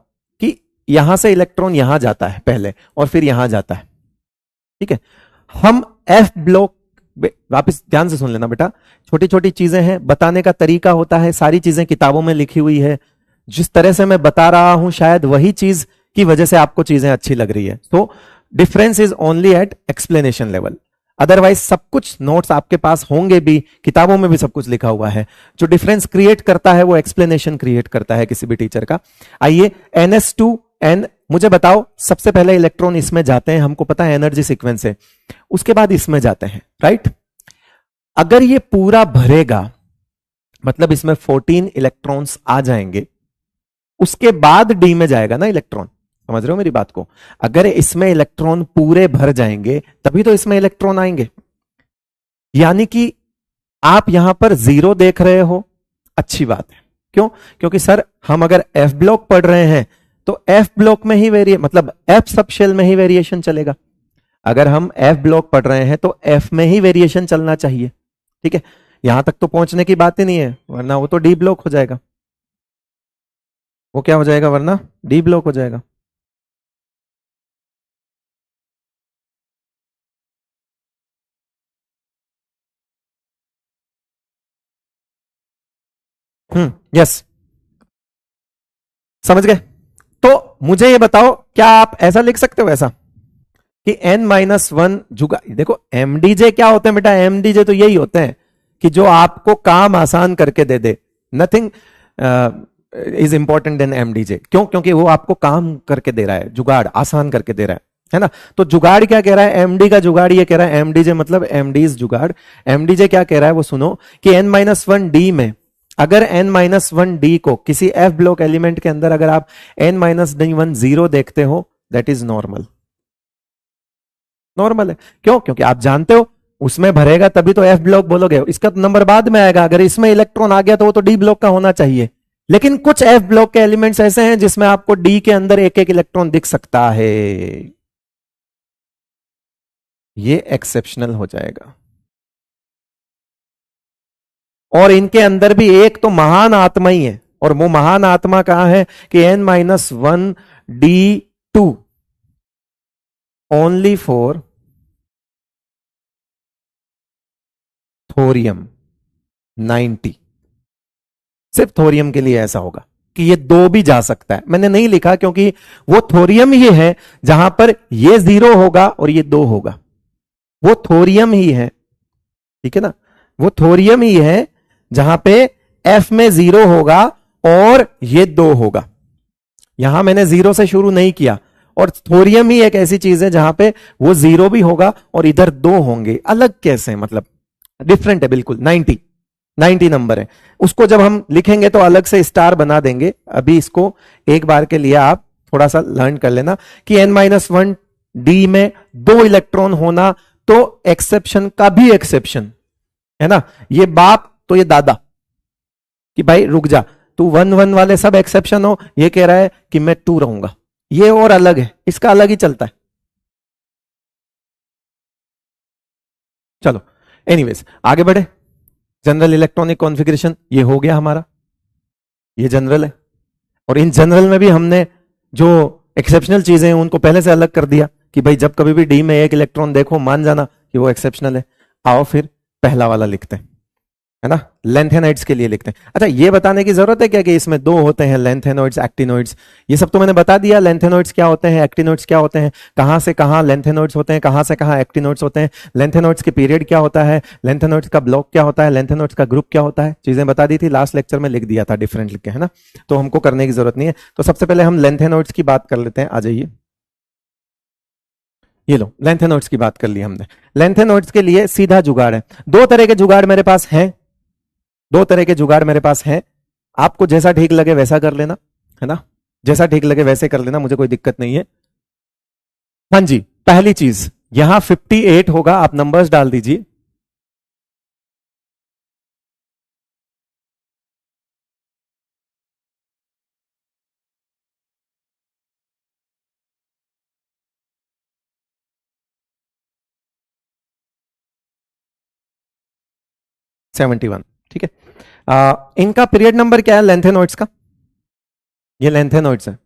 कि यहां से इलेक्ट्रॉन यहां जाता है पहले और फिर यहां जाता है, ठीक है। हम एफ ब्लॉक, वापस ध्यान से सुन लेना बेटा, छोटी छोटी चीजें हैं, बताने का तरीका होता है, सारी चीजें किताबों में लिखी हुई है, जिस तरह से मैं बता रहा हूं शायद वही चीज की वजह से आपको चीजें अच्छी लग रही है। तो difference is only at explanation level, otherwise सब कुछ नोट्स आपके पास होंगे भी, किताबों में भी सब कुछ लिखा हुआ है। जो डिफरेंस क्रिएट करता है वो एक्सप्लेनेशन क्रिएट करता है किसी भी टीचर का। आइए NS2N, मुझे बताओ सबसे पहले इलेक्ट्रॉन इसमें जाते हैं, हमको पता है एनर्जी सीक्वेंस है, उसके बाद इसमें जाते हैं, राइट। अगर ये पूरा भरेगा मतलब इसमें 14 इलेक्ट्रॉन्स आ जाएंगे, उसके बाद डी में जाएगा ना इलेक्ट्रॉन, समझ रहे हो मेरी बात को। अगर इसमें इलेक्ट्रॉन पूरे भर जाएंगे तभी तो इसमें इलेक्ट्रॉन आएंगे। यानी कि आप यहां पर 0 देख रहे हो, अच्छी बात है। क्यों? क्योंकि सर हम अगर एफ ब्लॉक पढ़ रहे हैं तो एफ ब्लॉक में ही मतलब एफ सब शेल में ही वेरिएशन चलेगा। अगर हम एफ ब्लॉक पढ़ रहे हैं तो एफ में ही वेरिएशन चलना चाहिए, ठीक है। यहां तक तो पहुंचने की बात ही नहीं है, वरना वो तो डी ब्लॉक हो जाएगा। वो क्या हो जाएगा? वरना डी ब्लॉक हो जाएगा। यस, समझ गए। तो मुझे ये बताओ, क्या आप ऐसा लिख सकते हो ऐसा कि N-1 जुगा, देखो MDJ क्या होते हैं बेटा, MDJ तो यही होते हैं कि जो आपको काम आसान करके दे दे। Nothing is important than MDJ। क्यों? क्योंकि वो आपको काम करके दे रहा है, जुगाड़ आसान करके दे रहा है ना। तो जुगाड़ क्या कह रहा है, MD का जुगाड़ ये कह रहा है, MDJ मतलब MD's जुगाड़। MDJ क्या कह रहा है वो सुनो कि N-1D में अगर N-1D को किसी F ब्लॉक एलिमेंट के अंदर अगर आप N-1 0 देखते हो, दैट इज नॉर्मल। नॉर्मल है, क्यों? क्योंकि आप जानते हो उसमें भरेगा तभी तो F ब्लॉक बोलोगे, इसका नंबर बाद में आएगा। अगर इसमें इलेक्ट्रॉन आ गया तो वो तो D ब्लॉक का होना चाहिए, लेकिन कुछ एफ ब्लॉक के एलिमेंट्स ऐसे हैं जिसमें आपको डी के अंदर एक एक इलेक्ट्रॉन दिख सकता है, ये एक्सेप्शनल हो जाएगा। और इनके अंदर भी एक तो महान आत्मा ही है, और वो महान आत्मा कहां है कि n-1 D2 only for thorium 90। सिर्फ थोरियम के लिए ऐसा होगा कि ये दो भी जा सकता है। मैंने नहीं लिखा क्योंकि वो थोरियम ही है जहां पर ये 0 होगा और ये 2 होगा। वो थोरियम ही है, ठीक है ना, वो थोरियम ही है जहां पे F में 0 होगा और ये 2 होगा। यहां मैंने 0 से शुरू नहीं किया, और थोरियम ही एक ऐसी चीज है जहां पे वो 0 भी होगा और इधर 2 होंगे। अलग कैसे, मतलब डिफरेंट है बिल्कुल। 90 नंबर है, उसको जब हम लिखेंगे तो अलग से स्टार बना देंगे। अभी इसको एक बार के लिए आप थोड़ा सा लर्न कर लेना कि n-1 D में 2 इलेक्ट्रॉन होना तो एक्सेप्शन का भी एक्सेप्शन है ना। ये बाप तो ये दादा कि भाई रुक जा, तू 1-1 वाले सब एक्सेप्शन हो, ये कह रहा है कि मैं 2 रहूंगा, ये और अलग है, इसका अलग ही चलता है। चलो एनीवेज आगे बढ़े। जनरल इलेक्ट्रॉनिक कॉन्फ़िगरेशन ये हो गया हमारा, ये जनरल है। और इन जनरल में भी हमने जो एक्सेप्शनल चीजें हैं उनको पहले से अलग कर दिया कि भाई जब कभी भी डी में एक इलेक्ट्रॉन देखो मान जाना कि वो एक्सेप्शनल है। आओ फिर पहला वाला लिखते हैं, है ना, लेंथेनॉइड्स के लिए लिखते हैं। अच्छा ये बताने की जरूरत है क्या कि इसमें 2 होते हैं, लेंथेनॉइड्स, एक्टिनॉइड्स। ये सब तो मैंने बता दिया, लेंथेनॉइड्स क्या होते हैं, एक्टिनॉइड्स क्या होते हैं, कहां से कहां लेंथेनॉइड्स होते हैं, कहां से कहां एक्टिनॉइड्स होते हैं, लेंथेनॉइड्स के पीरियड क्या होता है, लेंथेनॉइड्स का ब्लॉक क्या होता है, लेंथेनॉइड्स का ग्रुप क्या होता है, चीजें बता दी थी लास्ट लेक्चर में, लिख दिया था डिफरेंट लिख के, है ना, तो हमको करने की जरूरत नहीं है। तो सबसे पहले हम लेंथेनॉइड्स की बात कर लेते हैं। आ जाइए, ये लो लेंथेनॉइड्स की बात कर ली हमने। लेंथेनॉइड्स के लिए सीधा जुगाड़ है। 2 तरह के जुगाड़ मेरे पास हैं, 2 तरह के जुगाड़ मेरे पास हैं। आपको जैसा ठीक लगे वैसा कर लेना, है ना, जैसा ठीक लगे वैसे कर लेना, मुझे कोई दिक्कत नहीं है। हाँ जी, पहली चीज यहां 58 होगा, आप नंबर्स डाल दीजिए। सेवेंटी वन, ठीक है। इनका पीरियड नंबर क्या है लेंथेनॉइड्स का, ये लेंथेनॉइड्स है,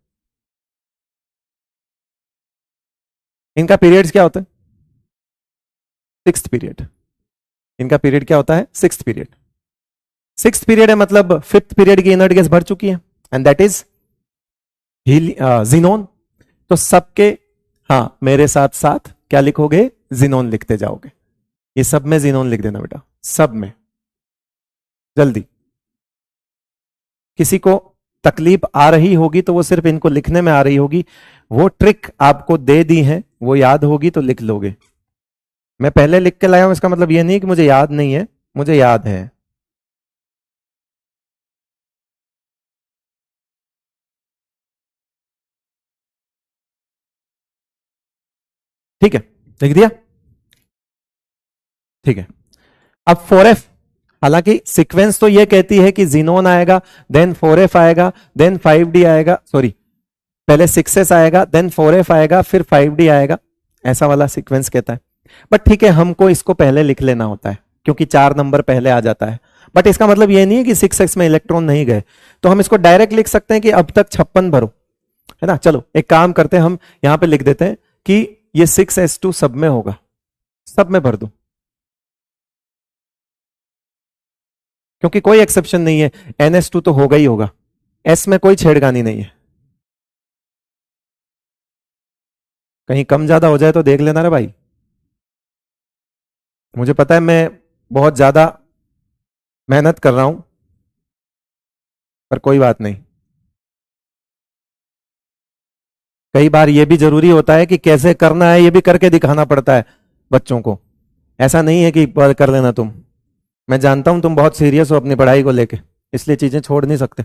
इनका पीरियड्स क्या होता है, 6th पीरियड। इनका पीरियड क्या होता है, 6th पीरियड। 6th पीरियड है मतलब 5th पीरियड की इनर्ट गैस भर चुकी है, एंड दैट इज जीनोन। तो सबके, हाँ मेरे साथ साथ क्या लिखोगे, जीनोन लिखते जाओगे। ये सब में जीनोन लिख देना बेटा, सब में, जल्दी। किसी को तकलीफ आ रही होगी तो वो सिर्फ इनको लिखने में आ रही होगी, वो ट्रिक आपको दे दी है, वो याद होगी तो लिख लोगे। मैं पहले लिख के लाया हूं इसका मतलब ये नहीं कि मुझे याद नहीं है, मुझे याद है। ठीक है, लिख दिया, ठीक है। अब 4F, हालांकि सीक्वेंस तो ये कहती है कि जीनोन आएगा, देन 4F आएगा, देन 5D आएगा, सॉरी पहले 6S आएगा, देन 4F आएगा, फिर 5D आएगा, ऐसा वाला सीक्वेंस कहता है। बट ठीक है, हमको इसको पहले लिख लेना होता है क्योंकि 4 नंबर पहले आ जाता है। बट इसका मतलब ये नहीं है कि 6S में इलेक्ट्रॉन नहीं गए, तो हम इसको डायरेक्ट लिख सकते हैं कि अब तक 56 भरो, है ना। चलो एक काम करते हैं, हम यहां पे लिख देते हैं कि ये 6S2 सब में होगा, सब में भर दो, क्योंकि कोई एक्सेप्शन नहीं है, NS2 तो होगा ही होगा, S में कोई छेड़खानी नहीं है। कहीं कम ज्यादा हो जाए तो देख लेना रे भाई, मुझे पता है मैं बहुत ज्यादा मेहनत कर रहा हूं, पर कोई बात नहीं। कई बार यह भी जरूरी होता है कि कैसे करना है ये भी करके दिखाना पड़ता है बच्चों को। ऐसा नहीं है कि कर लेना तुम, मैं जानता हूं तुम बहुत सीरियस हो अपनी पढ़ाई को लेके, इसलिए चीजें छोड़ नहीं सकते,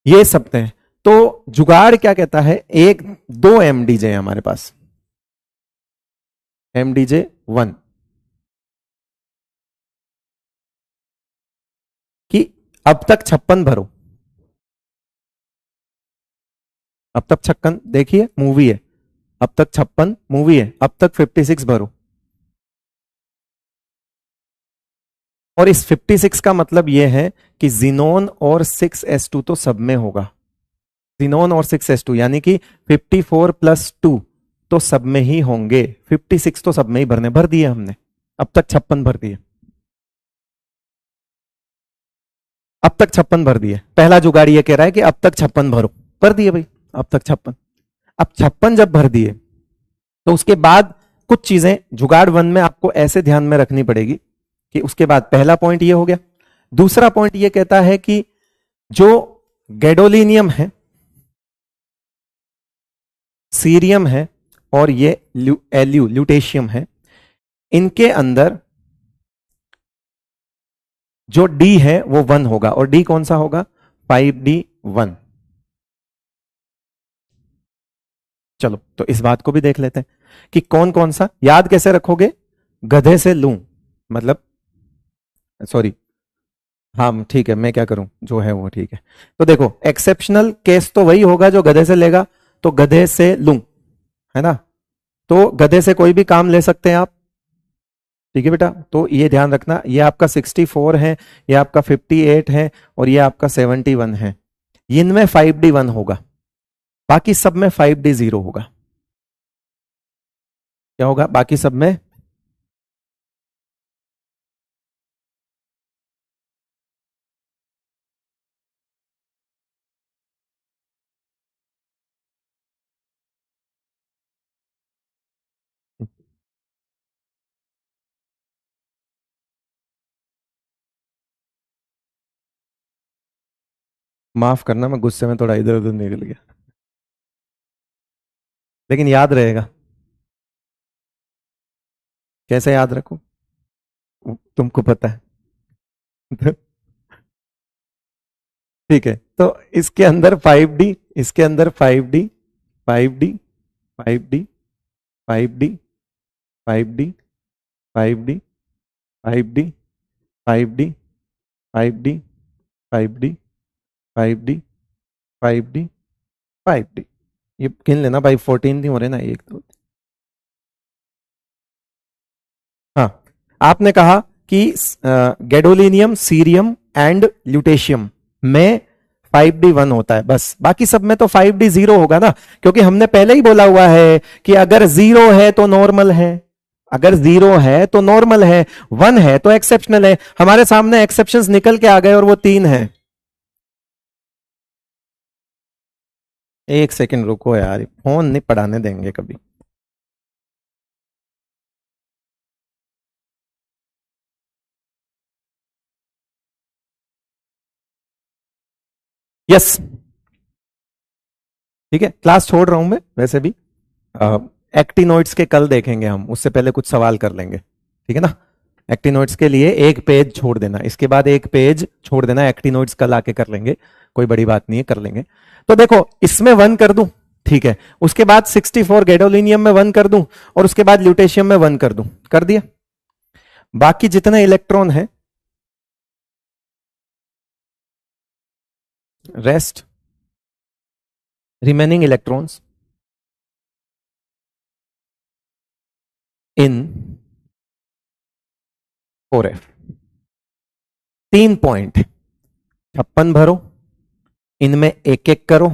ये सब हैं। तो जुगाड़ क्या कहता है, एक 2 MDJ है हमारे पास, MDJ1, कि अब तक 56 भरो, अब तक 56 देखिए मूवी है, अब तक 56 मूवी है, अब तक 56 भरो। और इस 56 का मतलब यह है कि जीनोन और 6s2 तो सब में होगा, जीनोन और 6s2 यानी कि 54 प्लस 2 तो सब में ही होंगे, 56 तो सब में ही भर दिए हमने, अब तक 56 भर दिए, अब तक 56 भर दिए। पहला जुगाड़ी ये कह रहा है कि अब तक 56 भरो, भर दिए भाई, अब तक 56। अब 56 जब भर दिए तो उसके बाद कुछ चीजें जुगाड़ 1 में आपको ऐसे ध्यान में रखनी पड़ेगी कि उसके बाद पहला पॉइंट ये हो गया। दूसरा पॉइंट ये कहता है कि जो गैडोलिनियम है, सीरियम है और ये ल्यूटेशियम है, इनके अंदर जो डी है वो 1 होगा, और डी कौन सा होगा, 5d1। चलो तो इस बात को भी देख लेते हैं कि कौन कौन सा, याद कैसे रखोगे, गधे से लूं, मतलब सॉरी, हाँ ठीक है, मैं क्या करूं, जो है वो ठीक है। तो देखो एक्सेप्शनल केस तो वही होगा जो गधे से लेगा, तो गधे से लूं, है ना, तो गधे से कोई भी काम ले सकते हैं आप, ठीक है बेटा। तो ये ध्यान रखना, ये आपका 64 है, ये आपका 58 है और ये आपका 71 है, इनमें 5d1 होगा, बाकी सब में 5d0 होगा। क्या होगा बाकी सब में, माफ करना मैं गुस्से में थोड़ा इधर उधर निकल गया, लेकिन याद रहेगा। कैसे याद रखूं, तुमको पता है। ठीक है, तो इसके अंदर 5d, इसके अंदर 5d, 5d, 5d, 5d, 5d, 5d, 5d, 5d, 5d, 5d, 5d, 5d, 5d, ये गिन लेना भाई, 14 नहीं हो रहे ना, एक दो। हाँ, आपने कहा कि गैडोलिनियम, सीरियम एंड ल्यूटेशियम में 5d1 होता है, बस बाकी सब में तो 5d0 होगा ना, क्योंकि हमने पहले ही बोला हुआ है कि अगर 0 है तो नॉर्मल है, अगर 0 है तो नॉर्मल है, 1 है तो एक्सेप्शनल है। हमारे सामने एक्सेप्शंस निकल के आ गए और वो 3 है। एक सेकंड रुको यार, फोन नहीं पढ़ाने देंगे कभी। यस ठीक है, क्लास छोड़ रहा हूं मैं वैसे भी, एक्टिनोइड्स के कल देखेंगे हम, उससे पहले कुछ सवाल कर लेंगे, ठीक है ना। एक्टिनोइड्स के लिए एक पेज छोड़ देना, इसके बाद एक पेज छोड़ देना, एक्टिनोइड्स कल आके कर लेंगे, कोई बड़ी बात नहीं है, कर लेंगे। तो देखो इसमें 1 कर दूं, ठीक है, उसके बाद 64 गैडोलिनियम में 1 कर दूं, और उसके बाद ल्यूटेशियम में 1 कर दूं, कर दिया। बाकी जितने इलेक्ट्रॉन है, rest remaining electrons in 4f, 3 point, 56 भरो, इनमें एक एक करो,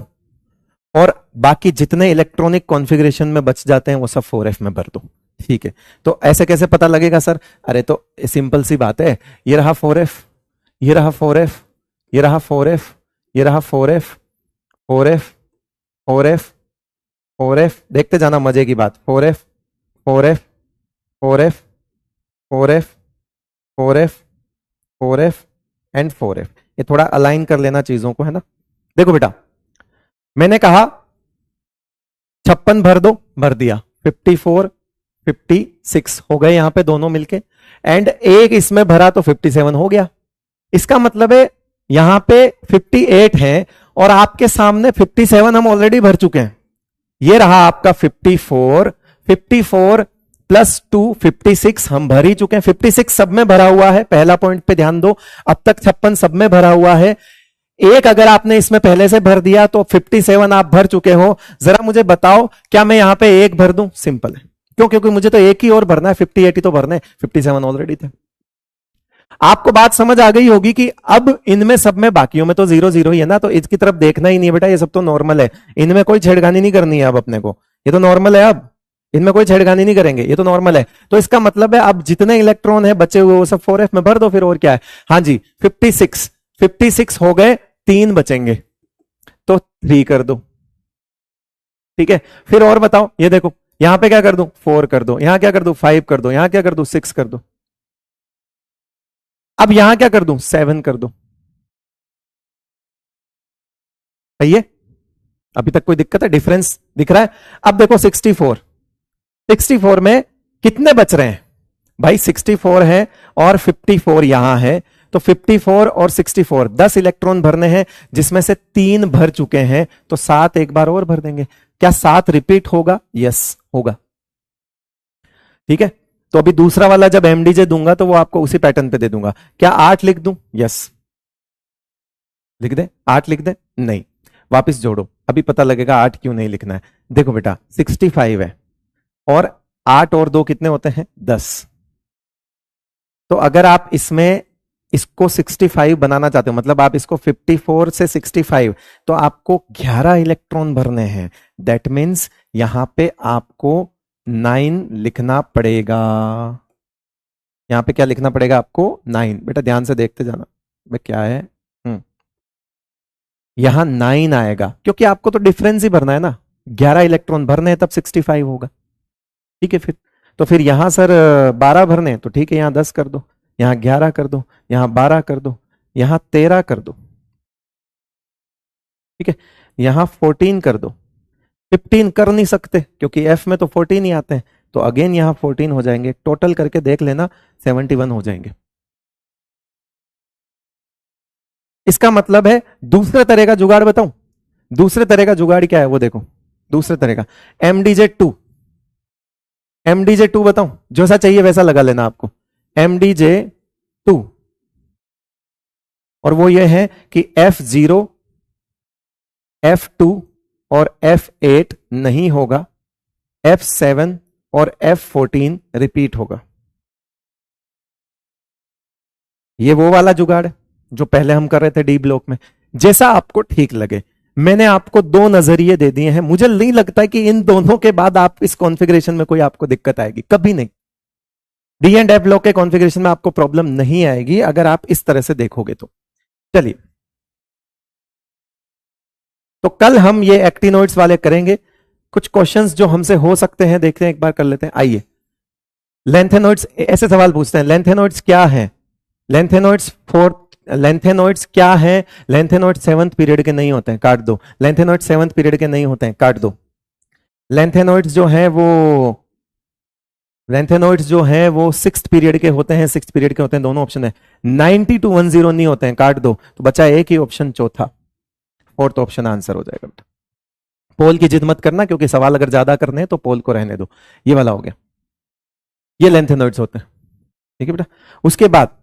और बाकी जितने इलेक्ट्रॉनिक कॉन्फ़िगरेशन में बच जाते हैं वो सब 4f में भर दो, ठीक है। तो ऐसे कैसे पता लगेगा सर, अरे तो सिंपल सी बात है, ये रहा 4f, ये रहा 4f, ये रहा 4f, ये रहा 4f, 4f, 4f, 4f, देखते जाना मजे की बात, 4f, 4f, 4f, 4f, 4f, 4f and 4f, ये थोड़ा अलाइन कर लेना चीजों को, है ना। देखो बेटा, मैंने कहा 56 भर दो, भर दिया, 54, 56 हो गए यहां पे दोनों मिलके, एंड एक इसमें भरा तो 57 हो गया। इसका मतलब है यहां पे 58 है और आपके सामने 57 हम ऑलरेडी भर चुके हैं। ये रहा आपका 54, 54 प्लस 2 56 हम भर ही चुके हैं, 56 सब में भरा हुआ है, पहला पॉइंट पे ध्यान दो। अब तक 56 सब में भरा हुआ है, एक अगर आपने इसमें पहले से भर दिया तो 57 आप भर चुके हो। जरा मुझे बताओ क्या मैं यहां पे एक भर दूं? सिंपल है। क्यों? क्योंकि मुझे तो एक ही और भरना है, 58 ही तो भरना है, 57 ऑलरेडी थे। आपको बात समझ आ गई होगी कि अब इनमें सब में बाकियों में तो 0 0 ही है ना, तो इसकी तरफ देखना ही नहीं है बेटा, ये सब तो नॉर्मल है, इनमें कोई छेड़खानी नहीं करनी है अब अपने को, ये तो नॉर्मल है, अब इनमें कोई छेड़खानी नहीं करेंगे, ये तो नॉर्मल है। तो इसका मतलब है अब जितने इलेक्ट्रॉन है बचे हुए वो सब 4f में भर दो, फिर और क्या है। हाँ जी 56 हो गए, 3 बचेंगे तो 3 कर दो, ठीक है। फिर और बताओ, ये देखो यहां पे क्या कर दूं? 4 कर दो, यहां क्या कर दूं? 5 कर दो, यहां क्या कर दूं? 6 कर दो। अब यहां क्या कर दूं? 7 कर दो। सही है? अभी तक कोई दिक्कत है? डिफरेंस दिख रहा है? अब देखो 64 में कितने बच रहे हैं भाई? 64 है और 54 यहां है, तो 54 और 64 10 इलेक्ट्रॉन भरने हैं, जिसमें से 3 भर चुके हैं, तो 7 एक बार और भर देंगे। क्या 7 रिपीट होगा? यस होगा, ठीक है। तो अभी दूसरा वाला जब एमडीजे दूंगा तो वो आपको उसी पैटर्न पे दे दूंगा। क्या 8 लिख दूं? यस लिख दे, 8 लिख दे? नहीं, वापस जोड़ो, अभी पता लगेगा 8 क्यों नहीं लिखना है। देखो बेटा 65 है और 8 और 2 कितने होते हैं? 10। तो अगर आप इसमें इसको 65 बनाना चाहते हो, मतलब आप इसको 54 से 65, तो आपको 11 इलेक्ट्रॉन भरने हैं। दैट मीन्स यहां पे आपको 9 लिखना पड़ेगा। यहां पे क्या लिखना पड़ेगा आपको? 9। बेटा ध्यान से देखते जाना, भाई क्या है। यहां 9 आएगा, क्योंकि आपको तो डिफरेंस ही भरना है ना, 11 इलेक्ट्रॉन भरने हैं तब 65 होगा, ठीक है। फिर तो फिर यहां सर 12 भरने हैं, तो ठीक है, यहां 10 कर दो, यहां 11 कर दो, यहां 12 कर दो, यहां 13 कर दो, ठीक है, यहां 14 कर दो। 15 कर नहीं सकते क्योंकि एफ में तो 14 ही आते हैं, तो अगेन यहां 14 हो जाएंगे, टोटल करके देख लेना 71 हो जाएंगे। इसका मतलब है दूसरे तरह का जुगाड़ बताऊं? दूसरे तरह का जुगाड़ क्या है वो देखो, दूसरे तरह का एमडीजे टू बताऊं? जैसा चाहिए वैसा लगा लेना आपको, एमडीजे 2, और वो ये है कि F0 F2 और F8 नहीं होगा, F7 और F14 रिपीट होगा। ये वो वाला जुगाड़ है जो पहले हम कर रहे थे डी ब्लॉक में। जैसा आपको ठीक लगे, मैंने आपको 2 नजरिए दे दिए हैं, मुझे नहीं लगता कि इन दोनों के बाद आप इस कॉन्फ़िगरेशन में कोई आपको दिक्कत आएगी, कभी नहीं। डी एंड एफ ब्लॉक के कॉन्फ़िगरेशन में आपको प्रॉब्लम नहीं आएगी अगर आप इस तरह से देखोगे तो। चलिए, तो कल हम ये एक्टिनोइड्स वाले करेंगे। कुछ क्वेश्चंस जो हमसे हो सकते हैं देखते हैं, एक बार कर लेते हैं। आइए, लेंथेनोइड्स, ऐसे सवाल पूछते हैं, लेंथेनोइड्स क्या है? लेंथेनोइड्स क्या है? लेंथेनोइड्स 7th पीरियड के नहीं होते हैं, काट दो। लेंथेनोइड्स 7th पीरियड के नहीं होते हैं, काट दो। लेंथेनोइड्स जो है वो 6th पीरियड के होते हैं, 6th पीरियड के होते हैं, दोनों ऑप्शन है। 90 to 10 नहीं होते हैं, काट दो। तो बचा एक ही ऑप्शन, चौथा, 4th ऑप्शन आंसर हो जाएगा बेटा। पोल की जिद मत करना, क्योंकि सवाल अगर ज्यादा करने हैं तो पोल को रहने दो। ये वाला हो गया, ये लेंथेनोइड्स होते हैं, ठीक है बेटा। उसके बाद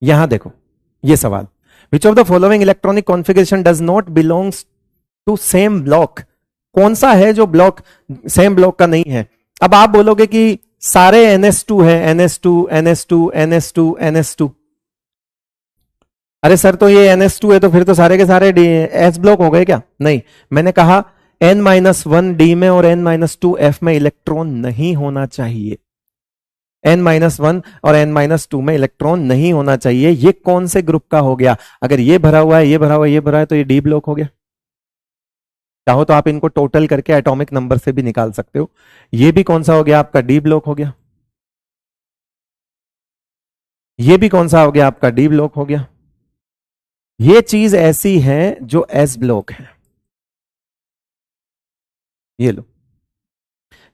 यहां देखो ये सवाल, which of the following electronic configuration does not belongs to same block? कौन सा है जो ब्लॉक सेम ब्लॉक का नहीं है? अब आप बोलोगे कि सारे NS2 है, NS2 NS2 NS2 NS2। अरे सर तो ये NS2 है तो फिर तो सारे के सारे S ब्लॉक हो गए क्या? नहीं, मैंने कहा N-1 D में और N-2 F में इलेक्ट्रॉन नहीं होना चाहिए। N-1 और N-2 में इलेक्ट्रॉन नहीं होना चाहिए। ये कौन से ग्रुप का हो गया? अगर ये भरा हुआ है, ये भरा हुआ है, ये भरा है, तो ये डी ब्लॉक हो गया। चाहो तो आप इनको टोटल करके एटॉमिक नंबर से भी निकाल सकते हो। ये भी कौन सा हो गया आपका? डी ब्लॉक हो गया। ये भी कौन सा हो गया आपका? डी ब्लॉक हो गया। ये चीज ऐसी है जो एस ब्लॉक है। ये लो,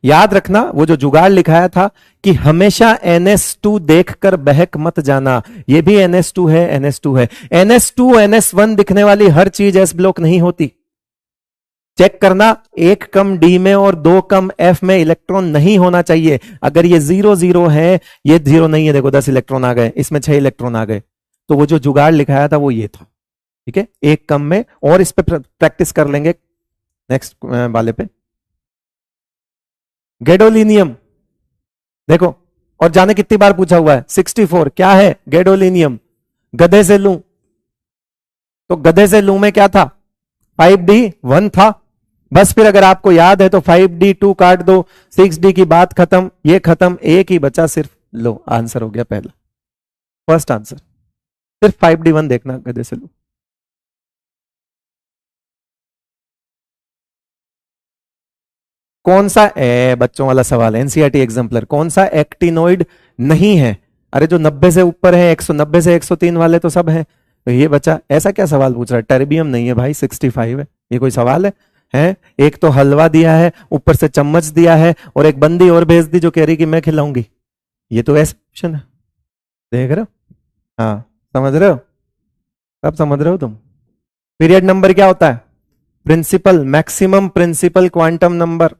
याद रखना वो जो जुगाड़ लिखाया था कि हमेशा NS2 देखकर बहक मत जाना, ये भी NS2 है, NS2 है। NS2 NS1 दिखने वाली हर चीज एस ब्लॉक नहीं होती। चेक करना, एक कम डी में और दो कम एफ में इलेक्ट्रॉन नहीं होना चाहिए। अगर ये 0 0 है, ये 0 नहीं है, देखो 10 इलेक्ट्रॉन आ गए, इसमें 6 इलेक्ट्रॉन आ गए, तो वो जो जुगाड़ लिखाया था वो ये था। ठीक है, एक कम में, और इस पे प्रैक्टिस कर लेंगे नेक्स्ट वाले पे। गैडोलिनियम देखो, और जाने कितनी बार पूछा हुआ है, 64 क्या है गैडोलिनियम? गधे से लूं, तो गधे से लूं में क्या था, 5d1 था। बस फिर अगर आपको याद है तो 5d2 काट दो, 6d की बात खत्म, ये खत्म, एक ही बचा सिर्फ, लो आंसर हो गया पहला, फर्स्ट आंसर। सिर्फ 5d1 देखना गधे से लूं। कौन सा बच्चों वाला सवाल है, एनसीईआरटी एग्जाम्पलर, कौन सा एक्टिनोइड नहीं है? अरे जो 90 से ऊपर है, 190 से 103 वाले तो सब हैं, तो ये बचा। ऐसा क्या सवाल पूछ रहा है? टेर्बियम नहीं है भाई, 65 है, ये कोई सवाल है? एक तो हलवा दिया है, ऊपर से चम्मच दिया है, और एक बंदी और भेज दी जो कह रही कि मैं खिलाऊंगी। ये तो ऐसा ऑप्शन है, देख रहे हो? हाँ, समझ रहे हो? सब समझ रहे हो तुम? पीरियड नंबर क्या होता है? Principal, maximum principal quantum number,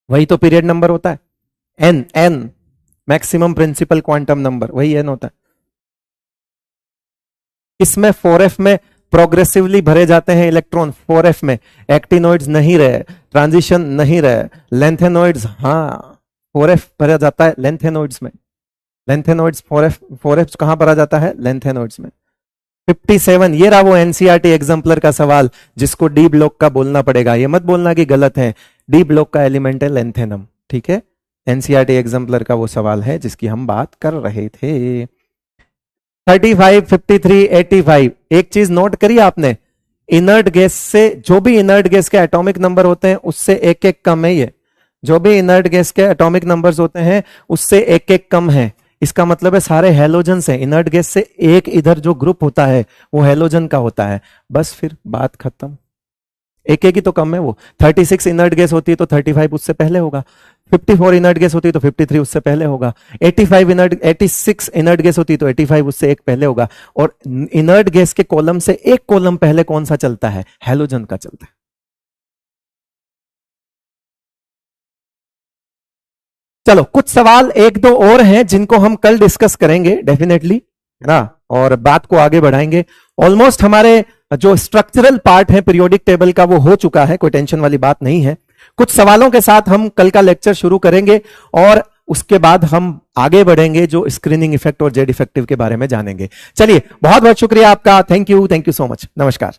वही तो पीरियड नंबर होता है। N maximum principal quantum number, वही एन होता है। इसमें 4f में प्रोग्रेसिवली भरे जाते हैं इलेक्ट्रॉन, 4f में एक्टिनोइड्स नहीं रहे, ट्रांजिशन नहीं रहे, लेंथेनोइड्स, हाँ 4f भरा जाता है लेंथेनोइड्स में। लेंथेनोइड्स 4f कहां भरा जाता है? लेंथेनोइड्स में। 57, ये रहा वो एनसीईआरटी एग्जाम्पलर का सवाल जिसको डी ब्लॉक का बोलना पड़ेगा, ये मत बोलना कि गलत है। डी ब्लॉक का एलिमेंट है लेंथेनम, ठीक है? एनसीईआरटी एग्जाम्पलर का वो सवाल है जिसकी हम बात कर रहे थे। 35, 53, 85, एक चीज नोट करी आपने, इनर्ट गैस से, जो भी इनर्ट गैस के एटॉमिक नंबर होते हैं उससे एक एक कम है ये। जो भी इनर्ट गैस के एटॉमिक नंबर्स होते हैं उससे एक एक कम है। इसका मतलब है सारे हेलोजन से, इनर्ट गैस से एक इधर जो ग्रुप होता है वो हेलोजन का होता है। बस फिर बात खत्म, एक एक ही तो कम है वो। 36 इनर्ट गैस होती है तो 35 उससे पहले होगा, 54 इनर्ट गैस होती है तो 53 उससे पहले होगा, 86 इनर्ट गैस होती है तो 85 उससे एक पहले होगा। और इनर्ट गैस के कॉलम से एक कॉलम पहले कौन सा चलता है? हेलोजन का चलता है। चलो कुछ सवाल एक दो और हैं जिनको हम कल डिस्कस करेंगे डेफिनेटली, है ना, और बात को आगे बढ़ाएंगे। ऑलमोस्ट हमारे जो स्ट्रक्चरल पार्ट है पीरियोडिक टेबल का वो हो चुका है, कोई टेंशन वाली बात नहीं है। कुछ सवालों के साथ हम कल का लेक्चर शुरू करेंगे और उसके बाद हम आगे बढ़ेंगे, जो स्क्रीनिंग इफेक्ट और जेड इफेक्टिव के बारे में जानेंगे। चलिए, बहुत बहुत शुक्रिया आपका, थैंक यू सो मच, नमस्कार।